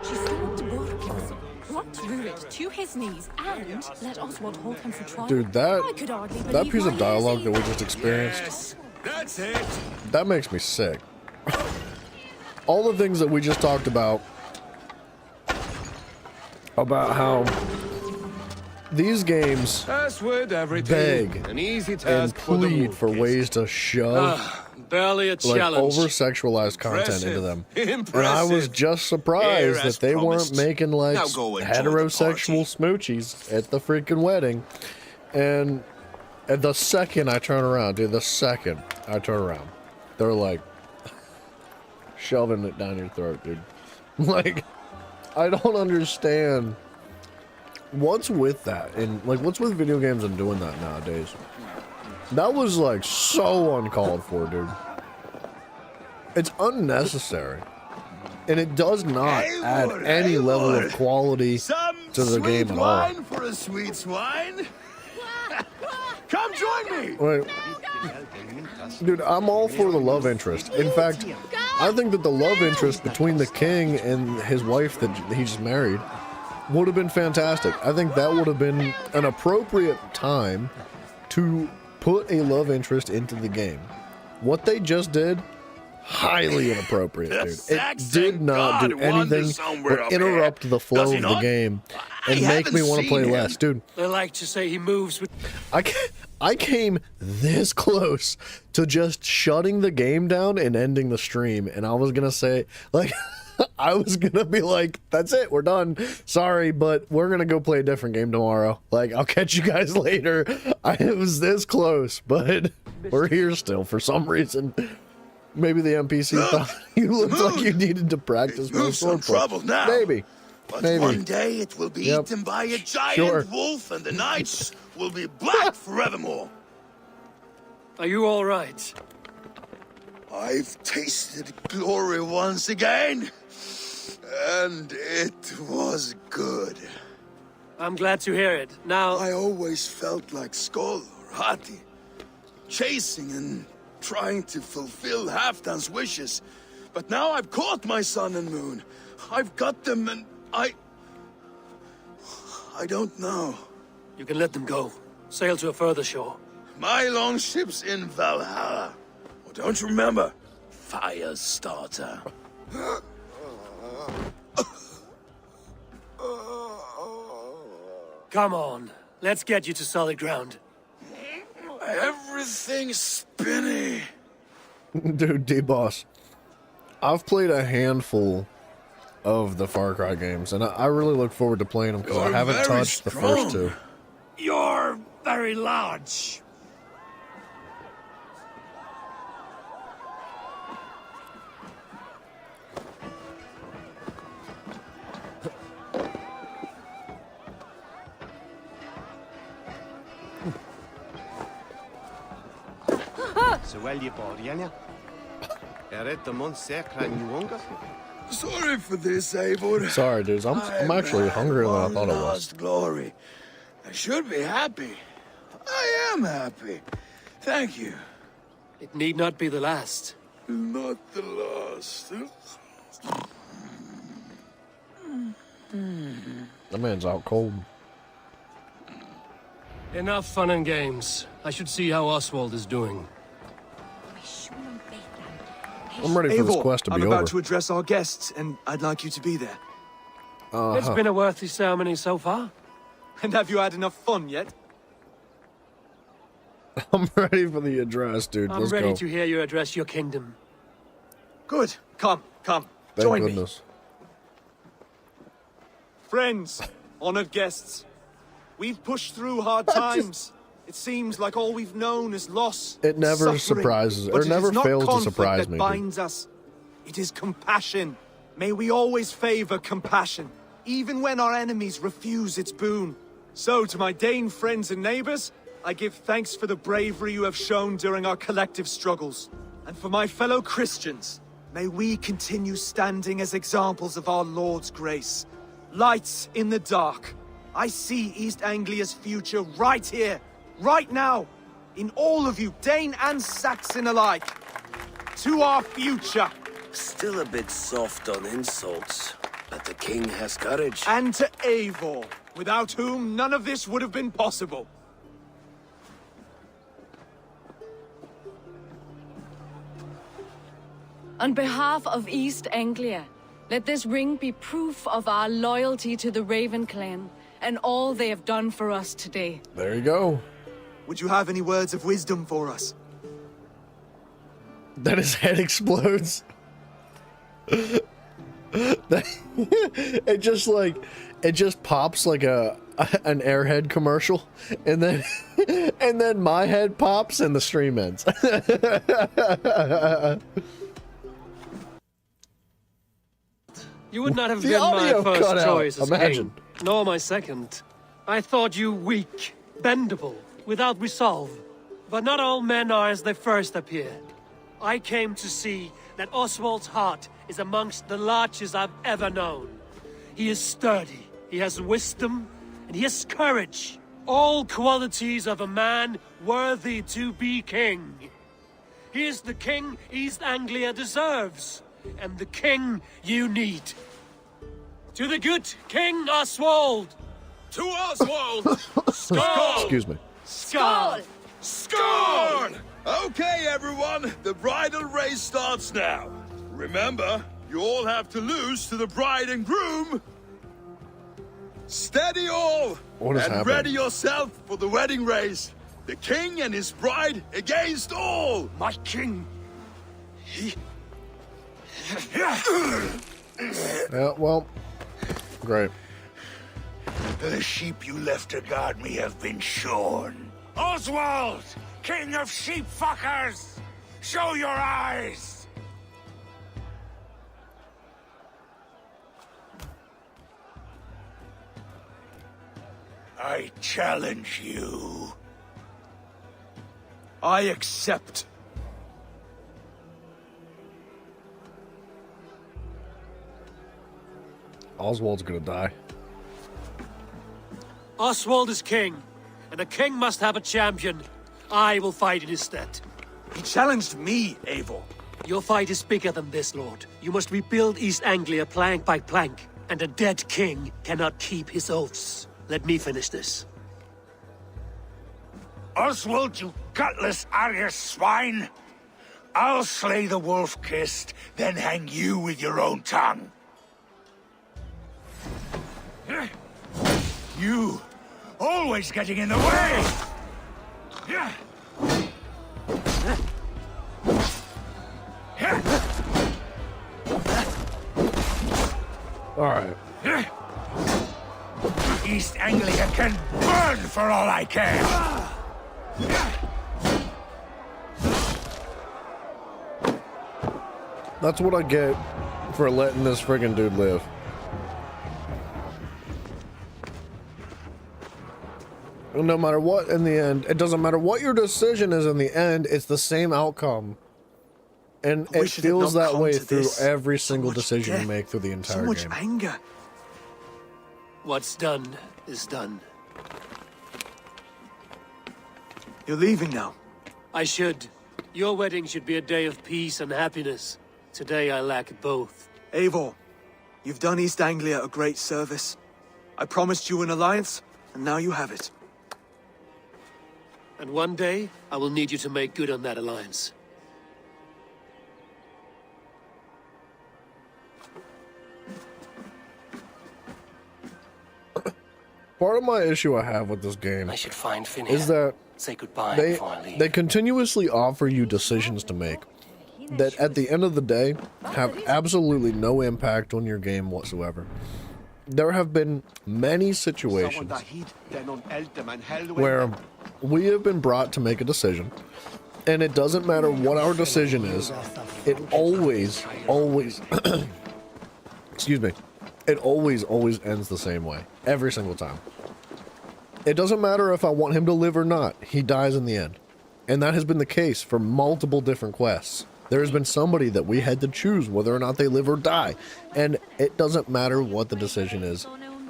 She stabbed Borkins, brought Rurik to his knees, and let Oswald hold him for trial. Dude, I could hardly that believe piece my of dialogue ears that we either. just experienced, Yes, that's it. that makes me sick. All the things that we just talked about about how these games As with everything, beg an easy and task for the plead for wolf-kissed. ways to shove Barely a like challenge. over-sexualized content Impressive. into them. Impressive. And I was just surprised Here as that they promised. weren't making like Now go enjoy the heterosexual smoochies at the freaking wedding. And at the second I turn around, dude, they're like shoving it down your throat, dude. Like, I don't understand what's with that, and like what's with video games and doing that nowadays. That was like so uncalled for, dude. It's unnecessary, and it does not add any level of quality to the game at all. Wine for a sweet swine? Come join me! Wait. Dude, I'm all for the love interest. In fact, I think that the love interest between the king and his wife that he just married would have been fantastic. I think that would have been an appropriate time to put a love interest into the game. What they just did, highly inappropriate, dude. It did not do anything but interrupt the flow of the game and make me want to play less, dude. They like to say he moves with... I came this close to just shutting the game down and ending the stream, and I was gonna say, like, I was gonna be like, that's it, we're done. Sorry, but we're gonna go play a different game tomorrow. Like, I'll catch you guys later. It was this close, but we're here still for some reason. Maybe the NPC thought you looked like you needed to practice more sword play. Trouble now. Maybe. But Maybe. one day it will be eaten by a giant wolf, and the nights will be black forevermore. Are you all right? I've tasted glory once again, and it was good. I'm glad to hear it. Now... I always felt like Skoll or Hati, chasing and trying to fulfill Halfdan's wishes. But now I've caught my sun and moon. I've got them, and I don't know. You can let them go. Sail to a further shore. My longship's in Valhalla. Oh, don't you remember? Fire starter. Come on. Let's get you to solid ground. Everything's spinny. Dude, D-Boss, I've played a handful of the Far Cry games, and I really look forward to playing them because I haven't touched the first two. You're very large. Sorry for this, Eivor. Sorry, dudes. I'm actually hungrier than I thought I was. Lost glory. I should be happy. I am happy. Thank you. It need not be the last. Not the last. That man's out cold. Enough fun and games. I should see how Oswald is doing. I'm ready for this Eivor, quest to be I'm over. about to address our guests, and I'd like you to be there. It's been a worthy ceremony so far. And have you had enough fun yet? I'm ready for the address, dude. I'm Let's ready go. to hear you address your kingdom. Good. Come. Thank Join goodness. me. Friends, honored guests. We've pushed through hard times. It seems like all we've known is loss. It never suffering. surprises, But or it never is not fails to conflict surprise that me, dude. binds us. It is compassion. May we always favor compassion, even when our enemies refuse its boon. So, to my Dane friends and neighbors, I give thanks for the bravery you have shown during our collective struggles. And for my fellow Christians, may we continue standing as examples of our Lord's grace. Lights in the dark. I see East Anglia's future right here, right now, in all of you, Dane and Saxon alike. To our future. Still a bit soft on insults, but the king has courage. And to Eivor, without whom none of this would have been possible. On behalf of East Anglia, Let this ring be proof of our loyalty to the Raven clan and all they have done for us today. There you go. Would you have any words of wisdom for us? Then his head explodes. It just pops like an Airhead commercial, and then my head pops and the stream ends. You would not have The been my audio first cut out, choice as imagine. king, nor my second. I thought you weak, bendable, without resolve. But not all men are as they first appear. I came to see that Oswald's heart is amongst the largest I've ever known. He is sturdy, he has wisdom, and he has courage. All qualities of a man worthy to be king. He is the king East Anglia deserves, and the king you need. To the good King Oswald! To Oswald! Skull! Excuse me. Skull! Skull! Okay, everyone, the bridal race starts now. Remember, you all have to lose to the bride and groom. Steady all! What is and happening? ready yourself for the wedding race. The king and his bride against all! My king. Yeah, well, great. The sheep you left to guard me have been shorn. Oswald! King of sheep fuckers! Show your eyes! I challenge you. I accept. Oswald's gonna die. Oswald is king, and a king must have a champion. I will fight in his stead. He challenged me, Eivor. Your fight is bigger than this, Lord. You must rebuild East Anglia plank by plank, and a dead king cannot keep his oaths. Let me finish this. Oswald, you gutless Arya swine! I'll slay the wolf-kissed, then hang you with your own tongue. You, always getting in the way! All right. East Anglia can burn for all I care! That's what I get for letting this friggin' dude live. No matter what, in the end, it doesn't matter what your decision is in the end, it's the same outcome. And it feels that way through every single decision you make through the entire game. So much anger. What's done is done. You're leaving now. I should. Your wedding should be a day of peace and happiness. Today I lack both. Eivor, you've done East Anglia a great service. I promised you an alliance, and now you have it. And one day, I will need you to make good on that alliance. Part of my issue I have with this game I should find Finn is that say goodbye before I leave. they continuously offer you decisions to make that at the end of the day have absolutely no impact on your game whatsoever. There have been many situations where we have been brought to make a decision, and it doesn't matter what our decision is, it always, excuse me, it always ends the same way, every single time. It doesn't matter if I want him to live or not, he dies in the end. And that has been the case for multiple different quests. There has been somebody that we had to choose whether or not they live or die. And it doesn't matter what the decision is,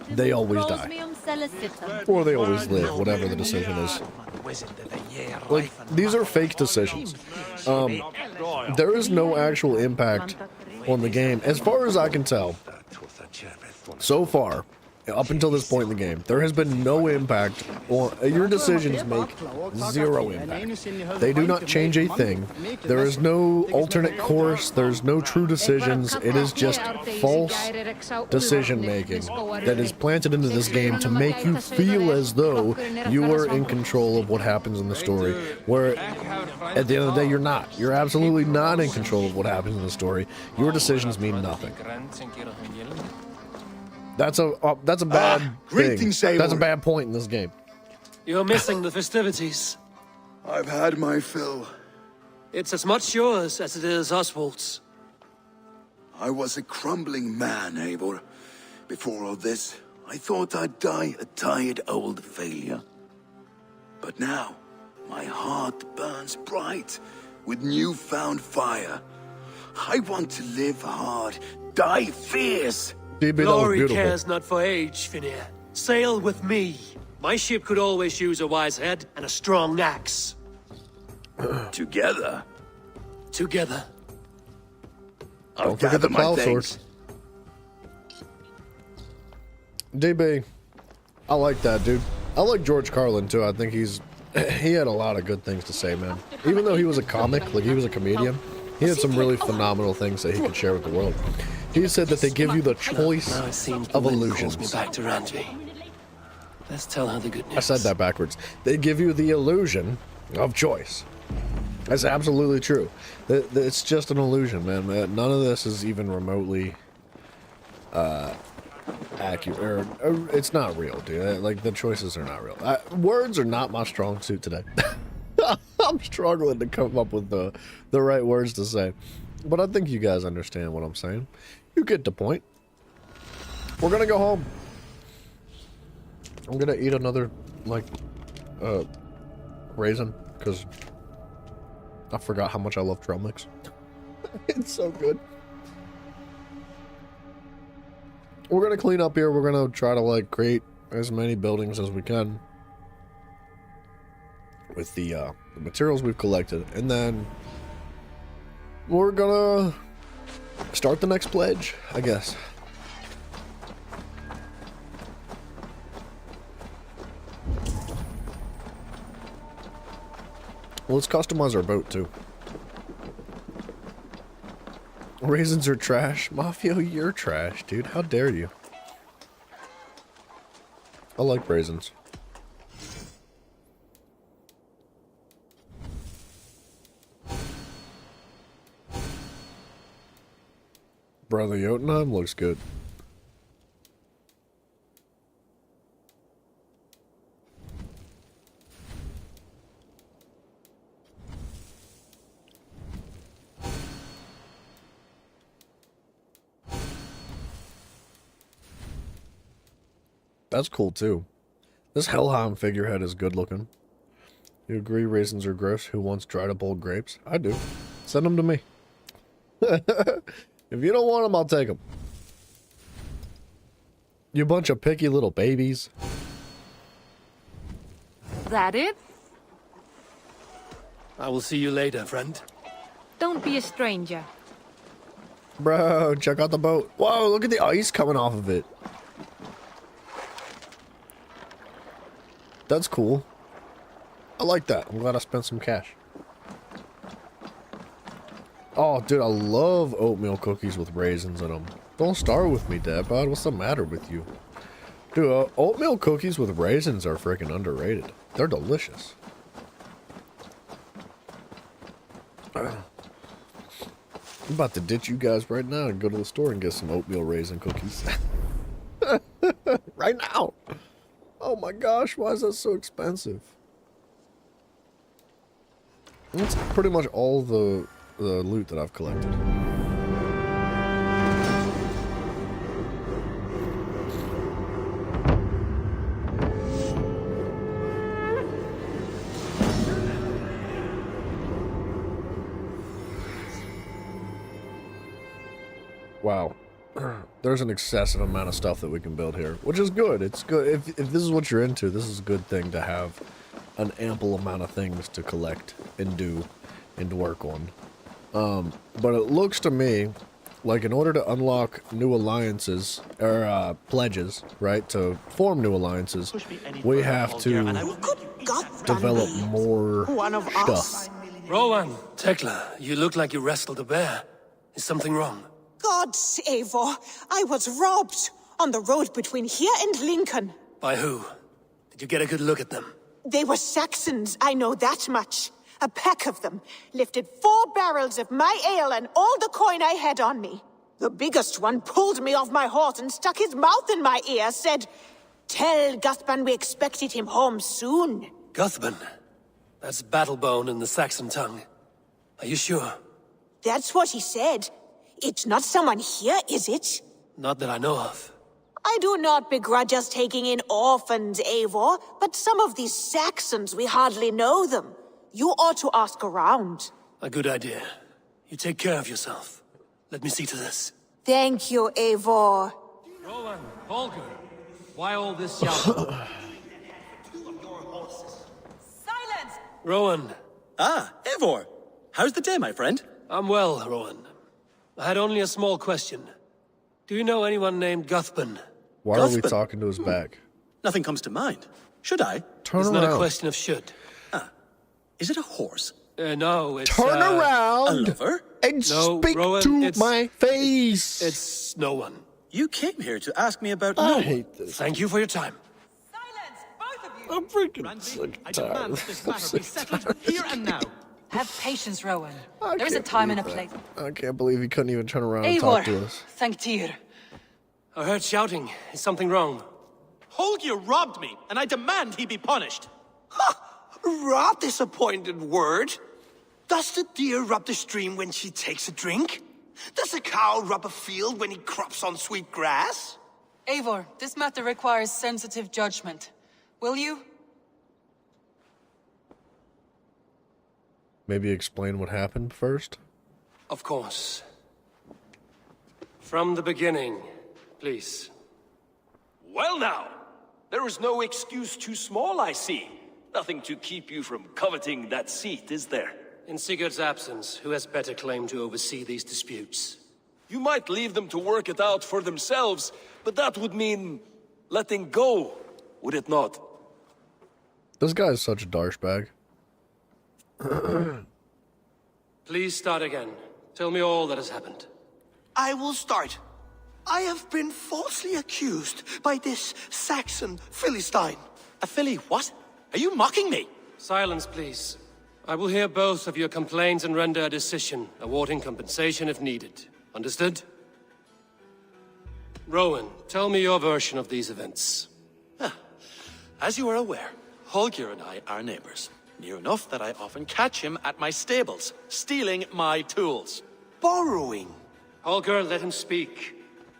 they always die. Or they always live, whatever the decision is. Like, these are fake decisions. There is no actual impact on the game, as far as I can tell. So far, Up until this point in the game, there has been no impact, or your decisions make zero impact. They do not change a thing. There is no alternate course, there's no true decisions. It is just false decision making that is planted into this game to make you feel as though you are in control of what happens in the story, where at the end of the day you're not. You're absolutely not in control of what happens in the story. Your decisions mean nothing. That's a bad thing. That's a bad point in this game. You're missing the festivities. I've had my fill. It's as much yours as it is Oswald's. I was a crumbling man, Eivor. Before all this, I thought I'd die a tired old failure. But now, my heart burns bright with newfound fire. I want to live hard, die fierce. Glory cares not for age, Finir. Sail with me. My ship could always use a wise head and a strong axe. Together? Together. Don't forget the plow sword. DB, I like that, dude. I like George Carlin, too. I think he had a lot of good things to say, man. Even though he was a comic, like he was a comedian, he had some really phenomenal things that he could share with the world. He said that they give you the choice of illusions. Me back to Randvi. Let's tell her the good news. I said that backwards. They give you the illusion of choice. That's absolutely true. It's just an illusion, man. None of this is even remotely accurate. Or it's not real, dude. Like, the choices are not real. Words are not my strong suit today. I'm struggling to come up with the right words to say. But I think you guys understand what I'm saying. You get the point. We're gonna go home. I'm gonna eat another, like, raisin, because I forgot how much I love trail mix. It's so good. We're gonna clean up here. We're gonna try to, like, create as many buildings as we can with the materials we've collected, and then we're gonna start the next pledge, I guess. Well, let's customize our boat, too. Raisins are trash. Mafia, you're trash, dude. How dare you? I like raisins. Brother Jotunheim looks good. That's cool too. This Helheim figurehead is good looking. You agree raisins are gross? Who wants dried up old grapes? I do. Send them to me. If you don't want them, I'll take them. You bunch of picky little babies. That it? I will see you later, friend. Don't be a stranger. Bro, check out the boat. Whoa, look at the ice coming off of it. That's cool. I like that. I'm glad I spent some cash. Oh, dude, I love oatmeal cookies with raisins in them. Don't start with me, Dad, bud. What's the matter with you? Dude, oatmeal cookies with raisins are freaking underrated. They're delicious. I'm about to ditch you guys right now and go to the store and get some oatmeal raisin cookies. Right now. Oh my gosh, why is that so expensive? That's pretty much all the loot that I've collected. Wow. There's an excessive amount of stuff that we can build here, which is good. It's good. If this is what you're into, this is a good thing to have an ample amount of things to collect and do and to work on. But it looks to me like, in order to unlock new alliances, or, pledges, right, to form new alliances, we have to develop more stuff. Rowan, Tekla, you look like you wrestled a bear. Is something wrong? Gods, Eivor, I was robbed on the road between here and Lincoln. By who? Did you get a good look at them? They were Saxons, I know that much. A pack of them lifted 4 barrels of my ale and all the coin I had on me. The biggest one pulled me off my horse and stuck his mouth in my ear, said, "Tell Guthban we expected him home soon." Guthban? That's Battlebone in the Saxon tongue. Are you sure? That's what he said. It's not someone here, is it? Not that I know of. I do not begrudge us taking in orphans, Eivor, but some of these Saxons, we hardly know them. You ought to ask around. A good idea. You take care of yourself. Let me see to this. Thank you, Eivor. Rowan, Holger, why all this shouting? Silence! Rowan. Ah, Eivor. How's the day, my friend? I'm well, Rowan. I had only a small question. Do you know anyone named Guthban? Why are we talking to his back? Nothing comes to mind. Should I? Turn it's around. not a question of should. Is it a horse? No, it's... Turn around! A lover? And no, speak Rowan, to my face! It's no one. You came here to ask me about I no hate this. Thank you for your time. Silence, both of you! I'm freaking Randy, sick I and demand tired. that this matter be settled here and now. Have patience, Rowan. I There is a can't time and a believe place. that. I can't believe he couldn't even turn around and talk to Eivor, us. thank Tyr. I heard shouting. Is something wrong? Holger robbed me, and I demand he be punished. Rot disappointed word. Does the deer rub the stream when she takes a drink? Does a cow rub a field when he crops on sweet grass? Eivor, this matter requires sensitive judgment. Will you? Maybe explain what happened first? Of course. From the beginning, please. Well now, there is no excuse too small, I see. Nothing to keep you from coveting that seat, is there? In Sigurd's absence, who has better claim to oversee these disputes? You might leave them to work it out for themselves, but that would mean letting go, would it not? This guy is such a douchebag. Please start again. Tell me all that has happened. I will start. I have been falsely accused by this Saxon Philistine. A filly what? Are you mocking me? Silence, please. I will hear both of your complaints and render a decision, awarding compensation if needed. Understood? Rowan, tell me your version of these events. As you are aware, Holger and I are neighbors. Near enough that I often catch him at my stables, stealing my tools. Borrowing. Holger, let him speak.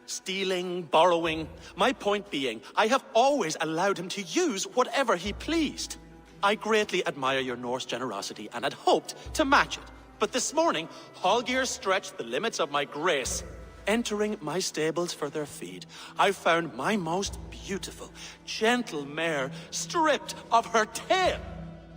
Stealing, borrowing. My point being, I have always allowed him to use whatever he pleased. I greatly admire your Norse generosity and had hoped to match it. But this morning, Holger stretched the limits of my grace. Entering my stables for their feed, I found my most beautiful, gentle mare stripped of her tail.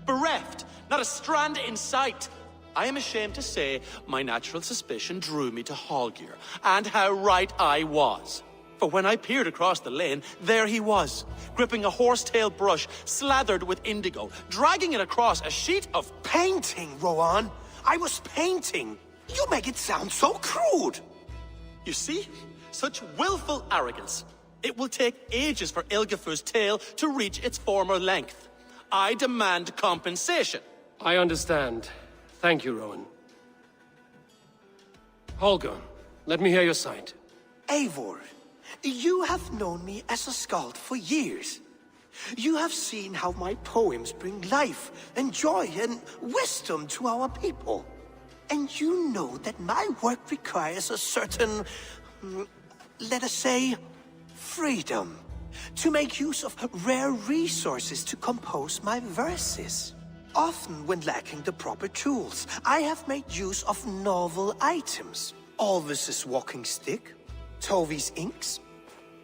Bereft, not a strand in sight. I am ashamed to say my natural suspicion drew me to Holger, and how right I was. For when I peered across the lane, there he was, gripping a horsetail brush slathered with indigo, dragging it across a sheet of... Painting, Rowan. I was painting. You make it sound so crude. You see? Such willful arrogance. It will take ages for Ilgifu's tail to reach its former length. I demand compensation. I understand. Thank you, Rowan. Holger, let me hear your side. Eivor, you have known me as a skald for years. You have seen how my poems bring life and joy and wisdom to our people. And you know that my work requires a certain, let us say, freedom, to make use of rare resources to compose my verses. Often when lacking the proper tools, I have made use of novel items. Alvis's walking stick, Tovi's inks,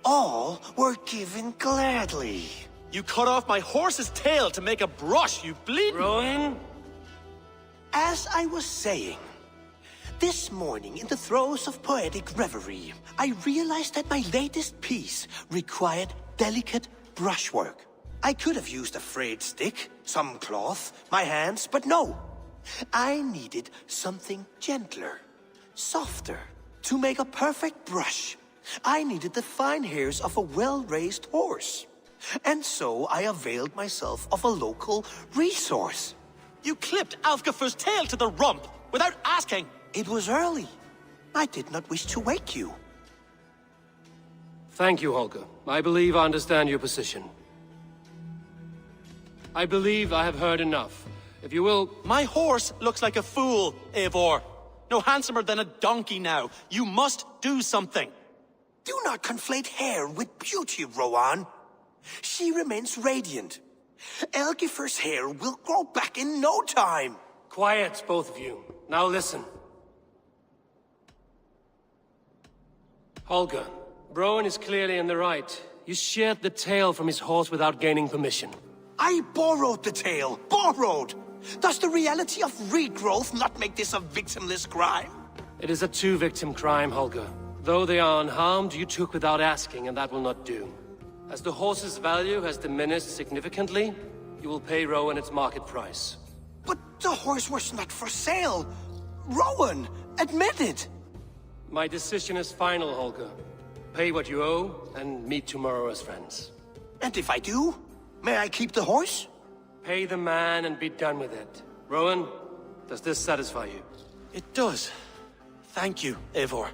all were given gladly. You cut off my horse's tail to make a brush, you bleeding... Rowan? As I was saying, This morning, in the throes of poetic reverie, I realized that my latest piece required delicate brushwork. I could have used a frayed stick, some cloth, my hands, but no. I needed something gentler, softer, to make a perfect brush. I needed the fine hairs of a well-raised horse. And so I availed myself of a local resource. You clipped Alfgafu's tail to the rump without asking. It was early. I did not wish to wake you. Thank you, Holger. I believe I understand your position. I believe I have heard enough. If you will... My horse looks like a fool, Eivor. No handsomer than a donkey now. You must do something. Do not conflate hair with beauty, Rowan. She remains radiant. Elgifer's hair will grow back in no time. Quiet, both of you. Now listen. Holger, Rowan is clearly in the right. You sheared the tail from his horse without gaining permission. I borrowed the tail. Borrowed! Does the reality of regrowth not make this a victimless crime? It is a two-victim crime, Holger. Though they are unharmed, you took without asking, and that will not do. As the horse's value has diminished significantly, you will pay Rowan its market price. But the horse was not for sale. Rowan, admit it. My decision is final, Holger. Pay what you owe, and meet tomorrow as friends. And if I do, may I keep the horse? Pay the man and be done with it. Rowan, does this satisfy you? It does. Thank you, Eivor.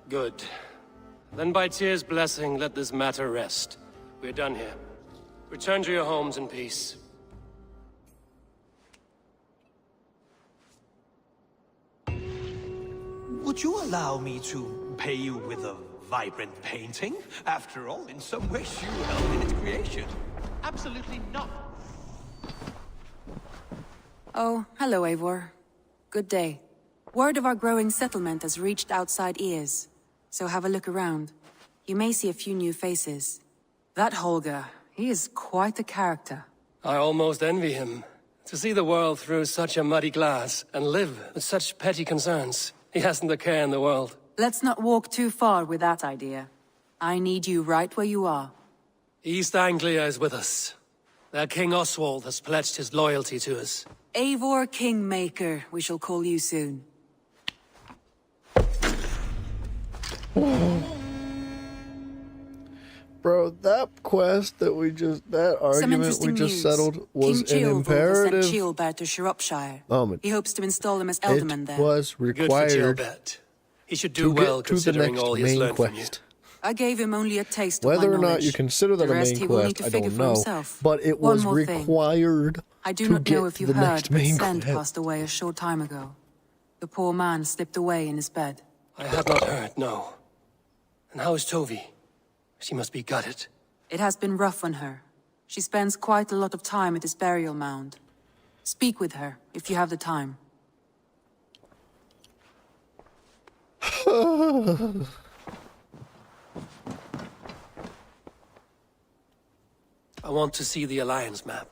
Good. Then by Tyr's blessing, let this matter rest. We're done here. Return to your homes in peace. Would you allow me to pay you with a vibrant painting? After all, in some ways you helped in its creation. Absolutely not. Oh, hello, Eivor. Good day. Word of our growing settlement has reached outside ears, so have a look around. You may see a few new faces. That Holger, he is quite a character. I almost envy him. To see the world through such a muddy glass, and live with such petty concerns. He hasn't a care in the world. Let's not walk too far with that idea. I need you right where you are. East Anglia is with us. Their King Oswald has pledged his loyalty to us. Eivor Kingmaker, we shall call you soon. Bro, that quest that that argument we just settled was King an imperative. Has sent Chielbert to Shropshire. Oh, He hopes to install him as Elderman it there. was required Good for Chielbert. He should do well to the considering next all he has main learned from you. quest. I gave him only a taste Whether of or my not knowledge. you consider that The a rest main he will need quest, to I figure don't for know. himself. But it One was more thing. required I do to not know get if you the heard, next but main Send quest. passed away a short time ago. The poor man slipped away in his bed. I had not heard, no. And how is Tovi? She must be gutted. It has been rough on her. She spends quite a lot of time at his burial mound. Speak with her, if you have the time. I want to see the Alliance map.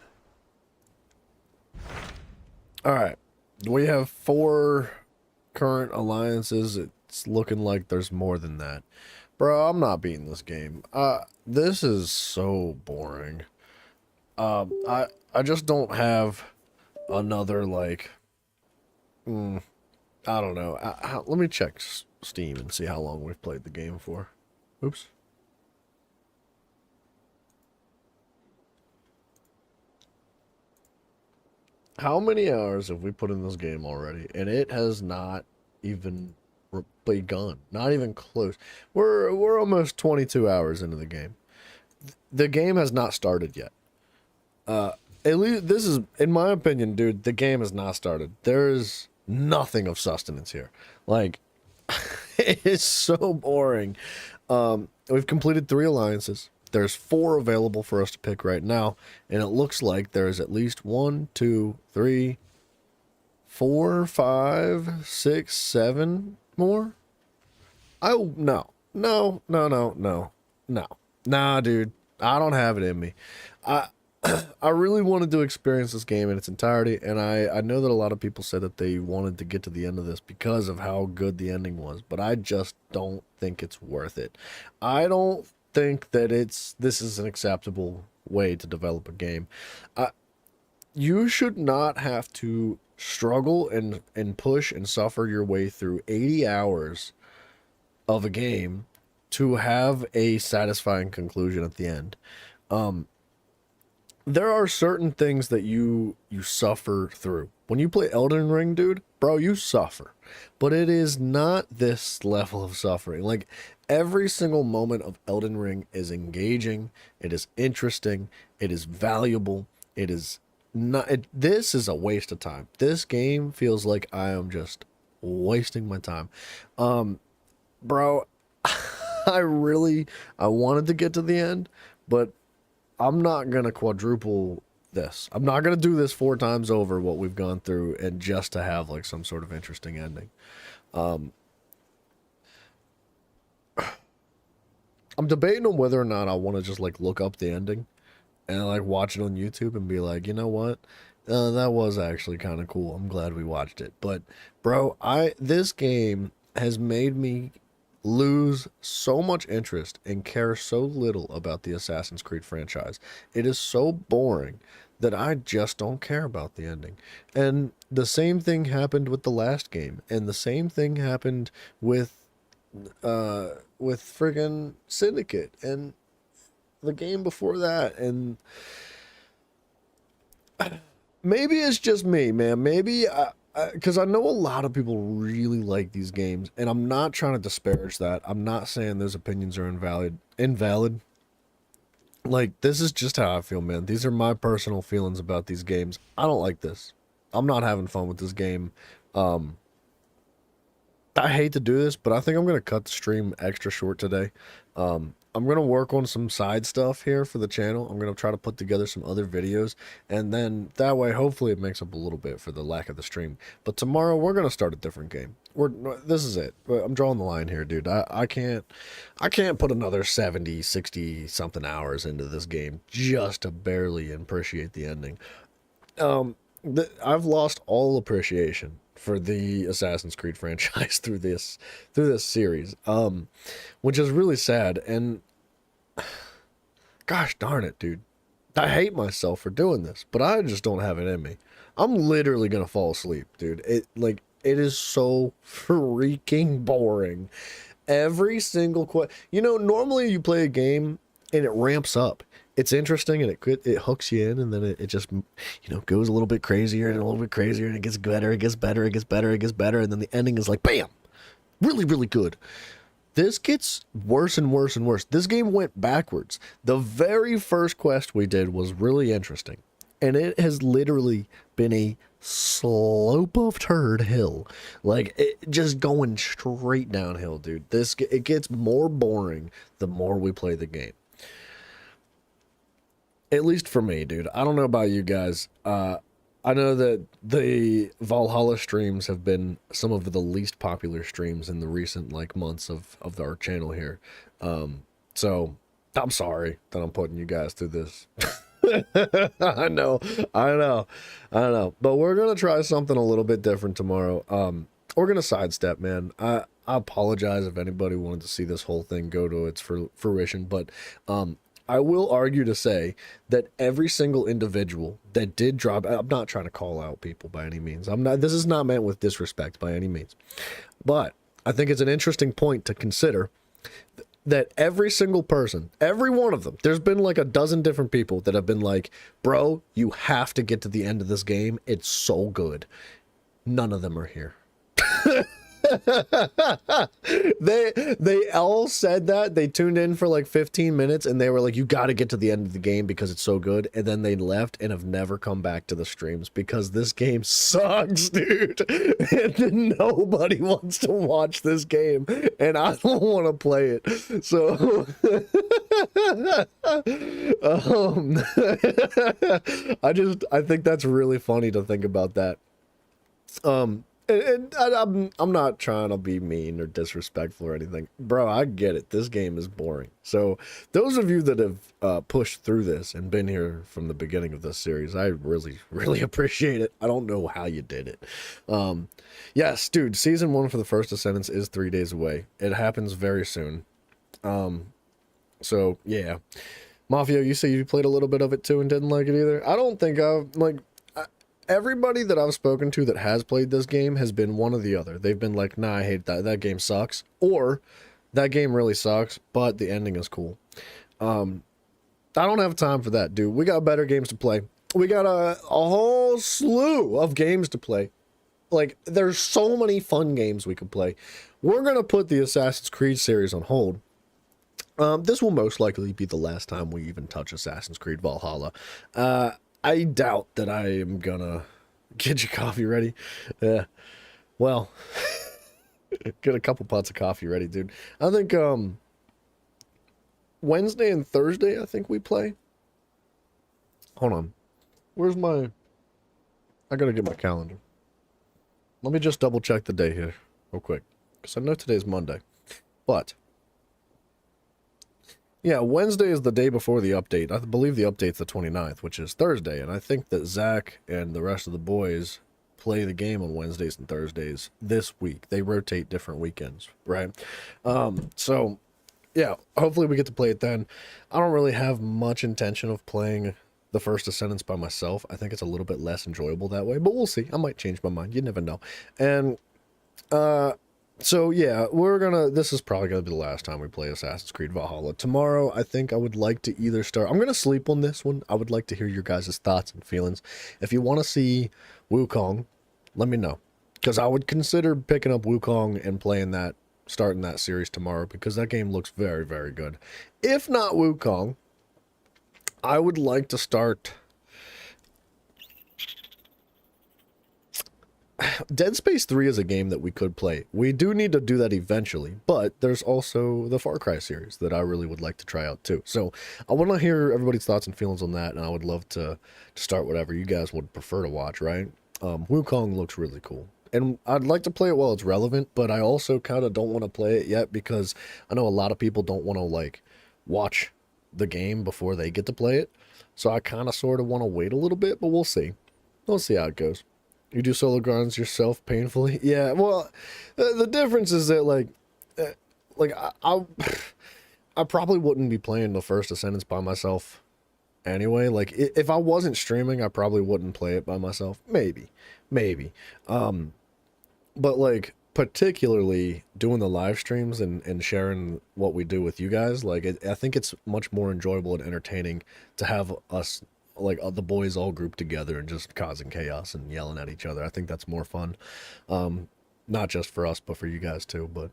Alright. We have 4 current alliances. It's looking like there's more than that. Bro, I'm not beating this game. This is so boring. I just don't have another, like... I don't know. Let me check Steam and see how long we've played the game for. Oops. How many hours have we put in this game already? And it has not even begun. Not even close. We're almost 22 hours into the game. The game has not started yet. At least this is, in my opinion, dude, the game has not started. There is nothing of sustenance here. Like, it's so boring. We've completed 3 alliances. There's 4 available for us to pick right now, and it looks like there's at least 1, 2, 3, 4, 5, 6, 7 more. Oh, no. No. Nah, dude. I don't have it in me. I really wanted to experience this game in its entirety, and I know that a lot of people said that they wanted to get to the end of this because of how good the ending was, but I just don't think it's worth it. I don't think that this is an acceptable way to develop a game. You should not have to struggle and push and suffer your way through 80 hours of a game to have a satisfying conclusion at the end. There are certain things that you suffer through. When you play Elden Ring, dude, bro, you suffer. But it is not this level of suffering. Like, every single moment of Elden Ring is engaging, it is interesting, it is valuable, it is not... this is a waste of time. This game feels like I am just wasting my time. Bro, I wanted to get to the end, but I'm not going to quadruple this. I'm not going to do this 4 times over what we've gone through and just to have like some sort of interesting ending. I'm debating on whether or not I want to just like look up the ending and like watch it on YouTube and be like, you know what? That was actually kind of cool. I'm glad we watched it. But bro, this game has made me lose so much interest and care so little about the Assassin's Creed franchise. It is so boring that I just don't care about the ending. And the same thing happened with the last game, and the same thing happened with friggin' Syndicate and the game before that. And maybe it's just me, man. Maybe because I know a lot of people really like these games, and I'm not trying to disparage that. I'm not saying those opinions are invalid. Like, this is just how I feel, man. These are my personal feelings about these games. I don't like this. I'm not having fun with this game. I hate to do this, but I think I'm going to cut the stream extra short today. I'm going to work on some side stuff here for the channel. I'm going to try to put together some other videos, and then that way, hopefully it makes up a little bit for the lack of the stream. But tomorrow, we're going to start a different game. This is it. I'm drawing the line here, dude. I can't put another 70, 60 something hours into this game just to barely appreciate the ending. I've lost all appreciation for the Assassin's Creed franchise through this series, which is really sad. And gosh darn it, dude, I hate myself for doing this, but I just don't have it in me. I'm literally gonna fall asleep, dude. It is so freaking boring. Every single normally you play a game and it ramps up. It's interesting and it hooks you in, and then it just, goes a little bit crazier and a little bit crazier, and it gets better, it gets better, it gets better, it gets better, and then the ending is like, bam, really, really good. This gets worse and worse and worse. This game went backwards. The very first quest we did was really interesting, and it has literally been a slope of turd hill, like it just going straight downhill, dude. It gets more boring the more we play the game. At least for me, dude. I don't know about you guys. I know that the Valhalla streams have been some of the least popular streams in the recent months of our channel here. So I'm sorry that I'm putting you guys through this. I know. But we're gonna try something a little bit different tomorrow. We're gonna sidestep, man. I apologize if anybody wanted to see this whole thing go to its fruition, but I will argue to say that every single individual that did drop, I'm not trying to call out people by any means. This is not meant with disrespect by any means, but I think it's an interesting point to consider that every single person, every one of them, there's been like a dozen different people that have been like, bro, you have to get to the end of this game. It's so good. None of them are here. They all said that. They tuned in for like 15 minutes and they were like, you got to get to the end of the game because it's so good. And then they left and have never come back to the streams because this game sucks, dude. And nobody wants to watch this game and I don't want to play it. So I think that's really funny to think about that. I'm not trying to be mean or disrespectful or anything. Bro, I get it. This game is boring. So those of you that have pushed through this and been here from the beginning of this series, I really, really appreciate it. I don't know how you did it. Yes, dude, Season 1 for the First Descendants is 3 days away. It happens very soon. So, yeah. Mafia, you say you played a little bit of it too and didn't like it either? I don't think everybody that I've spoken to that has played this game has been one or the other. They've been like, nah, I hate that. That game sucks. Or, that game really sucks, but the ending is cool. I don't have time for that, dude. We got better games to play. We got a whole slew of games to play. Like, there's so many fun games we could play. We're going to put the Assassin's Creed series on hold. This will most likely be the last time we even touch Assassin's Creed Valhalla. I doubt that I am gonna get your coffee ready. Well, get a couple pots of coffee ready, dude. I think, Wednesday and Thursday, I think we play. Hold on. Where's my... I gotta get my calendar. Let me just double check the day here real quick, because I know today's Monday. But... yeah, Wednesday is the day before the update. I believe the update's the 29th, which is Thursday, and I think that Zach and the rest of the boys play the game on Wednesdays and Thursdays this week. They rotate different weekends, right? So, yeah, hopefully we get to play it then. I don't really have much intention of playing the First Descendants by myself. I think it's a little bit less enjoyable that way, but we'll see. I might change my mind. You never know. And, so, yeah, this is probably going to be the last time we play Assassin's Creed Valhalla. Tomorrow, I think I would like to either start... I'm going to sleep on this one. I would like to hear your guys' thoughts and feelings. If you want to see Wukong, let me know. Because I would consider picking up Wukong and starting that series tomorrow, because that game looks very, very good. If not Wukong, I would like to start... Dead Space 3 is a game that we could play. We do need to do that eventually, but there's also the Far Cry series that I really would like to try out too. So I want to hear everybody's thoughts and feelings on that, and I would love to start whatever you guys would prefer to watch, right? Wukong looks really cool. And I'd like to play it while it's relevant, but I also kind of don't want to play it yet because I know a lot of people don't want to, like, watch the game before they get to play it. So I kind of sort of want to wait a little bit, but we'll see. We'll see how it goes. You do solo grinds yourself painfully? Yeah, well, the difference is that, I probably wouldn't be playing the First Descendants by myself anyway. Like, if I wasn't streaming, I probably wouldn't play it by myself. Maybe. But, like, particularly doing the live streams and sharing what we do with you guys, like, I think it's much more enjoyable and entertaining to have us... like the boys all grouped together and just causing chaos and yelling at each other. I think that's more fun. Not just for us, but for you guys too. But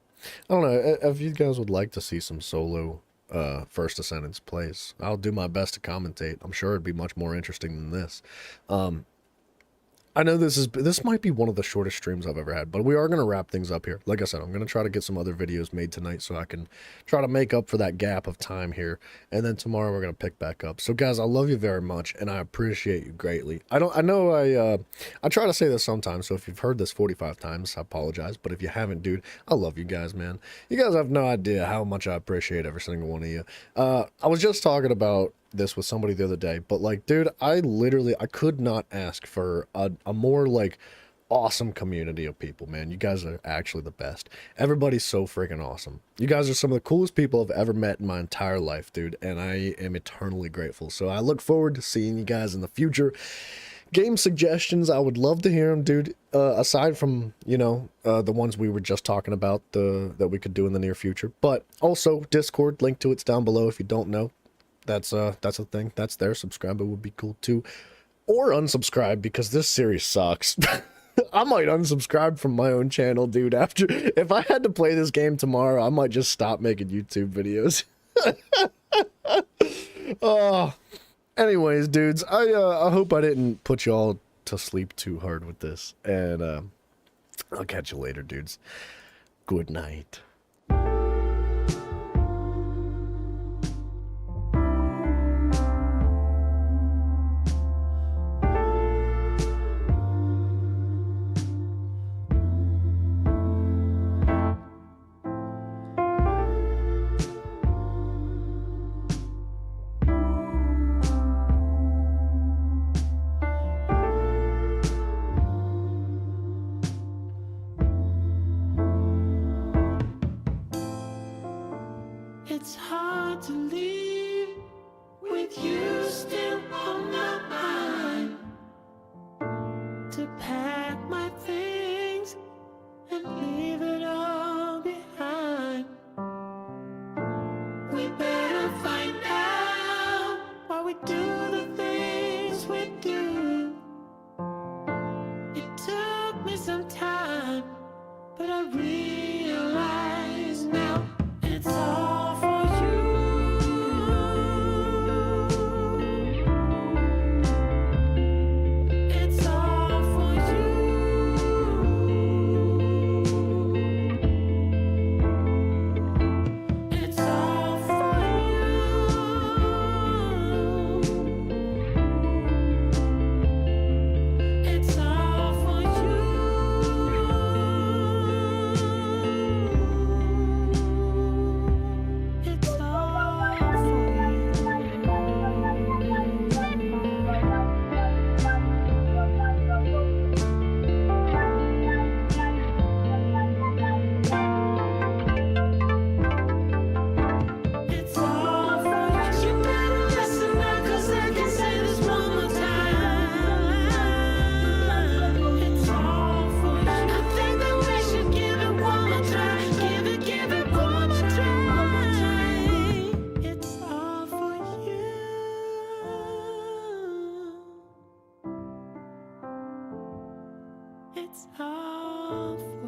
I don't know if you guys would like to see some solo First Descendants plays. I'll do my best to commentate. I'm sure it'd be much more interesting than this. I know this might be one of the shortest streams I've ever had, but we are going to wrap things up here. Like I said, I'm going to try to get some other videos made tonight so I can try to make up for that gap of time here. And then tomorrow we're going to pick back up. So guys, I love you very much and I appreciate you greatly. I try to say this sometimes, so if you've heard this 45 times, I apologize. But if you haven't, dude, I love you guys, man. You guys have no idea how much I appreciate every single one of you. I was just talking about this with somebody the other day, but like, dude, I could not ask for a more like awesome community of people, man. You guys are actually the best. Everybody's so freaking awesome. You guys are some of the coolest people I've ever met in my entire life, dude, and I am eternally grateful. So I look forward to seeing you guys in the future. Game suggestions, I would love to hear them, dude. Aside from, the ones we were just talking about that we could do in the near future, but also Discord, link to it's down below if you don't know. That's a thing. That's there. Subscribe, it would be cool too. Or unsubscribe, because this series sucks. I might unsubscribe from my own channel, dude. If I had to play this game tomorrow, I might just stop making YouTube videos. Anyways, dudes, I hope I didn't put y'all to sleep too hard with this. And I'll catch you later, dudes. Good night. It's hard to leave with you still on my mind. To pack my things and leave it all behind. We better find out why we do the things we do. It took me some time, but I realize now it's all for you. It's all for you. It's all for you. It's all for you. It's all It's all for you. You better listen now, 'cause I can say this one more time. It's all for you. I think that we should give it one more try. Give it one more try. It's all for you. It's all for